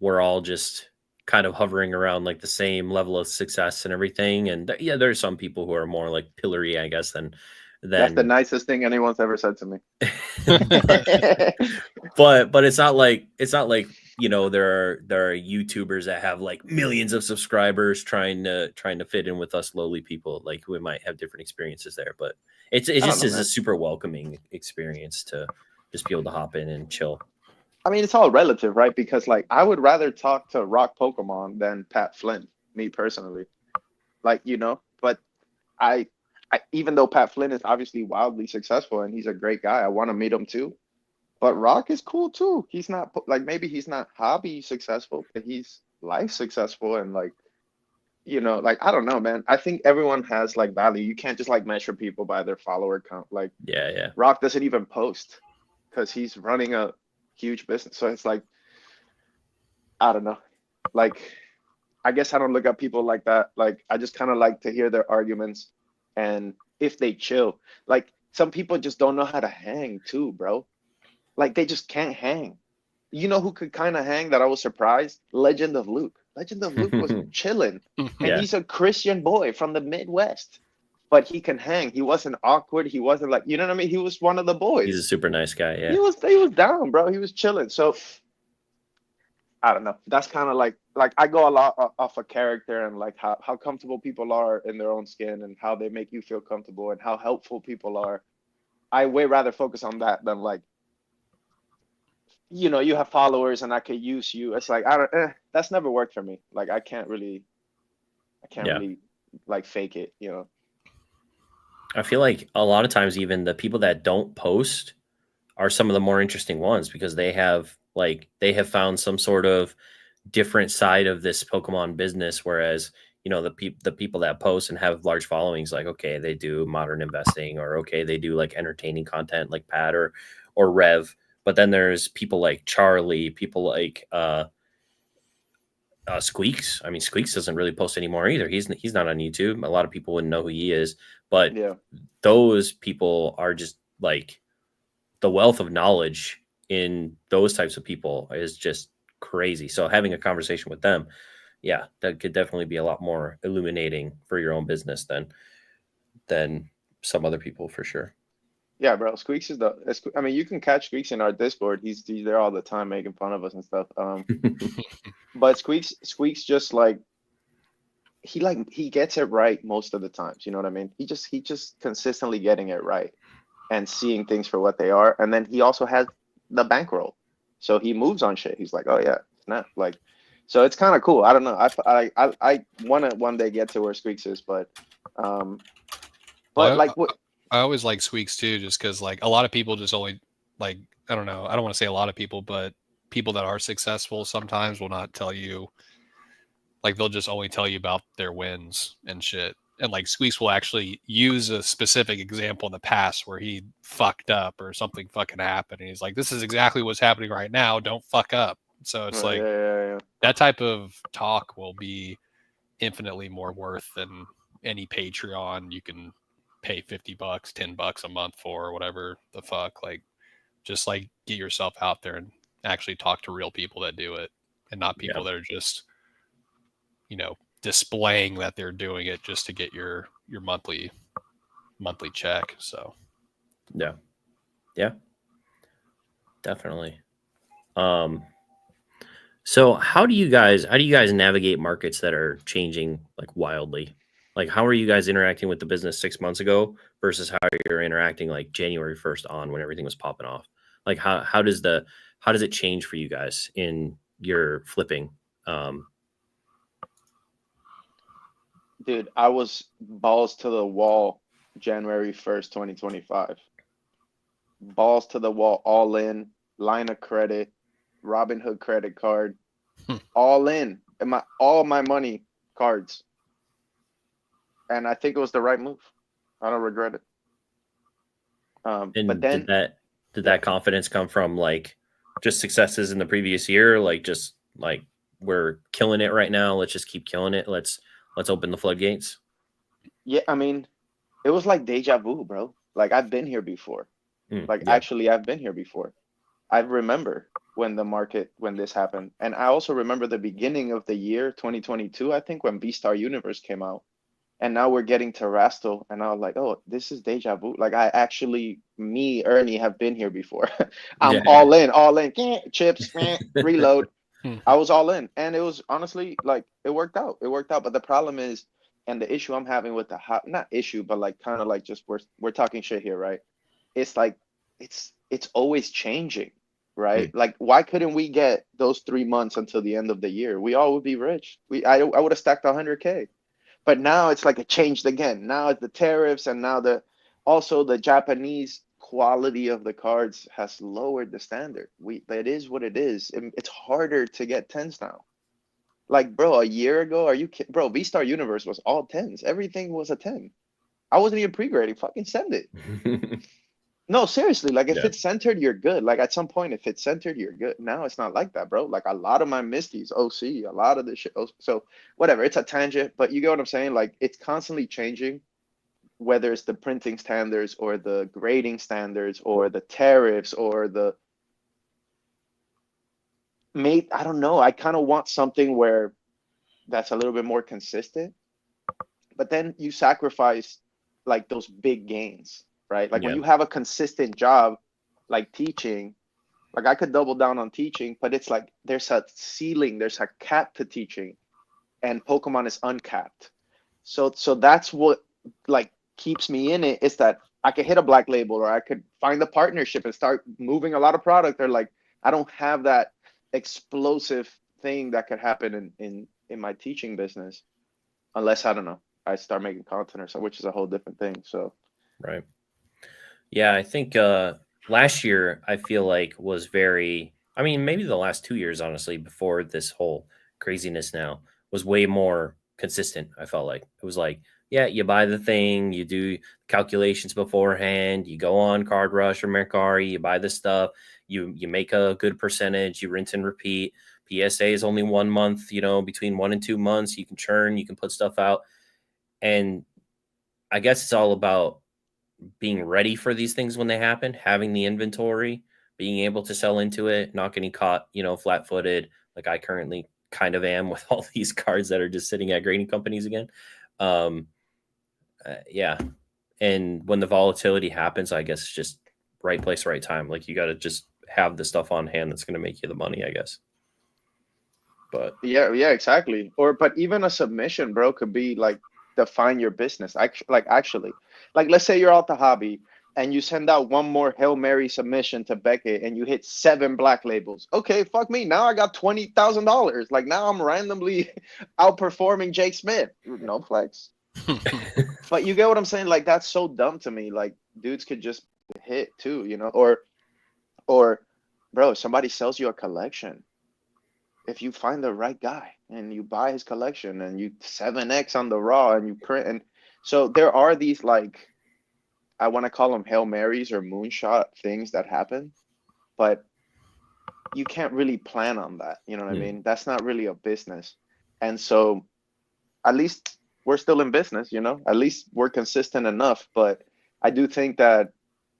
A: we're all just kind of hovering around like the same level of success and everything. And yeah, there's some people who are more like pillory, I guess, than
B: That's the nicest thing anyone's ever said to me.
A: but it's not like you know, there are YouTubers that have like millions of subscribers trying to fit in with us lowly people. Like we might have different experiences there, but it just is a super welcoming experience to just be able to hop in and chill.
B: I mean, it's all relative, right? Because like I would rather talk to Rock Pokemon than Pat Flynn, me personally. Like, you know, but I even though Pat Flynn is obviously wildly successful and he's a great guy, I want to meet him too. But Rock is cool too. He's not like, maybe he's not hobby successful, but he's life successful. And like, you know, like, I don't know, man. I think everyone has like value. You can't just like measure people by their follower count. Like,
A: Yeah.
B: Rock doesn't even post because he's running a huge business. So it's like, I don't know. Like, I guess I don't look at people like that. Like, I just kind of like to hear their arguments, and if they chill. Like, some people just don't know how to hang too, bro. Like, they just can't hang. You know who could kind of hang that I was surprised? Legend of Luke. Legend of Luke was chilling. And he's a Christian boy from the Midwest. But he can hang. He wasn't awkward. He wasn't like, you know what I mean? He was one of the boys.
A: He's a super nice guy. Yeah.
B: He was down, bro. He was chilling. So I don't know. That's kind of like I go a lot off of character and like how comfortable people are in their own skin and how they make you feel comfortable and how helpful people are. I way rather focus on that than like, you know, you have followers and I could use you. It's like, that's never worked for me. Like I can't really like fake it, you know.
A: I feel like a lot of times even the people that don't post are some of the more interesting ones because they have found some sort of different side of this Pokemon business. Whereas, you know, the people that post and have large followings, like, okay, they do modern investing, or okay, they do like entertaining content like Pat or Rev. But then there's people like Charlie, people like Squeaks. I mean, Squeaks doesn't really post anymore either. He's not on YouTube. A lot of people wouldn't know who he is, but
B: Yeah.
A: those people are just like, the wealth of knowledge in those types of people is just crazy. So having a conversation with them, yeah, that could definitely be a lot more illuminating for your own business than some other people, for sure.
B: Yeah, bro. Squeaks is I mean, you can catch Squeaks in our Discord. He's there all the time making fun of us and stuff. But Squeaks just like he gets it right most of the times. You know what I mean? He just consistently getting it right and seeing things for what they are. And then he also has the bankroll, so he moves on shit. He's like, oh yeah, snap, like. So it's kind of cool. I don't know. I want to one day get to where Squeaks is, but
C: Well,
B: like what?
C: I always like Squeaks too, just because like a lot of people just only like, I don't know, I don't want to say a lot of people, but people that are successful sometimes will not tell you, like they'll just only tell you about their wins and shit. And like Squeaks will actually use a specific example in the past where he fucked up or something fucking happened, and he's like, this is exactly what's happening right now, don't fuck up. So it's like
B: Yeah.
C: that type of talk will be infinitely more worth than any Patreon you can pay $50, $10 a month for, or whatever the fuck. Like, just like get yourself out there and actually talk to real people that do it, and not people that are just, you know, displaying that they're doing it just to get your monthly check. So
A: yeah, definitely. So how do you guys navigate markets that are changing like wildly? Like, how are you guys interacting with the business 6 months ago versus how you're interacting like January 1st on, when everything was popping off? Like, how does it change for you guys in your flipping?
B: Dude, I was balls to the wall January 1st, 2025. Balls to the wall, all in, line of credit, Robinhood credit card, all in, and all my money cards. And I think it was the right move. I don't regret it.
A: And
B: but then
A: did that confidence come from like just successes in the previous year? Like, just like, we're killing it right now, let's just keep killing it. Let's open the floodgates.
B: yeah, I mean, it was like deja vu, bro. Like I've been here before. Like
A: Yeah.
B: actually I've been here before. I remember when this happened. And I also remember the beginning of the year 2022, I think, when Beastar Universe came out. And now we're getting to Rastal, and I was like, oh, this is deja vu. Like Ernie, have been here before. I'm all in, chips, reload. I was all in, and it was honestly like it worked out. But the problem is, and the issue I'm having with not issue, but like kind of like just we're talking shit here, right? It's like it's always changing, right? Like why couldn't we get those 3 months until the end of the year? We all would be rich. I would have stacked 100K. But now it's like it changed again. Now it's the tariffs, and now also the Japanese quality of the cards has lowered the standard. It is what it is. It's harder to get 10s now. Like, bro, a year ago, are you kidding? Bro, V-Star Universe was all 10s. Everything was a 10. I wasn't even pre-grading. Fucking send it. No, seriously, like if it's centered, you're good. Like at some point, if it's centered, you're good. Now it's not like that, bro. Like a lot of my Misty's OC, a lot of this shit. So whatever, it's a tangent, but you get what I'm saying? Like it's constantly changing, whether it's the printing standards or the grading standards or the tariffs or I don't know. I kind of want something where that's a little bit more consistent, but then you sacrifice like those big gains, right? Like when you have a consistent job, like teaching, like I could double down on teaching, but it's like there's a ceiling, there's a cap to teaching, and Pokemon is uncapped. So that's what like keeps me in it, is that I could hit a black label, or I could find a partnership and start moving a lot of product, or like I don't have that explosive thing that could happen in my teaching business, unless I don't know, I start making content or so, which is a whole different thing. So
A: right. Yeah, I think last year I feel like was very I mean, maybe the last 2 years, honestly, before this whole craziness now, was way more consistent. I felt like it was like, yeah, you buy the thing, you do calculations beforehand, you go on Card Rush or Mercari, you buy the stuff, you make a good percentage, you rinse and repeat. PSA is only 1 month, between 1 and 2 months. You can churn, you can put stuff out, and I guess it's all about being ready for these things when they happen, having the inventory, being able to sell into it, not getting caught, flat-footed like I currently kind of am with all these cards that are just sitting at grading companies again. Yeah. And when the volatility happens, I guess it's just right place, right time. Like you got to just have the stuff on hand that's going to make you the money, I guess. But
B: Yeah, exactly. But even a submission, bro, could be like define your business. Actually, like let's say you're out the hobby and you send out one more Hail Mary submission to Beckett and you hit 7 black labels. Okay, fuck me. Now I got $20,000. Like now I'm randomly outperforming Jake Smith. No flex. But you get what I'm saying? Like that's so dumb to me. Like dudes could just hit too, or bro, somebody sells you a collection. If you find the right guy and you buy his collection and you 7x on the raw and you print, and so there are these, like, I want to call them Hail Marys or moonshot things that happen, but you can't really plan on that. You know what I mean? That's not really a business. And so at least we're still in business, at least we're consistent enough. But I do think that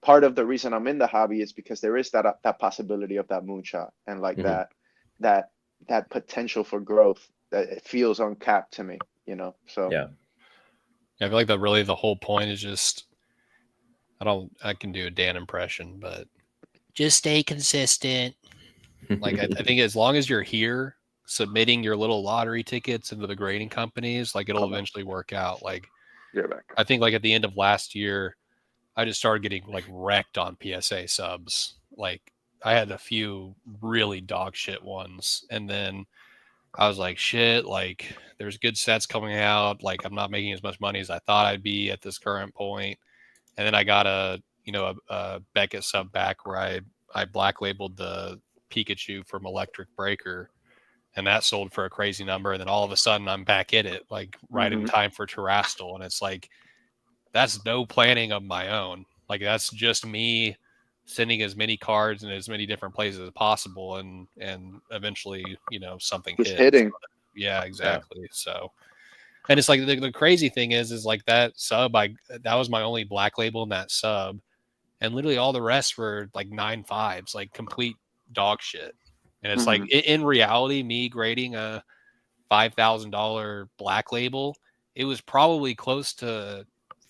B: part of the reason I'm in the hobby is because there is that possibility of that moonshot and like that potential for growth that it feels uncapped to me, so
A: yeah.
C: I feel like the whole point is just, I can do a Dan impression, but just stay consistent. Like I think as long as you're here submitting your little lottery tickets into the grading companies, like it'll eventually work out. Like
B: you're back.
C: I think like at the end of last year, I just started getting like wrecked on PSA subs. Like I had a few really dog shit ones, and then I was like, shit, like there's good sets coming out. Like I'm not making as much money as I thought I'd be at this current point. And then I got a Beckett sub back where I black labeled the Pikachu from Electric Breaker, and that sold for a crazy number. And then all of a sudden I'm back in it, like right in time for Terastal. And it's like, that's no planning of my own. Like that's just me sending as many cards in as many different places as possible, and eventually, something
B: Just
C: hits.
B: hitting.
C: Yeah, exactly. Yeah. So, and it's like the crazy thing is like that sub, that was my only black label in that sub, and literally all the rest were like 9.5s, like complete dog shit. And it's like in reality, me grading a $5,000 black label, it was probably close to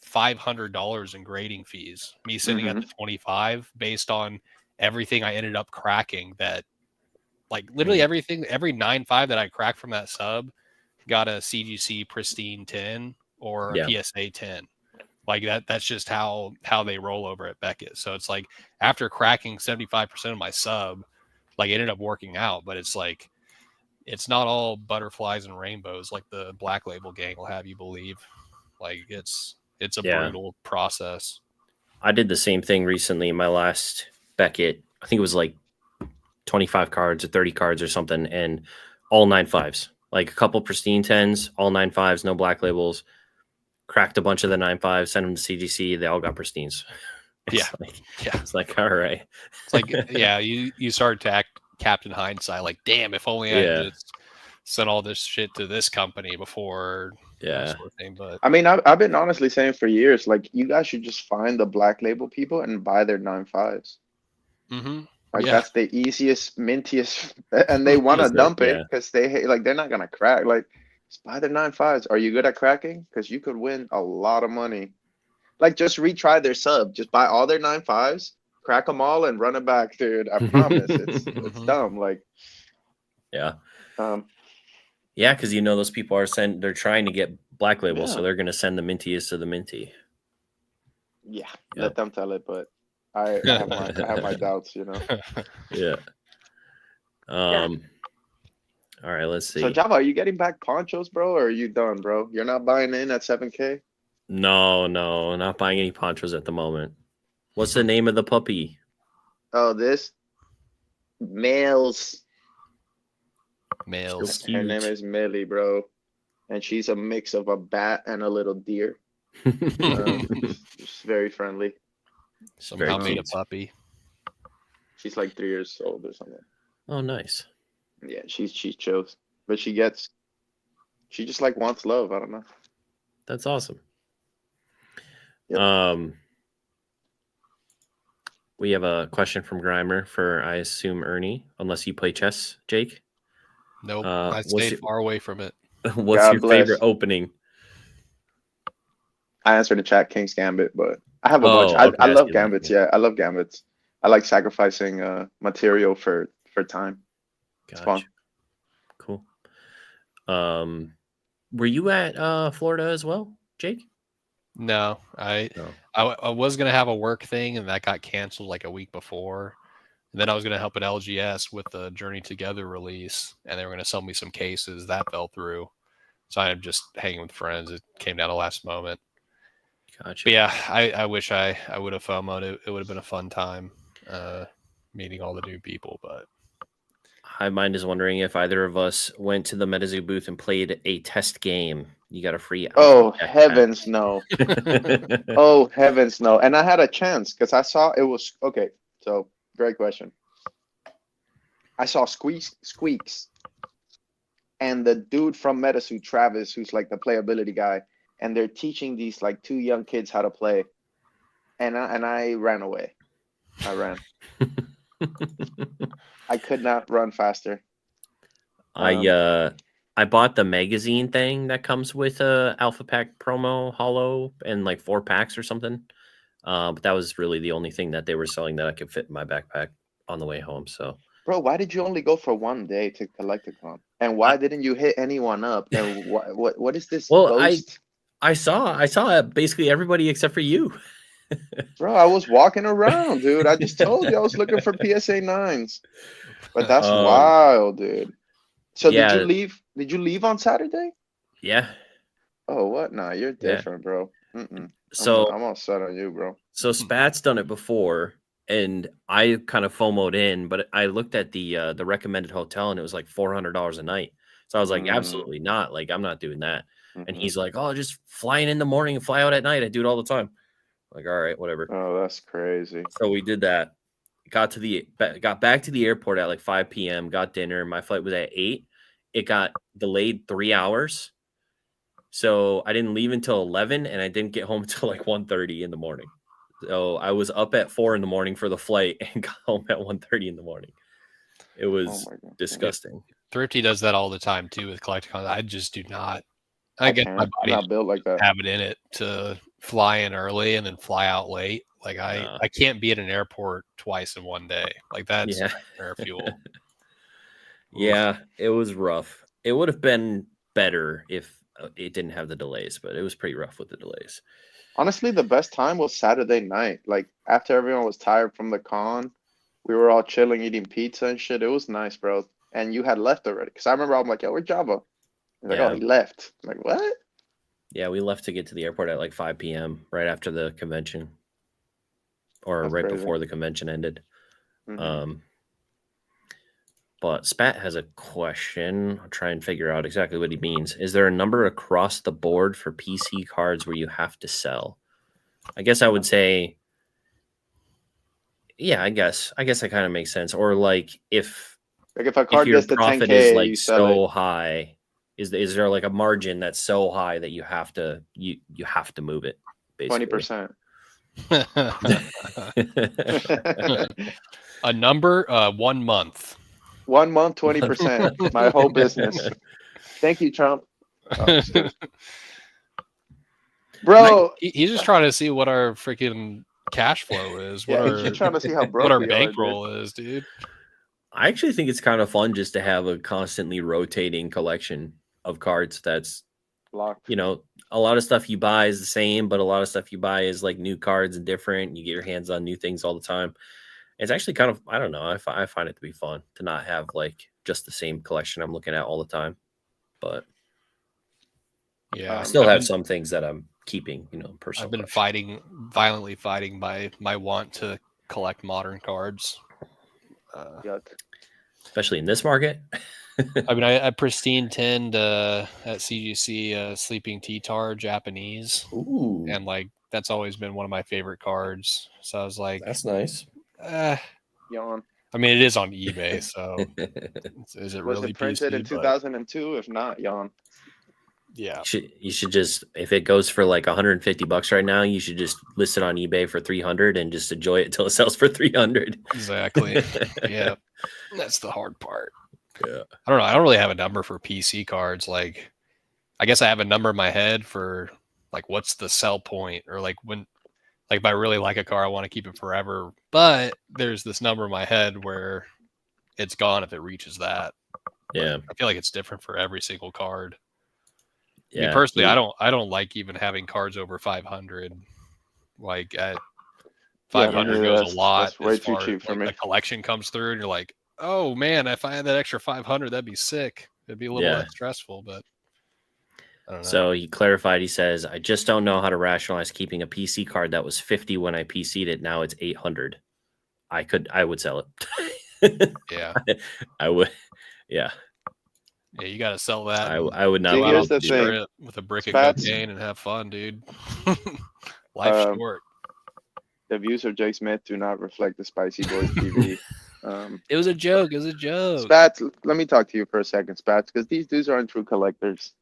C: $500 in grading fees, me sitting at the 25 based on everything I ended up cracking. That like literally everything, every 9.5 that I cracked from that sub got a CGC pristine 10 or a PSA 10. Like that's just how they roll over at Beckett. So it's like after cracking 75% of my sub, like it ended up working out, but it's like it's not all butterflies and rainbows like the black label gang will have you believe. Like it's a brutal process.
A: I did the same thing recently in my last Beckett. I think it was like 25 cards or 30 cards or something, and all 9.5s. Like a couple pristine 10s, all 9.5s, no black labels. Cracked a bunch of the 9.5s, sent them to CGC. They all got pristines. It's like, all right.
C: It's like, you start to act Captain Hindsight. Like, damn, if only I just sent all this shit to this company before. Sort of thing. But
B: I mean, I've been honestly saying for years, like you guys should just find the black label people and buy their 9.5s. Like that's the easiest, mintiest, and they want to dump it because they're not gonna crack. Like, just buy their 9.5s. Are you good at cracking? Because you could win a lot of money. Like, just retry their sub. Just buy all their 9.5s, crack them all, and run it back, dude. I promise. It's dumb. Like,
A: because those people they're trying to get black labels, so they're gonna send the mintiest to the minty.
B: Let them tell it, but I have my doubts,
A: All right, let's see.
B: So Java, are you getting back ponchos, bro, or are you done, bro? You're not buying in at 7K?
A: No, not buying any ponchos at the moment. What's the name of the puppy?
B: Oh, this Males.
C: Males.
A: Still
B: Her name
A: cute.
B: is Millie, bro, and she's a mix of a bat and a little deer. She's very friendly.
C: Somehow
A: Very
C: made a
A: cute.
C: puppy.
B: She's like 3 years old or something.
A: Oh, nice.
B: Yeah, she chills, but she just like wants love. I don't know.
A: That's awesome.
B: Yep.
A: We have a question from Grimer for, I assume, Ernie, unless you play chess, Jake.
C: Nope.
A: Uh,
C: I
A: what's
C: stayed
A: your-
C: far away from it.
A: What's
B: God
A: your
B: bless.
A: favorite opening?
B: I answered the chat King's Gambit, but I have a bunch.
A: Oh,
B: I
A: okay, I
B: love
A: see that,
B: gambits.
A: yeah.
B: Yeah, I love gambits. I like sacrificing material for time. It's fun.
A: Gotcha. Cool. Were you at Florida as well, Jake?
C: No, I was gonna have a work thing, and that got canceled like a week before. And then I was gonna help at LGS with the Journey Together release, and they were gonna sell me some cases. That fell through, so I'm just hanging with friends. It came down to last moment.
A: Gotcha.
C: But yeah, I wish I would have FOMO'd it. It would have been a fun time meeting all the new people. But
A: Hive Mind is wondering if either of us went to the MetaZoo booth and played a test game. You got a free
B: Oh
A: alpha
B: heavens no!
A: backpack.
B: Oh heavens no! And I had a chance because I saw it was okay. So great question. I saw Squeaks and the dude from MetaSuit, Travis, who's like the playability guy, and they're teaching these like 2 young kids how to play. And I ran away. I ran. I could not run faster.
A: I bought the magazine thing that comes with a alpha pack promo holo and like 4 packs or something. But that was really the only thing that they were selling that I could fit in my backpack on the way home. So,
B: bro, why did you only go for 1 day to collect a con? And why didn't you hit anyone up? And what is this ghost?
A: I saw basically everybody except for you.
B: Bro, I was walking around, dude. I just told you I was looking for PSA 9s. But that's wild, dude. So
A: yeah.
B: Did you leave on Saturday?
A: Yeah.
B: Oh, what? Nah, you're different, bro.
A: So
B: I'm all set on you, bro.
A: So Spat's done it before, and I kind of FOMO'd in, but I looked at the recommended hotel and it was like $400 a night. So I was like, absolutely not. Like, I'm not doing that. And he's like, oh, just flying in the morning and fly out at night. I do it all the time. Like, all right, whatever.
B: Oh, that's crazy.
A: So we did that. Got back to the airport at like 5 p.m. Got dinner. My flight was at 8. It got delayed 3 hours. So I didn't leave until 11, and I didn't get home until like 1:30 in the morning. So I was up at 4 in the morning for the flight and got home at 1:30 in the morning. It was disgusting.
C: Thrifty does that all the time too with Collecticons. I just do not. I get my body
B: not built like that.
C: Have it in it to fly in early and then fly out late. Like I can't be at an airport twice in one day. Like that's air fuel.
A: Yeah, it was rough. It would have been better if it didn't have the delays, but it was pretty rough with the delays.
B: Honestly, the best time was Saturday night. Like after everyone was tired from the con, we were all chilling, eating pizza and shit. It was nice, bro. And you had left already. Because I remember I'm like, yo, where's Java? He's like, oh, he left. I'm like, what?
A: Yeah, we left to get to the airport at like 5 p.m. right after the convention. Or that's right crazy. Before the convention ended. But Spat has a question. I'll try and figure out exactly what he means. Is there a number across the board for PC cards where you have to sell? I guess I would say, yeah, I guess that kind of makes sense. Or like if
B: a card
A: your
B: gets to
A: profit
B: 10K,
A: is like so high, is there like a margin that's so high that you have to move it? Basically.
B: 20%.
C: A number, 1 month.
B: 1 month, 20%. My whole business. Thank you, Trump. Oh, bro,
C: he's just trying to see what our freaking cash flow is.
B: He's trying to see how broke
C: what our bankroll is, dude.
A: I actually think it's kind of fun just to have a constantly rotating collection of cards that's
B: locked.
A: You know, a lot of stuff you buy is the same, but a lot of stuff you buy is like new cards and different. You get your hands on new things all the time. It's actually kind of, I don't know, I find it to be fun to not have like just the same collection I'm looking at all the time. But
C: yeah,
A: I still have some things that I'm keeping, you know, personal.
C: I've been violently fighting my want to collect modern cards.
A: especially in this market.
C: I mean, I pristine tinned at CGC Sleeping T-Tar Japanese,
A: Ooh,
C: and like that's always been one of my favorite cards. So I was like,
A: that's nice.
B: Yawn.
C: I mean, it is on eBay, so is it
B: Was
C: really
B: it printed in
C: PC? But
B: 2002? If not, yawn.
C: yeah,
A: You should just, if it goes for like $150 right now, you should just list it on eBay for 300 and just enjoy it till it sells for 300.
C: exactly. Yeah, that's the hard part.
A: Yeah.
C: I don't know. I don't really have a number for PC cards. Like, I guess I have a number in my head for like what's the sell point, or like when, like if I really like a car, I want to keep it forever. But there's this number in my head where it's gone if it reaches that.
A: Yeah.
C: I feel like it's different for every single card.
A: Yeah.
C: I mean, personally, I don't like even having cards over 500. Like at 500
B: Yeah,
C: goes a lot
B: that's way
C: as
B: too
C: far
B: cheap
C: as
B: for
C: like
B: me.
C: the collection comes through, and you're like, oh man, if I had that extra 500, that'd be sick. It'd be a little
A: Yeah.
C: less stressful, but I don't know.
A: So he clarified, he says, I just don't know how to rationalize keeping a PC card that was 50 when I PC'd it. Now it's 800. I would sell it.
C: Yeah.
A: I would. Yeah.
C: Yeah, you got to sell that.
A: I would not.
B: See,
C: Go out
B: here's
C: on
B: the
C: the
B: thing.
C: strip with a brick of
B: Spats.
C: cocaine and have fun, dude. Life's short.
B: The views of Jake Smith do not reflect the Spicy Boys TV.
C: It was a joke. It was a joke.
B: Spats, let me talk to you for a second, Spats, because these dudes aren't true collectors.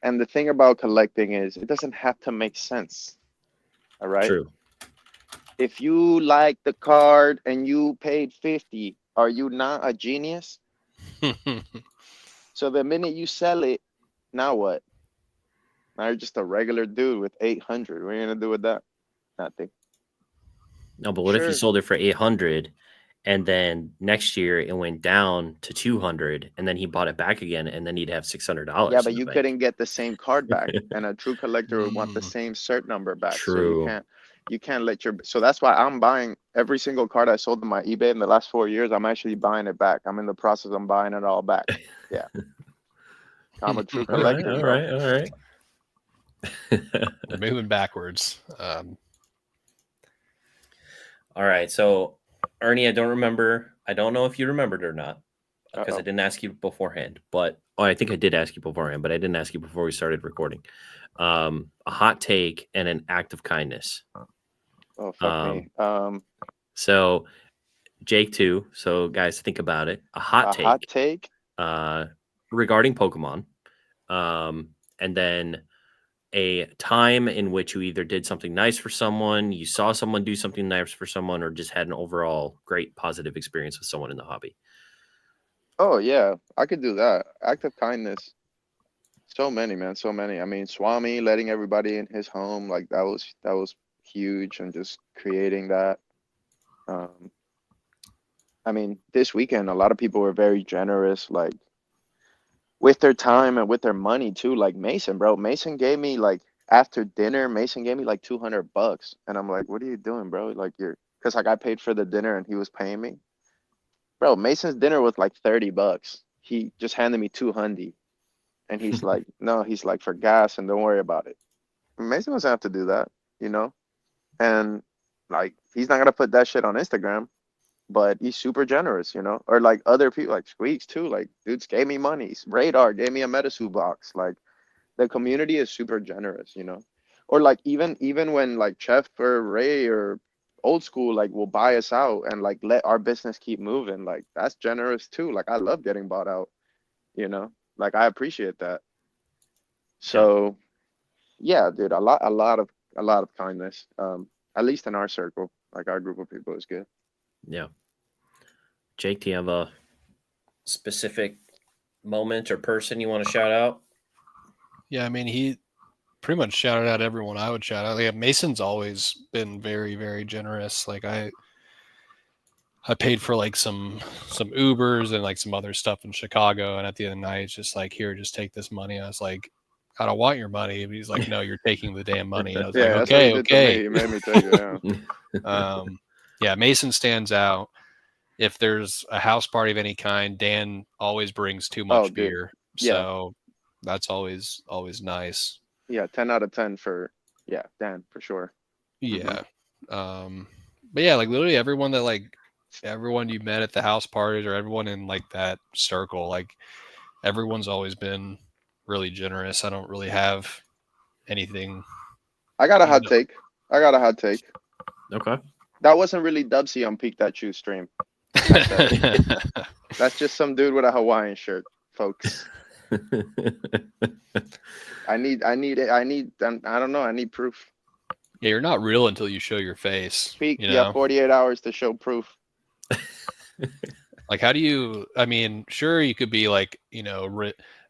B: And the thing about collecting is it doesn't have to make sense. All right.
A: True.
B: If you like the card and you paid 50, are you not a genius? So the minute you sell it, now what? Now you're just a regular dude with 800. What are you gonna do with that? Nothing.
A: No, but what if you
B: Sure.
A: sold it for 800 and then next year it went down to 200 and then he bought it back again and then he'd have $600?
B: Yeah, but you couldn't get the same card back, and a true collector would want the
C: Mm.
B: same cert number back.
A: True.
B: So you can't let your. So that's why I'm buying every single card I sold on my eBay in the last 4 years. I'm actually buying it back. I'm in the process of buying it all back. Yeah, I'm a true
A: All right,
B: collector,
A: all
B: bro.
A: right, all right.
C: We're moving backwards.
A: All right. So, Ernie, I don't know if you remembered or not because I
B: Uh-oh.
A: didn't ask you beforehand, but I think I did ask you beforehand, but I didn't ask you before we started recording. A hot take and an act of kindness.
B: Oh fuck me.
A: So, Jake too. So, guys, think about it. A hot take. Regarding Pokemon, and then a time in which you either did something nice for someone, you saw someone do something nice for someone, or just had an overall great positive experience with someone in the hobby.
B: Oh yeah, I could do that. Act of kindness. So many, man. So many. I mean, Swami letting everybody in his home, like that was huge, and just creating that. I mean, this weekend, a lot of people were very generous, like with their time and with their money too. Like Mason, bro. Mason gave me like after dinner, Mason gave me like $200, and I'm like, what are you doing, bro? Like because like I paid for the dinner and he was paying me. Bro, Mason's dinner was like $30. He just handed me 200, and he's like, no, he's like for gas and don't worry about it. Mason doesn't have to do that, you know, and like he's not gonna put that shit on Instagram. But he's super generous, you know, or like other people, like Squeaks too. Like dudes gave me money. Radar gave me a Metasuit box. Like the community is super generous, you know, or like even when like Chef or Ray or old school like will buy us out and like let our business keep moving. Like that's generous too. Like I love getting bought out, you know, like I appreciate that. So yeah, dude, a lot of kindness. At least in our circle, like our group of people is good.
A: Yeah. Jake, do you have a specific moment or person you want to shout out?
C: Yeah, I mean, he pretty much shouted out everyone I would shout out. Yeah, Mason's always been very, very generous. Like I paid for like some Ubers and like some other stuff in Chicago, and at the end of the night, it's just like, here, just take this money. I was like, I don't want your money. And he's like, no, you're taking the damn money. I was
B: Yeah,
C: like,
B: that's what he
C: okay,
B: did to me.
C: okay.
B: He made me take it. Yeah.
C: Yeah, Mason stands out. If there's a house party of any kind, Dan always brings too much
B: dude.
C: beer.
B: Yeah.
C: So that's always nice.
B: Yeah, 10 out of 10 for Dan for sure.
C: Yeah. But yeah, like literally everyone that like everyone you met at the house parties or everyone in like that circle, like everyone's always been really generous. I don't really have anything.
B: I got a hot
C: No.
B: take. I got a hot take.
A: Okay.
B: That wasn't really Dubsy on Peak That Chew stream. That's just some dude with a Hawaiian shirt, folks. I don't know. I need proof.
C: Yeah, you're not real until you show your face.
B: Peak,
C: You
B: you
C: know?
B: have 48 hours to show proof.
C: Like, how do you? I mean, sure, you could be like, you know,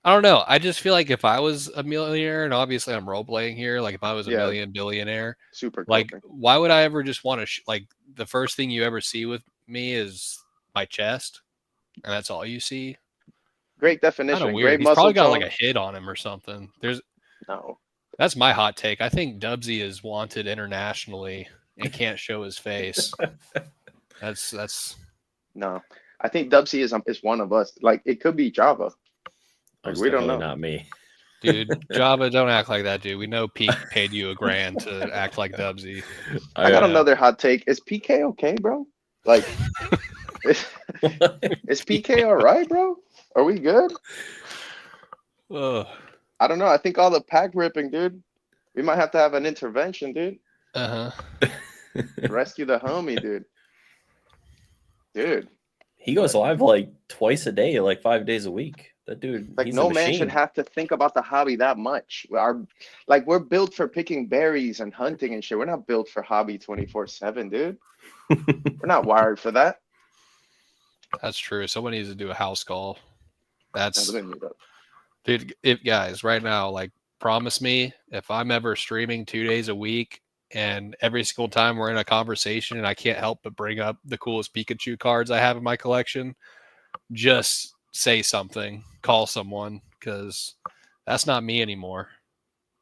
C: I don't know. I just feel like if I was a millionaire, and obviously I'm role playing here, like if I was a billionaire,
B: Super
C: like
B: coping.
C: why would I ever just want to? Like the first thing you ever see with me is my chest, and that's all you see.
B: Great
C: Kind
B: definition.
C: of weird.
B: Great
C: He's
B: muscle
C: probably got
B: tone.
C: like a hit on him or something.
B: No.
C: That's my hot take. I think Dubsy is wanted internationally and can't show his face. That's
B: No. I think Dubsy is one of us. Like it could be Java.
A: It's
B: we don't
A: definitely
B: know.
A: not me.
C: dude. Java, don't act like that, dude. We know Pete paid you $1,000 to act like Dubsy.
B: I got another hot take. Is PK okay, bro? Like is PK all right, bro? Are we good?
C: Ugh.
B: I don't know. I think all the pack ripping, dude. We might have to have an intervention, dude.
C: Uh-huh.
B: Rescue the homie, dude. Dude.
A: He goes live like twice a day, like 5 days a week. That dude,
B: Like
A: he's
B: no
A: a
B: man
A: machine.
B: should have to think about the hobby that much. We're built for picking berries and hunting and shit. We're not built for hobby 24/7, dude. We're not wired for that.
C: That's true. Someone needs to do a house call. That's
B: Never been up.
C: dude. If guys right now, like, promise me if I'm ever streaming 2 days a week and every single time we're in a conversation and I can't help but bring up the coolest Pikachu cards I have in my collection, just say something, call someone, because that's not me anymore.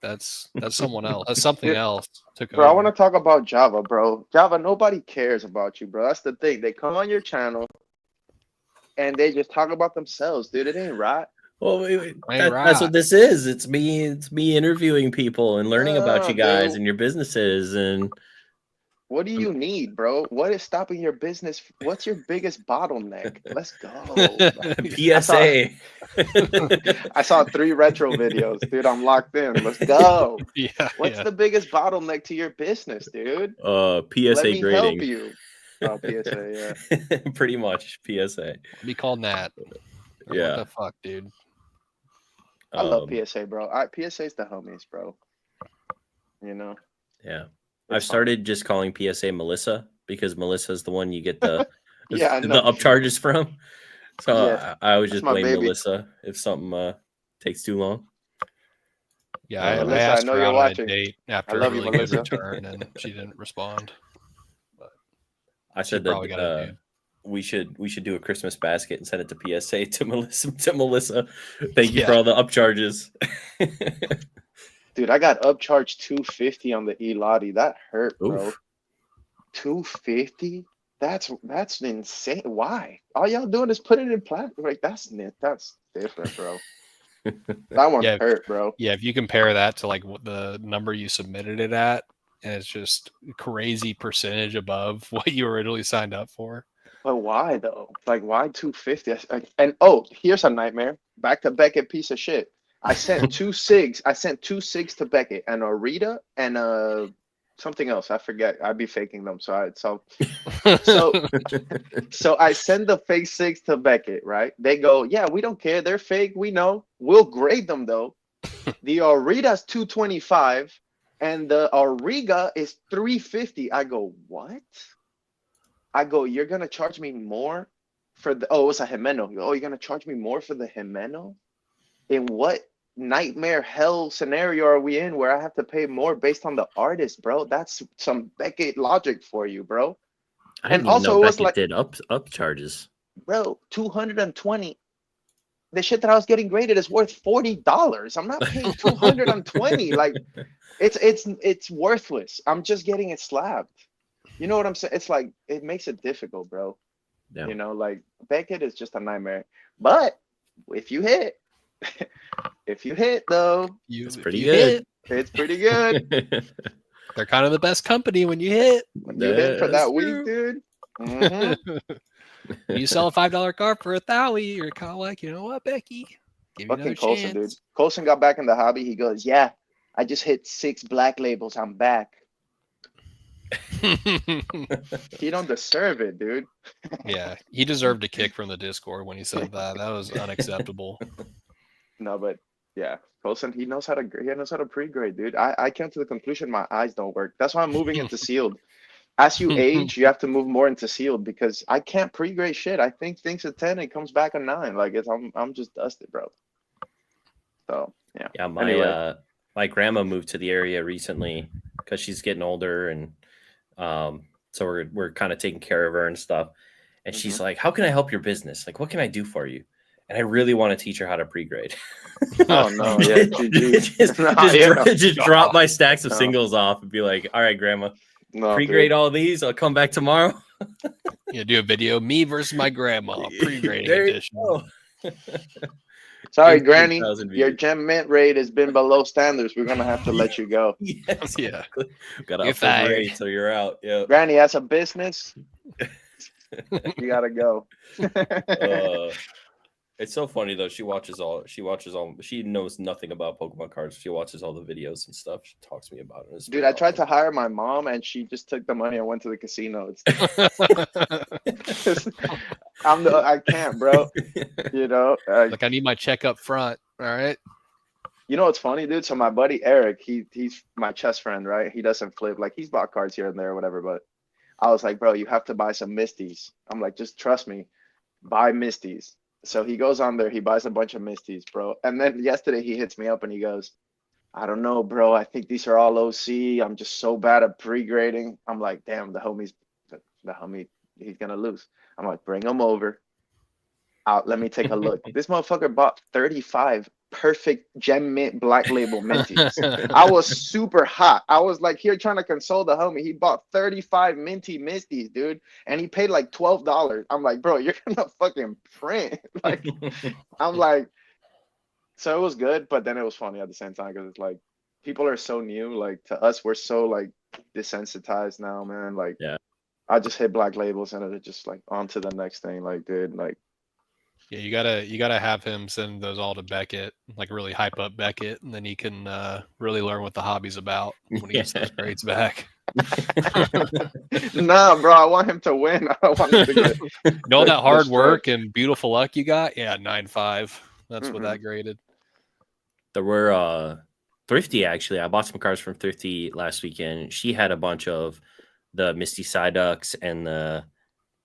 C: That's someone else. That's something
B: Dude,
C: else. Took
B: Bro, I
C: over.
B: want to talk about Java, bro. Java, nobody cares about you, bro. That's the thing. They come on your channel and they just talk about themselves, dude. It ain't right.
A: Well,
C: Ain't
A: that's
C: right.
A: what this is. It's me interviewing people and learning about you guys
B: Dude.
A: and your businesses. And
B: What do you need, bro? What is stopping your business? What's your biggest bottleneck? Let's go.
A: PSA.
B: I saw 3 retro videos, dude. I'm locked in. Let's go.
C: Yeah.
B: What's the biggest bottleneck to your business, dude?
A: PSA
B: Let me
A: grading.
B: help you. Oh, PSA, yeah.
A: Pretty much PSA.
C: Be called Nat.
A: Yeah.
C: What the fuck, dude?
B: I love PSA, bro. PSA's the homies, bro. You know?
A: Yeah.
B: It's
A: I've started just calling PSA Melissa because Melissa's the one you get the
B: Yeah, I
A: the
B: know.
A: upcharges from. So
B: Yeah,
A: I always
B: that's
A: just
B: my
A: blame
B: baby.
A: Melissa if something takes too long.
C: Yeah, I
B: Melissa, I
C: asked
B: know
C: her
B: you're
C: out on a
B: watching.
C: date after
B: love
C: a
B: you,
C: really good
B: Melissa.
C: return, and she didn't respond.
A: I
C: She
A: said
C: probably got a
A: that
C: dude.
A: we should do a Christmas basket and send it to PSA to Melissa. Thank you for
C: Yeah.
A: all the upcharges.
B: Dude, I got upcharged $250 on the Elottie. That hurt, bro.
A: Oof.
B: $250? That's insane. Why? All y'all doing is put it in plastic. Like that's different, bro. That one
C: Yeah.
B: hurt, bro.
C: Yeah, if you compare that to like what the number you submitted it at, and it's just crazy percentage above what you originally signed up for.
B: But why though? Like why 250? And oh, here's a nightmare. Back to Beckett, piece of shit. I sent 2 SIGs. I sent 2 SIGs to Beckett and a Rita and something else. I forget. I'd be faking them. So I send the fake SIGs to Beckett, right? They go, yeah, we don't care. They're fake. We know. We'll grade them though. The Rita's 225 and the Auriga is 350. I go, what? I go, you're gonna charge me more for the it's a Jimeno. Oh, you're gonna charge me more for the Jimeno? In what nightmare hell scenario are we in where I have to pay more based on the artist, bro? That's some Beckett logic for you, bro.
A: I didn't
B: And
A: even
B: also
A: know
B: it was
A: Beckett
B: like,
A: did up charges.
B: bro, 220. The shit that I was getting graded is worth $40. I'm not paying 220. Like it's worthless. I'm just getting it slabbed. You know what I'm saying? It's like it makes it difficult, bro.
A: Yeah.
B: You know, like Beckett is just a nightmare. But if you hit, though,
A: It's pretty
C: you
A: good.
B: it's pretty good.
C: They're kind of the best company when you hit.
B: When you hit for that
A: That's
B: week,
A: true.
B: dude, Mhm.
C: When you sell a $5 car for $1,000, you're kind of like, you know what, Becky? Give me another
B: Fucking Colson, dude.
C: chance.
B: Colson got back in the hobby. He goes, "Yeah, I just hit 6 black labels. I'm back." He don't deserve it, dude.
C: Yeah, he deserved a kick from the Discord when he said that. That was unacceptable.
B: No, but yeah, Colson, he knows how to pre-grade, dude. I came to the conclusion my eyes don't work. That's why I'm moving into sealed. As you age, you have to move more into sealed because I can't pre-grade shit. I think things a 10, it comes back a 9. Like I'm just dusted, bro. So yeah.
A: Yeah, my
B: Anyway.
A: my grandma moved to the area recently because she's getting older, and so we're kind of taking care of her and stuff. And she's like, "How can I help your business? Like, what can I do for you?" And I really want to teach her how to pre-grade.
B: Oh no, yeah, GG.
A: just drop my stacks of singles off and be like, "All right, grandma,
B: No,
A: pre-grade
B: dude.
A: all these. I'll come back tomorrow."
C: Yeah, do a video, me versus my grandma, pre-grading
A: There you
C: edition.
A: go.
B: Sorry, Granny,
A: 18,000
B: your
A: views.
B: gem mint rate has been below standards. We're gonna have to let you go.
A: Yes,
C: Yeah.
A: exactly. Got to
C: You're
A: up those
C: fired.
A: rates, so you're out. Yeah.
B: Granny, as a business, you gotta go.
A: It's so funny though. She knows nothing about Pokemon cards. She watches all the videos and stuff. She talks to me about it. It's
B: Dude,
A: pretty
B: I tried to
A: awesome.
B: hire my mom and she just took the money and went to the casino. I can't, bro. You know,
C: Like, I need my check up front. All right.
B: you know what's funny, dude? So my buddy Eric, he's my chess friend, right? He doesn't flip. Like he's bought cards here and there or whatever, but I was like, bro, you have to buy some Misties. I'm like, just trust me, buy Misties. So he goes on there, he buys a bunch of Misties, bro. And then yesterday he hits me up and he goes, I don't know, bro. I think these are all OC. I'm just so bad at pre-grading. I'm like, damn, the homie, he's gonna lose. I'm like, bring him over. Let me take a look. This motherfucker bought 35 perfect gem mint black label minties. I was super hot. I was like here trying to console the homie. He bought 35 minty misties, dude, and he paid like $12. I'm like, bro, you're gonna fucking print. Like, I'm like, so it was good, but then it was funny at the same time because it's like people are so new. Like to us, we're so like desensitized now, man. Like,
A: Yeah.
B: I just hit black labels and it's just like on to the next thing. Like, dude, like.
C: Yeah, you gotta have him send those all to Beckett, like really hype up Beckett, and then he can really learn what the hobby's about when he gets those grades back.
B: Nah, bro, I want him to win. I don't want him to get
C: All that hard
B: destroyed.
C: work and beautiful luck you got, yeah, 9.5. That's what that graded.
A: There were Thrifty actually. I bought some cards from Thrifty last weekend. She had a bunch of the Misty Psyducks and the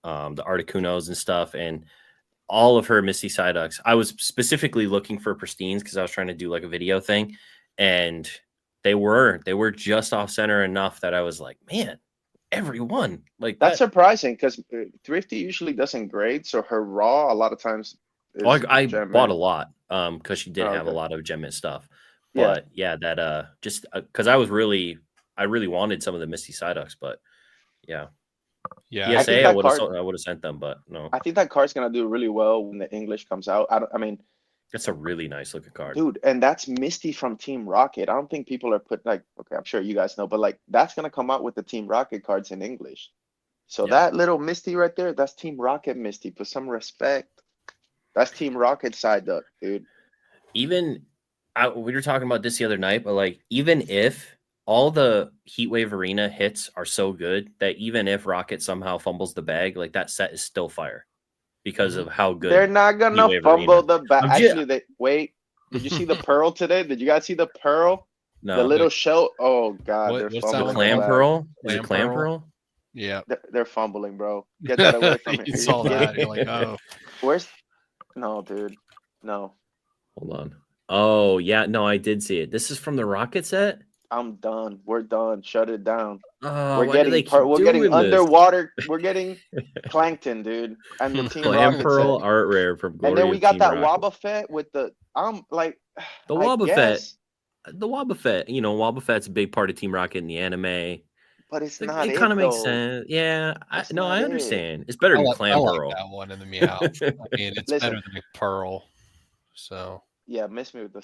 A: Articunos and stuff, and all of her Misty Psyducks. I was specifically looking for pristines because I was trying to do like a video thing, and they were just off center enough that I was like, man, everyone like
B: That's
A: that.
B: surprising because Thrifty usually doesn't grade, so her raw a lot of times is
A: I
B: gem
A: bought
B: mint.
A: a lot because she did have a
B: Okay.
A: lot of gem mint stuff.
B: Yeah.
A: But yeah, that just because I really wanted some of the Misty Psyducks, but yeah.
C: Yeah,
A: PSA, I would have sent them, but no.
B: I think that card's gonna do really well when the English comes out. I mean,
A: That's a really nice looking card.
B: dude, and that's Misty from Team Rocket. I don't think people are put like, okay, I'm sure you guys know, but like that's gonna come out with the Team Rocket cards in English. So
A: Yeah.
B: that little Misty right there, that's Team Rocket Misty. Put some respect. That's Team Rocket Psyduck, dude.
A: Even we were talking about this the other night, but like even if all the Heatwave Arena hits are so good that even if Rocket somehow fumbles the bag, like that set is still fire because of how good
B: They're not gonna
A: Heatwave
B: fumble
A: Arena.
B: the bag.
A: I'm
B: Actually, they wait. Did you see the pearl today? Did you guys see the pearl?
A: No.
B: The little shell. Oh god, they're
C: what's that
B: fumbling.
C: one
A: Clam
C: called?
A: Pearl? Is
C: Clam
A: it Clam
C: Pearl?
A: Pearl?
C: Yeah.
B: They're fumbling, bro. Get that away from me.
C: You saw that. You're like, oh.
B: Where's? No, dude. No.
A: Hold on. Oh yeah, no, I did see it. This is from the Rocket set.
B: I'm done. We're done. Shut it down.
A: Oh,
B: We're getting underwater. We're getting Plankton, dude. And the Team
A: Clam
B: Rocket
A: Pearl
B: set.
A: art rare from Glory
B: And then we
A: of
B: got
A: Team
B: that
A: Rocket.
B: Wobbuffet with the like
A: The
B: I
A: Wobbuffet.
B: guess,
A: The Wobbuffet. You know, Wobbuffet's a big part of Team Rocket in the anime.
B: but it's
A: Like,
B: not
A: it kind of makes
B: though.
A: sense. Yeah, I
B: It's not it.
A: understand. It's better
C: I
A: than
C: like
A: Clam Pearl.
C: that one in the Meow. I mean, it's
B: Listen.
C: better than a Pearl. So
B: Yeah, miss me with the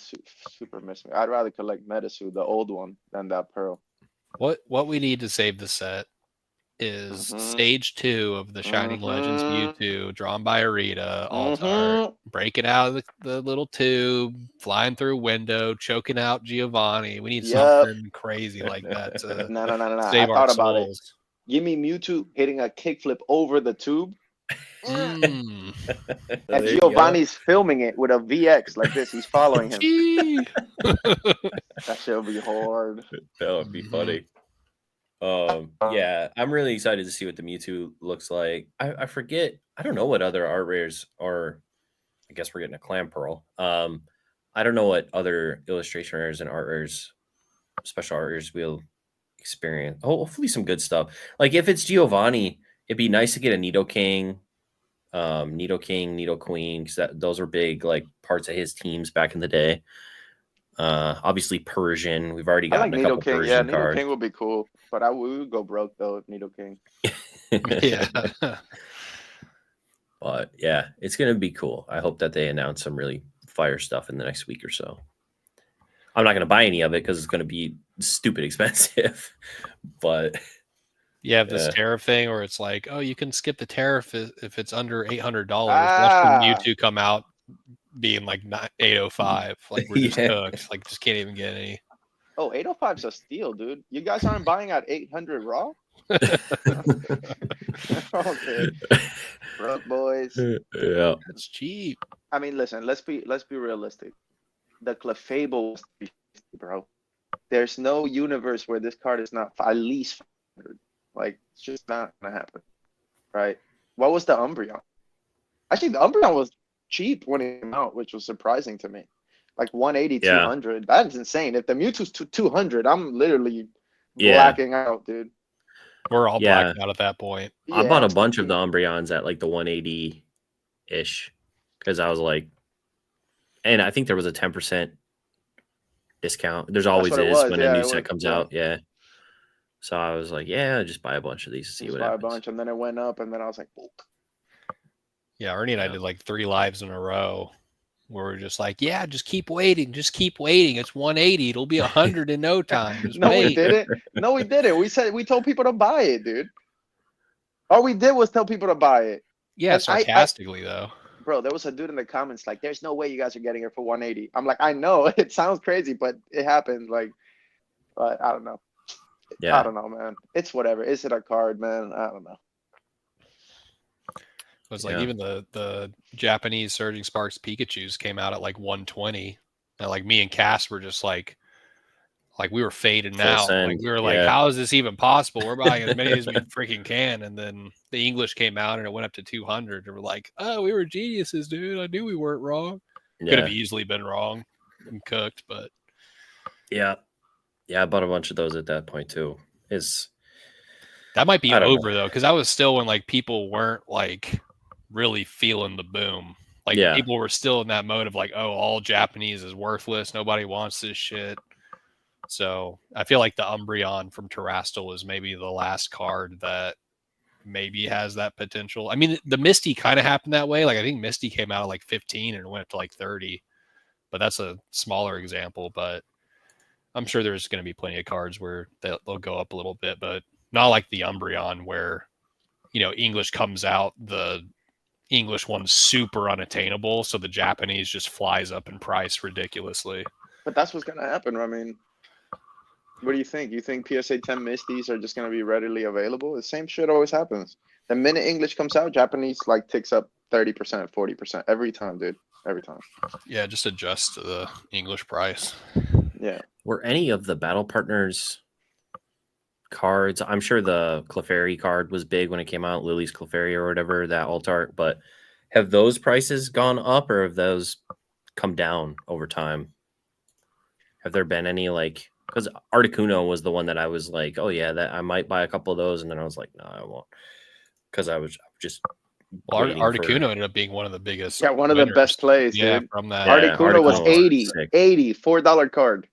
B: super miss me. I'd rather collect Metasu, the old one, than that pearl.
C: what we need to save the set is
B: Mhm.
C: stage 2 of the Shining Legends
B: Mhm.
C: Mewtwo, drawn by Arita, alt art,
B: Mhm.
C: breaking out of the little tube, flying through a window, choking out Giovanni. We need
B: Yup.
C: something crazy like that to
B: No. I
C: save our
B: thought about it.
C: souls.
B: Give me Mewtwo hitting a kickflip over the tube,
C: Mm.
B: and
A: There you go.
B: Giovanni's filming it with a VX like this. He's following him.
C: Gee.
B: That shit'll be hard.
A: That would be
C: Mhm.
A: funny. Yeah, I'm really excited to see what the Mewtwo looks like. I forget. I don't know what other art rares are. I guess we're getting a Clam Pearl. I don't know what other illustration rares and art rares, special art rares we'll experience. Hopefully some good stuff. Like if it's Giovanni, it'd be nice to get a Nidoking, Nido Queen, because those are big like parts of his teams back in the day. Obviously Persian. We've already
B: I like
A: gotten a couple
B: Nidoking. Yeah,
A: Persian cards.
B: Nidoking would be cool, but we would go broke though if Nidoking.
C: Yeah.
A: But yeah, it's gonna be cool. I hope that they announce some really fire stuff in the next week or so. I'm not gonna buy any of it because it's gonna be stupid expensive. But
C: You have this
A: Yeah.
C: tariff thing where it's like, oh, you can skip the tariff if it's under $800. Watch
B: Ah.
C: the Mewtwo come out being like 805. Like we're just
A: Yeah.
C: cooked. Like just can't even get any.
B: Oh, 805's a steal, dude. You guys aren't buying at 800 raw? Okay. Broke boys.
A: Yeah.
C: That's cheap.
B: I mean, listen, let's be realistic. The Clefable was 350, bro. There's no universe where this card is not at least 500. Like, it's just not gonna happen. Right? What was the Umbreon? Actually, the Umbreon was cheap when it came out, which was surprising to me. Like 180,
A: Yeah.
B: 200. That's insane. If the Mewtwo's 200, I'm literally
A: Yeah.
B: blacking out, dude.
C: We're all
A: Yeah.
C: blacked out at that point.
A: I bought
B: Yeah.
A: a bunch of the Umbreons at like the 180-ish because I was like, and I think there was a 10% discount. There's always
B: what it
A: is
B: was.
A: when
B: Yeah,
A: a new
B: it
A: set
B: was-
A: comes
B: yeah.
A: out. Yeah. So I was like, yeah, just buy a bunch of these to see
B: Just
A: what
B: buy a
A: happens.
B: bunch, and then it went up, and then I was like, "Bulk."
C: Yeah, Ernie and I
A: Yeah.
C: did like 3 lives in a row where we're just like, yeah, just keep waiting. Just keep waiting. It's 180. It'll be 100 in no time. Just
B: No, we
C: wait.
B: didn't. No, we didn't. We told people to buy it, dude. All we did was tell people to buy it.
C: Yeah,
B: And
C: sarcastically though.
B: Bro, there was a dude in the comments like, "There's no way you guys are getting it for 180." I'm like, I know it sounds crazy, but it happened. Like, but I don't know. I
A: Yeah.
B: don't know, man. It's whatever. Is it a card, man? I don't know.
C: It was like
A: Yeah.
C: even the Japanese Surging Sparks Pikachus came out at like 120. And like me and Cass were just like we were fading
A: Full
C: out.
A: send,
C: Like we were like,
A: yeah.
C: how is this even possible? We're buying as many as we freaking can. And then the English came out and it went up to 200. And we're like, oh, we were geniuses, dude. I knew we weren't wrong. Could have
A: Yeah.
C: easily been wrong and cooked, but
A: Yeah. Yeah. I bought a bunch of those at that point too.
C: that might be
A: I don't know.
C: over though, because that was still when like people weren't like really feeling the boom. Like
A: Yeah.
C: people were still in that mode of like, oh, all Japanese is worthless. Nobody wants this shit. So I feel like the Umbreon from Terrastal is maybe the last card that maybe has that potential. I mean, the Misty kind of happened that way. Like I think Misty came out at like 15 and went up to like 30, but that's a smaller example. But I'm sure there's going to be plenty of cards where they'll go up a little bit, but not like the Umbreon where, you know, English comes out, the English one's super unattainable, so the Japanese just flies up in price ridiculously.
B: But that's what's gonna happen. I mean, what do you think? You think PSA 10 Misties are just gonna be readily available? The same shit always happens. The minute English comes out, Japanese like ticks up 30%, 40% every time, dude. Every time.
C: Yeah, just adjust to the English price.
B: Yeah.
A: Were any of the battle partners cards? I'm sure the Clefairy card was big when it came out, Lily's Clefairy or whatever, that alt art, but have those prices gone up or have those come down over time? Have there been any like, because Articuno was the one that I was like, oh yeah, that I might buy a couple of those, and then I was like, no, I won't, because I was just waiting for-
C: Articuno ended up being one of the biggest.
B: Yeah, one of the
C: winners.
B: best plays,
C: Yeah,
B: dude.
C: from that.
A: Yeah,
B: Articuno was
A: Articuno was
B: 80,
A: sick.
B: 80, $4 card.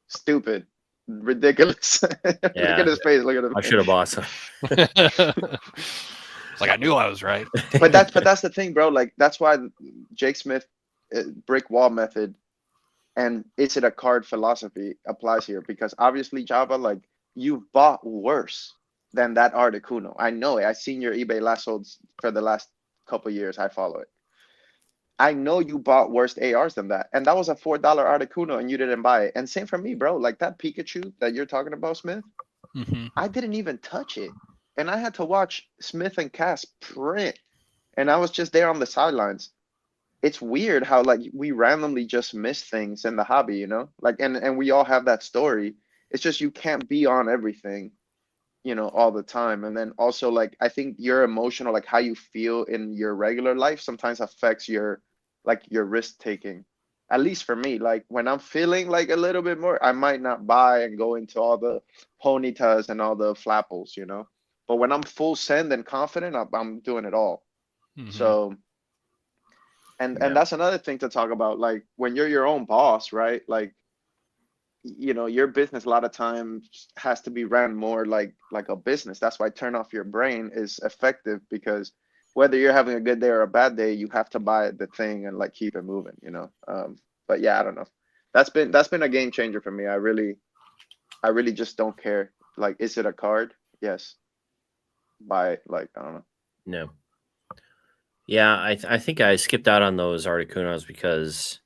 B: Stupid. Ridiculous. Look at his face. Look at his
A: I
B: face.
A: should have bought some.
C: It's like I knew I was right.
B: But that's the thing, bro. Like that's why Jake Smith brick wall method and is it a card philosophy applies here, because obviously Java, like you've bought worse. than that Articuno. I know it. I've seen your eBay last solds for the last couple years. I follow it. I know you bought worse ARs than that. And that was a $4 Articuno and you didn't buy it. And same for me, bro. Like that Pikachu that you're talking about, Smith, I didn't even touch it. And I had to watch Smith and Cass print. And I was just there on the sidelines. It's weird how like we randomly just miss things in the hobby, you know? Like and we all have that story. It's just you can't be on everything, you know, all the time. And then also like I think your emotional, like how you feel in your regular life sometimes affects your like your risk taking. At least for me, like when I'm feeling like a little bit more, I might not buy and go into all the ponytas and all the flapples, you know. But when I'm full send and confident, I'm doing it all. So and that's another thing to talk about. Like when you're your own boss, right? Like, you know, your business a lot of times has to be ran more like a business. That's why turn off your brain is effective, because whether you're having a good day or a bad day, you have to buy the thing and like keep it moving, you know. But yeah, I don't know. That's been a game changer for me. I really just don't care. Like, is it a card? Yes. Buy it. Like, I don't know.
A: No. Yeah, I think I skipped out on those Articunos because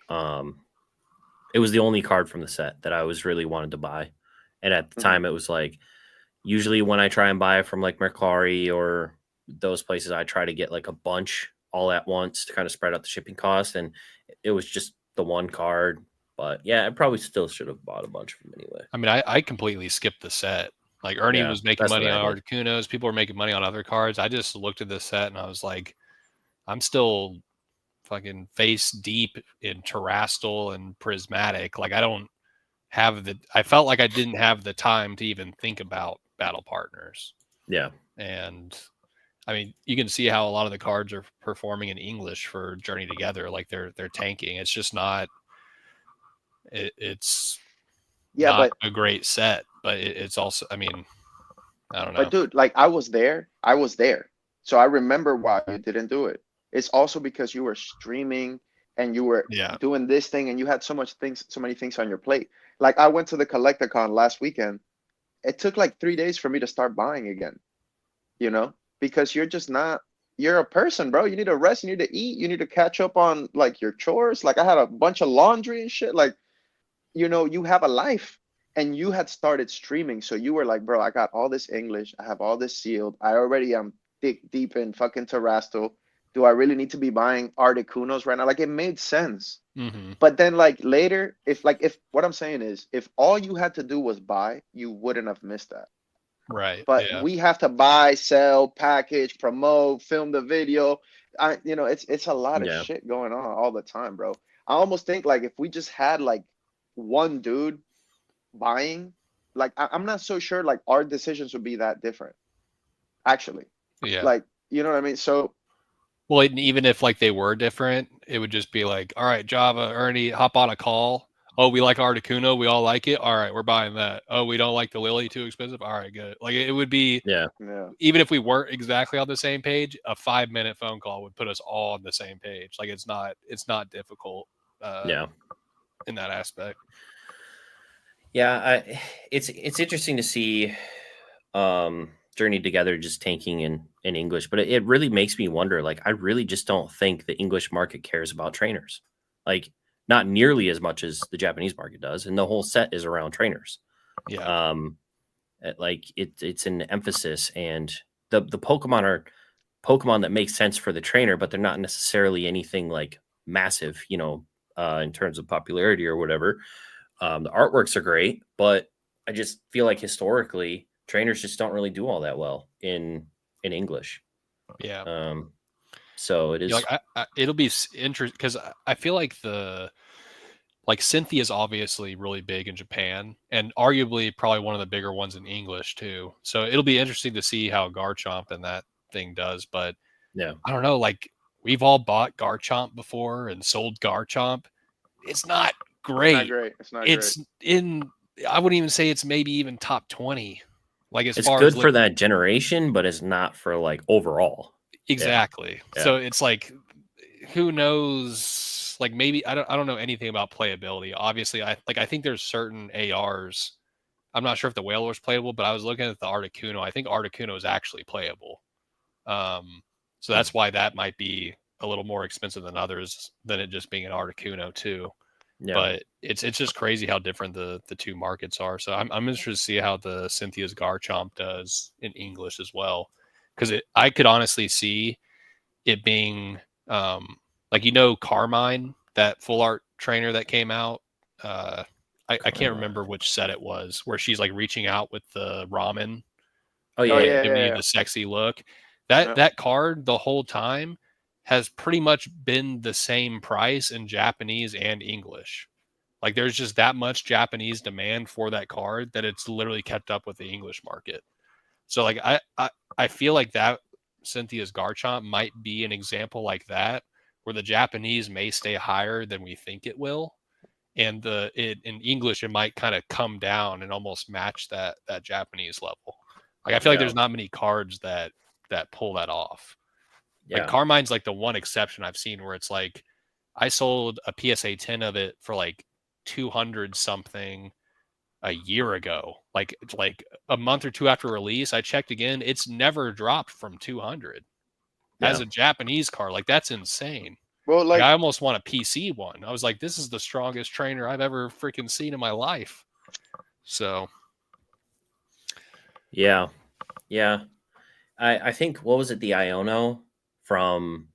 A: it was the only card from the set that I was really wanted to buy. And at the time it was like, usually when I try and buy from like Mercari or those places, I try to get like a bunch all at once to kind of spread out the shipping cost. And it was just the one card. But yeah, I probably still should have bought a bunch of them anyway.
C: I mean, I completely skipped the set. Like Ernie was making money on Articunos. People were making money on other cards. I just looked at this set and I was like, I'm still fucking face deep in Terastal and Prismatic. Like I felt like I didn't have the time to even think about battle partners.
A: Yeah.
C: And I mean, you can see how a lot of the cards are performing in English for Journey Together. Like they're tanking. It's just not, it's not a great set, but it's also, I mean, I don't know.
B: But dude, like I was there. So I remember why you didn't do it. It's also because you were streaming and you were doing this thing and you had so many things on your plate. Like I went to the CollectorCon last weekend. It took like 3 days for me to start buying again, you know, because you're a person, bro. You need to rest, you need to eat, you need to catch up on like your chores. Like I had a bunch of laundry and shit. Like, you know, you have a life. And you had started streaming. So you were like, bro, I got all this English. I have all this sealed. I already am deep in fucking Terastal. Do I really need to be buying Articunos right now? Like it made sense. But then like later, if what I'm saying is, if all you had to do was buy, you wouldn't have missed that.
C: Right.
B: But we have to buy, sell, package, promote, film the video. You know, it's a lot of shit going on all the time, bro. I almost think like if we just had like one dude buying, like I'm not so sure like our decisions would be that different, actually. Like, you know what I mean? So
C: well, even if like they were different, it would just be like, all right, Java, Ernie, hop on a call. Oh, we like Articuno, we all like it. All right, we're buying that. Oh, we don't like the Lily, too expensive. All right, good. Like it would be, even if we weren't exactly on the same page, a 5-minute phone call would put us all on the same page. Like it's not difficult in that aspect.
A: Yeah, it's interesting to see Journey Together just tanking in English, but it really makes me wonder. Like, I really just don't think the English market cares about trainers, like not nearly as much as the Japanese market does, and the whole set is around trainers. Like it's an emphasis, and the Pokemon are Pokemon that make sense for the trainer, but they're not necessarily anything like massive, you know, in terms of popularity or whatever. The artworks are great, but I just feel like historically trainers just don't really do all that well in English. So it is
C: like it'll be interesting because I feel like Cynthia is obviously really big in Japan and arguably probably one of the bigger ones in English too. So it'll be interesting to see how Garchomp and that thing does. But I don't know, like we've all bought Garchomp before and sold Garchomp. It's not great.
B: It's not great.
C: I wouldn't even say it's maybe even top 20. Like
A: it's good for that generation, but it's not for like overall.
C: Exactly. So it's like, who knows? Like maybe I don't know anything about playability. Obviously, I think there's certain ARs I'm not sure if the Whaler was playable, but I was looking at the Articuno. I think Articuno is actually playable. So that's why that might be a little more expensive than others, than it just being an Articuno too.
A: Yeah.
C: But it's just crazy how different the two markets are. So I'm interested to see how the Cynthia's Garchomp does in English as well, because I could honestly see it being like, you know, Carmine, that full art trainer that came out. I can't remember which set it was, where she's like reaching out with the ramen,
A: Oh yeah, yeah.
C: giving you the sexy look. That card the whole time has pretty much been the same price in Japanese and English. Like, there's just that much Japanese demand for that card that it's literally kept up with the English market. So like I feel like that Cynthia's Garchomp might be an example like that, where the Japanese may stay higher than we think it will, and in English it might kind of come down and almost match that Japanese level. Like, I feel like there's not many cards that pull that off.
A: Yeah.
C: Like, Carmine's like the one exception I've seen where it's like, I sold a PSA 10 of it for like 200 something a year ago. Like a month or two after release, I checked again. It's never dropped from 200 as a Japanese card. Like, that's insane.
B: Well,
C: Like, I almost want a PC one. I was like, this is the strongest trainer I've ever freaking seen in my life. So
A: yeah. I think, what was it, the Iono from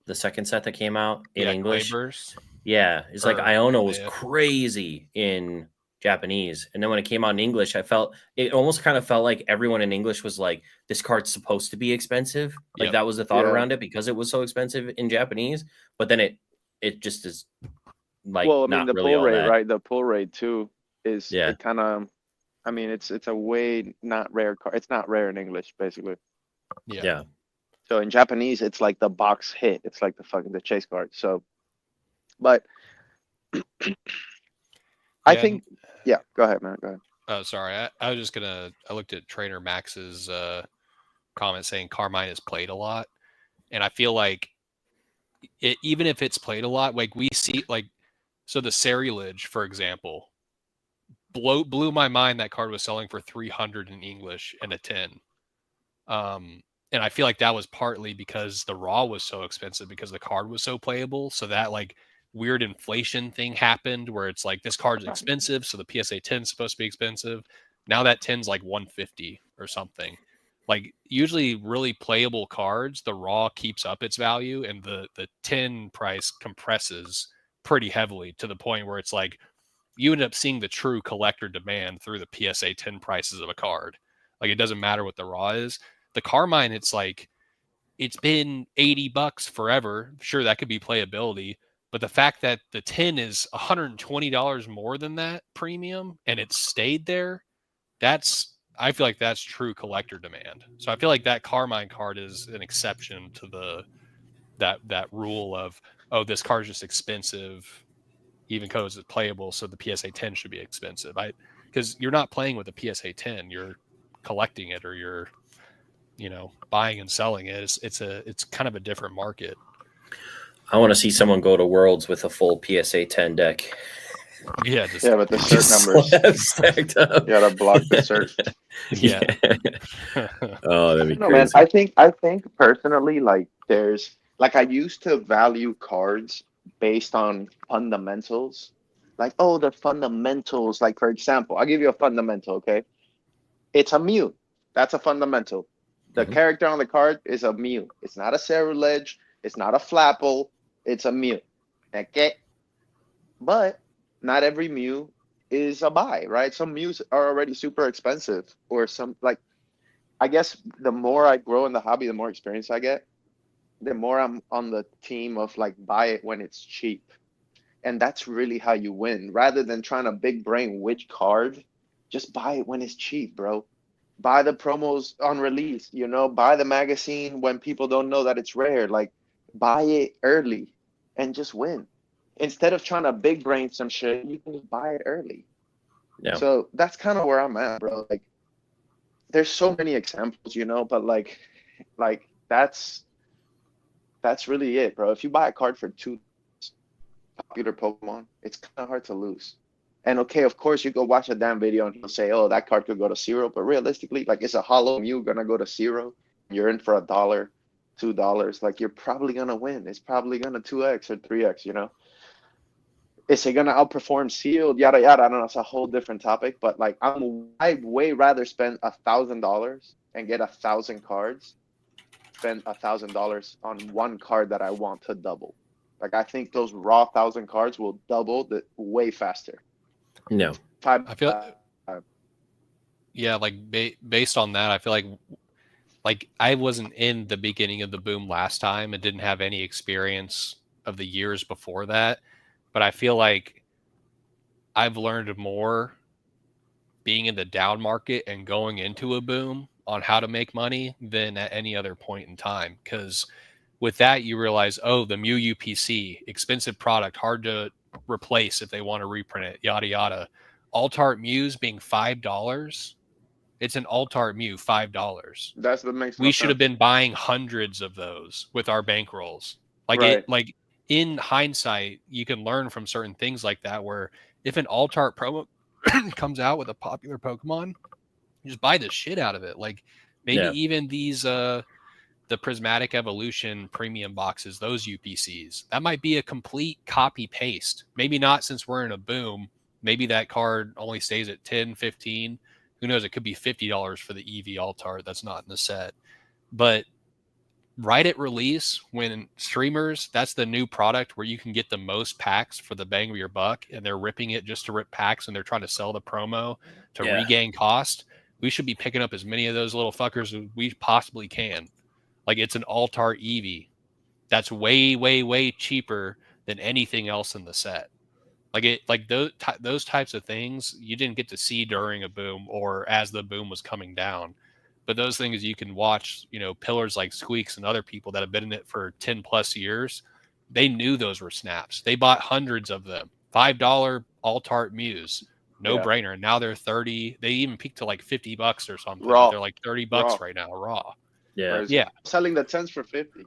A: the second set that came out in English?
C: Clayburst.
A: Yeah, it's like Iono was crazy in Japanese, and then when it came out in English, it almost kind of felt like everyone in English was like, this card's supposed to be expensive. Like, that was the thought around it, because it was so expensive in Japanese. But then it just is like,
B: well, I mean,
A: not
B: the
A: really
B: pull
A: all
B: rate,
A: that.
B: right? The pull rate too is
A: Yeah.
B: kind of. I mean, it's a way not rare card. It's not rare in English, basically.
A: Yeah.
B: So in Japanese, it's like the box hit. It's like the chase card. So, but I think, go ahead, man. Go ahead.
C: Oh, sorry. I was just I looked at Trainer Max's comment saying Carmine is played a lot, and I feel like even if it's played a lot, like, we see, like, so the Ceruledge, for example, blew my mind. That card was selling for 300 in English and a 10. And I feel like that was partly because the raw was so expensive, because the card was so playable. So that, like, weird inflation thing happened where it's like, this card's expensive, so the PSA 10 is supposed to be expensive. Now that 10's like 150 or something. Like, usually really playable cards, the raw keeps up its value, and the 10 price compresses pretty heavily, to the point where it's like, you end up seeing the true collector demand through the PSA 10 prices of a card. Like, it doesn't matter what the raw is. The Carmine, it's like, it's been $80 forever. Sure, that could be playability, but the fact that the 10 is $120 more than that premium, and it stayed there, I feel like that's true collector demand. So I feel like that Carmine card is an exception to that rule of, oh, this card is just expensive, even because it's playable, so the PSA 10 should be expensive. Because you're not playing with a PSA 10, you're collecting it, or you're, buying and selling it. It's kind of a different market.
A: I want to see someone go to Worlds with a full PSA 10 deck.
C: Yeah,
B: but the cert numbers
A: stacked up.
B: You gotta block the cert.
C: Yeah.
A: Oh, that'd be
B: No,
A: crazy.
B: man. I think personally, like, there's like, I used to value cards based on fundamentals. Like, oh, the fundamentals. Like, for example, I'll give you a fundamental. Okay, it's a Mew. That's a fundamental. The character on the card is a Mew. It's not a Ceruledge. It's not a Flapple. It's a Mew. Okay, but not every Mew is a buy, right? Some Mews are already super expensive, or some, like, I guess the more I grow in the hobby, the more experience I get, the more I'm on the team of, like, buy it when it's cheap. And that's really how you win. Rather than trying to big brain which card, just buy it when it's cheap, bro. Buy the promos on release, buy the magazine when people don't know that it's rare. Like, buy it early and just win. Instead of trying to big brain some shit, you can just buy it early.
A: Yeah.
B: So that's kind of where I'm at, bro. Like, there's so many examples, but like that's really it, bro. If you buy a card for two popular Pokemon, it's kind of hard to lose. And okay, of course, you go watch a damn video and he'll say, "Oh, that card could go to zero." But realistically, like, it's a hollow Mew gonna go to zero. You're in for $1, $2. Like, you're probably gonna win. It's probably gonna 2x or 3x. You know, is it gonna outperform sealed? Yada yada. I don't know. It's a whole different topic. But like, I'd way rather spend $1,000 and get 1,000 cards, spend $1,000 on one card that I want to double. Like, I think those raw 1,000 cards will double the way faster.
A: No.
C: I feel yeah, like based on that, I feel like I wasn't in the beginning of the boom last time and didn't have any experience of the years before that, but I feel like I've learned more being in the down market and going into a boom on how to make money than at any other point in time. Because with that, you realize, oh, the Mew UPC, expensive product, hard to replace if they want to reprint it, yada yada. Alt-art Mews being $5. It's an Alt-art Mew, $5.
B: That's what makes
C: We should have been buying hundreds of those with our bankrolls. Like
B: Right.
C: like in hindsight, you can learn from certain things like that. Where if an Alt-art promo comes out with a popular Pokemon, you just buy the shit out of it. Like maybe even these the Prismatic Evolution premium boxes, those UPCs, that might be a complete copy paste. Maybe not, since we're in a boom. Maybe that card only stays at 10, 15. Who knows? It could be $50 for the EV Alt-art that's not in the set. But right at release, when streamers, that's the new product where you can get the most packs for the bang of your buck, and they're ripping it just to rip packs, and they're trying to sell the promo to regain cost. We should be picking up as many of those little fuckers as we possibly can. Like, it's an Alt-art Eevee that's way, way, way cheaper than anything else in the set. Like those types of things you didn't get to see during a boom or as the boom was coming down. But those things you can watch, you know, pillars like Squeaks and other people that have been in it for 10 plus years. They knew those were snaps. They bought hundreds of them. $5 Alt-art Mews. No brainer. And now they're 30. They even peaked to like $50 or something.
B: Raw.
C: They're like $30 right now, raw.
A: Yeah.
C: Yeah.
B: Selling the 10s for 50.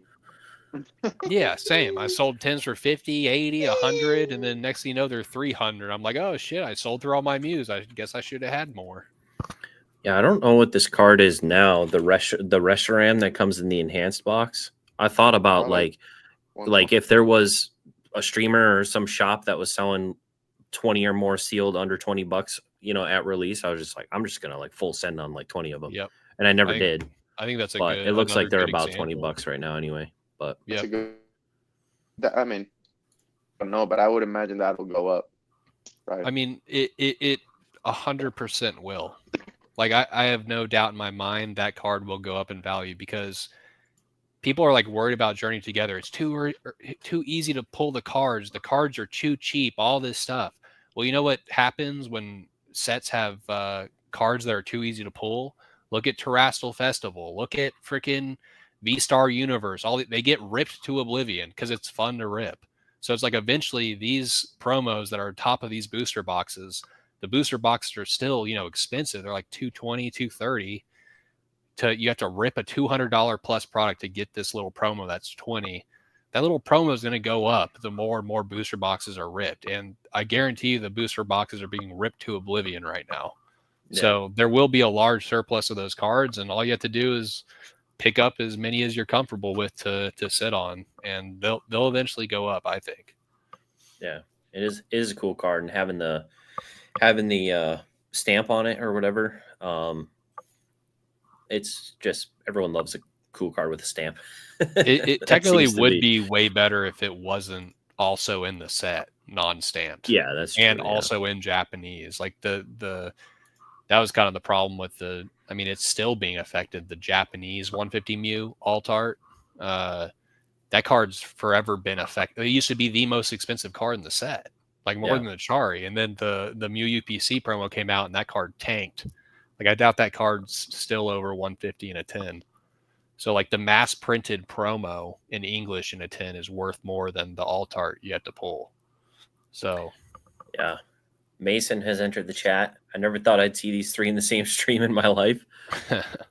C: Yeah, same. I sold 10s for 50, 80, 100, and then next thing you know, they're 300. I'm like, oh shit, I sold through all my Mews. I guess I should have had more.
A: Yeah, I don't know what this card is now. The Reshiram that comes in the enhanced box. I thought about like if there was a streamer or some shop that was selling 20 or more sealed under $20, you know, at release, I was just like, I'm just gonna like full send on like 20 of them.
C: Yep.
A: And I never did.
C: I think that's
A: but it looks like they're about $20 right now anyway. But
C: yeah,
B: I mean, I don't know, but I would imagine that will go up. Right.
C: I mean, it 100% will. Like I have no doubt in my mind that card will go up in value because people are like worried about Journey Together. It's too easy to pull the cards. The cards are too cheap. All this stuff. Well, you know what happens when sets have cards that are too easy to pull? Look at Terrestrial Festival. Look at freaking V-Star Universe. They get ripped to oblivion because it's fun to rip. So it's like eventually these promos that are top of these booster boxes, the booster boxes are still, you know, expensive. They're like $220, $230. You have to rip a $200 plus product to get this little promo that's $20. That little promo is going to go up the more and more booster boxes are ripped. And I guarantee you the booster boxes are being ripped to oblivion right now. Yeah. So there will be a large surplus of those cards, and all you have to do is pick up as many as you're comfortable with to sit on, and they'll eventually go up, I think.
A: Yeah, it is a cool card, and having the stamp on it or whatever, it's just everyone loves a cool card with a stamp.
C: It technically would be way better if it wasn't also in the set non-stamped.
A: Yeah, that's true,
C: and also in Japanese. Like that was kind of the problem with I mean, it's still being affected. The Japanese 150 Mew Alt-art, that card's forever been affected. It used to be the most expensive card in the set, like more than the Chari. And then the Mew UPC promo came out, and that card tanked. Like I doubt that card's still over 150 in a 10. So like the mass printed promo in English in a 10 is worth more than the Alt-art you have to pull. So
A: yeah. Mason has entered the chat. I never thought I'd see these three in the same stream in my life.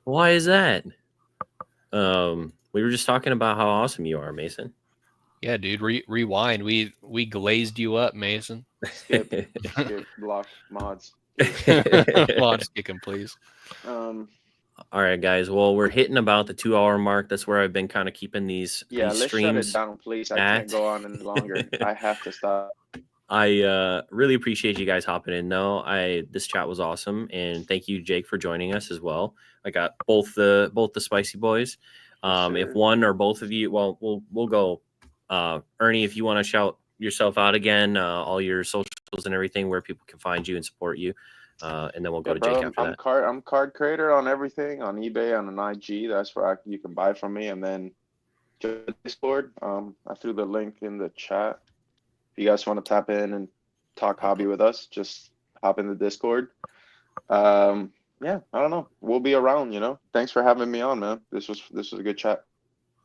A: Why is that? We were just talking about how awesome you are, Mason.
C: Yeah, dude. Rewind. We glazed you up, Mason.
B: Skip, block, mods.
C: Mods kick him, please.
A: All right, guys. Well, we're hitting about the 2-hour mark. That's where I've been kind of keeping these
B: Yeah, let's shut it
A: streams
B: down, please. I
A: at.
B: can't go on any longer. I have to stop.
A: I really appreciate you guys hopping in. Though this chat was awesome, and thank you, Jake, for joining us as well. I got both the Spicy Boys. If
B: Sure.
A: one or both of you, well, we'll go. Ernie, if you want to shout yourself out again, all your socials and everything, where people can find you and support you, and then we'll go to Jake after that.
B: I'm card creator on everything, on eBay, on an IG. That's where you can buy from me, and then Discord. I threw the link in the chat. If you guys want to tap in and talk hobby with us, just hop in the Discord. Yeah, I don't know. We'll be around, you know. Thanks for having me on, man. This was a good chat.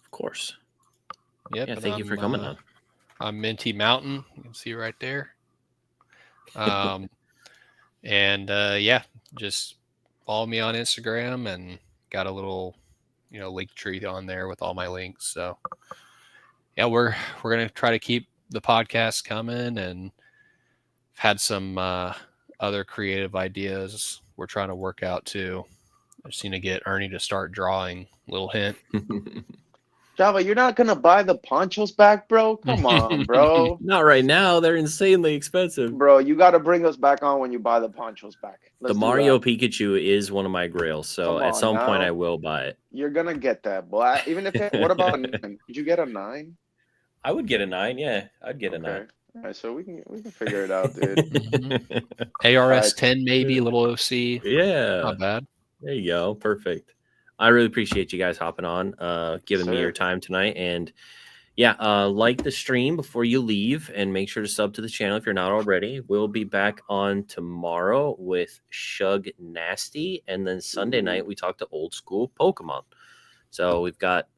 A: Of course.
C: Yep.
A: Yeah, thank you for coming on.
C: I'm Minty Mountain. You can see right there. Yeah, just follow me on Instagram, and got a little, link tree on there with all my links. So yeah, we're gonna try to keep the podcast coming, and had some other creative ideas we're trying to work out too. I just need to get Ernie to start drawing. Little hint.
B: Java, you're not gonna buy the ponchos back, bro? Come on, bro.
A: Not right now. They're insanely expensive.
B: Bro, you got to bring us back on when you buy the ponchos back.
A: The Mario Pikachu is one of my grails, so at some point I will buy it.
B: You're gonna get that, boy. Even if what about a 9? Did you get a 9?
A: I would get a 9. Yeah, I'd get a 9.
B: All right, so we can figure it out, dude.
C: ARS 10 maybe, little OC.
A: Yeah,
C: not bad.
A: There you go. Perfect. I really appreciate you guys hopping on, giving me your time tonight. And yeah, like the stream before you leave, and make sure to sub to the channel if you're not already. We'll be back on tomorrow with Shug Nasty. And then Sunday night, we talk to old school Pokemon. So we've got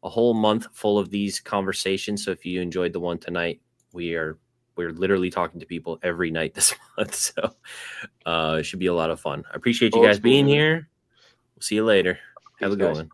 A: a whole month full of these conversations. So if you enjoyed the one tonight, we're literally talking to people every night this month. So it should be a lot of fun. I appreciate you guys being here. We'll see you later. Have a good one.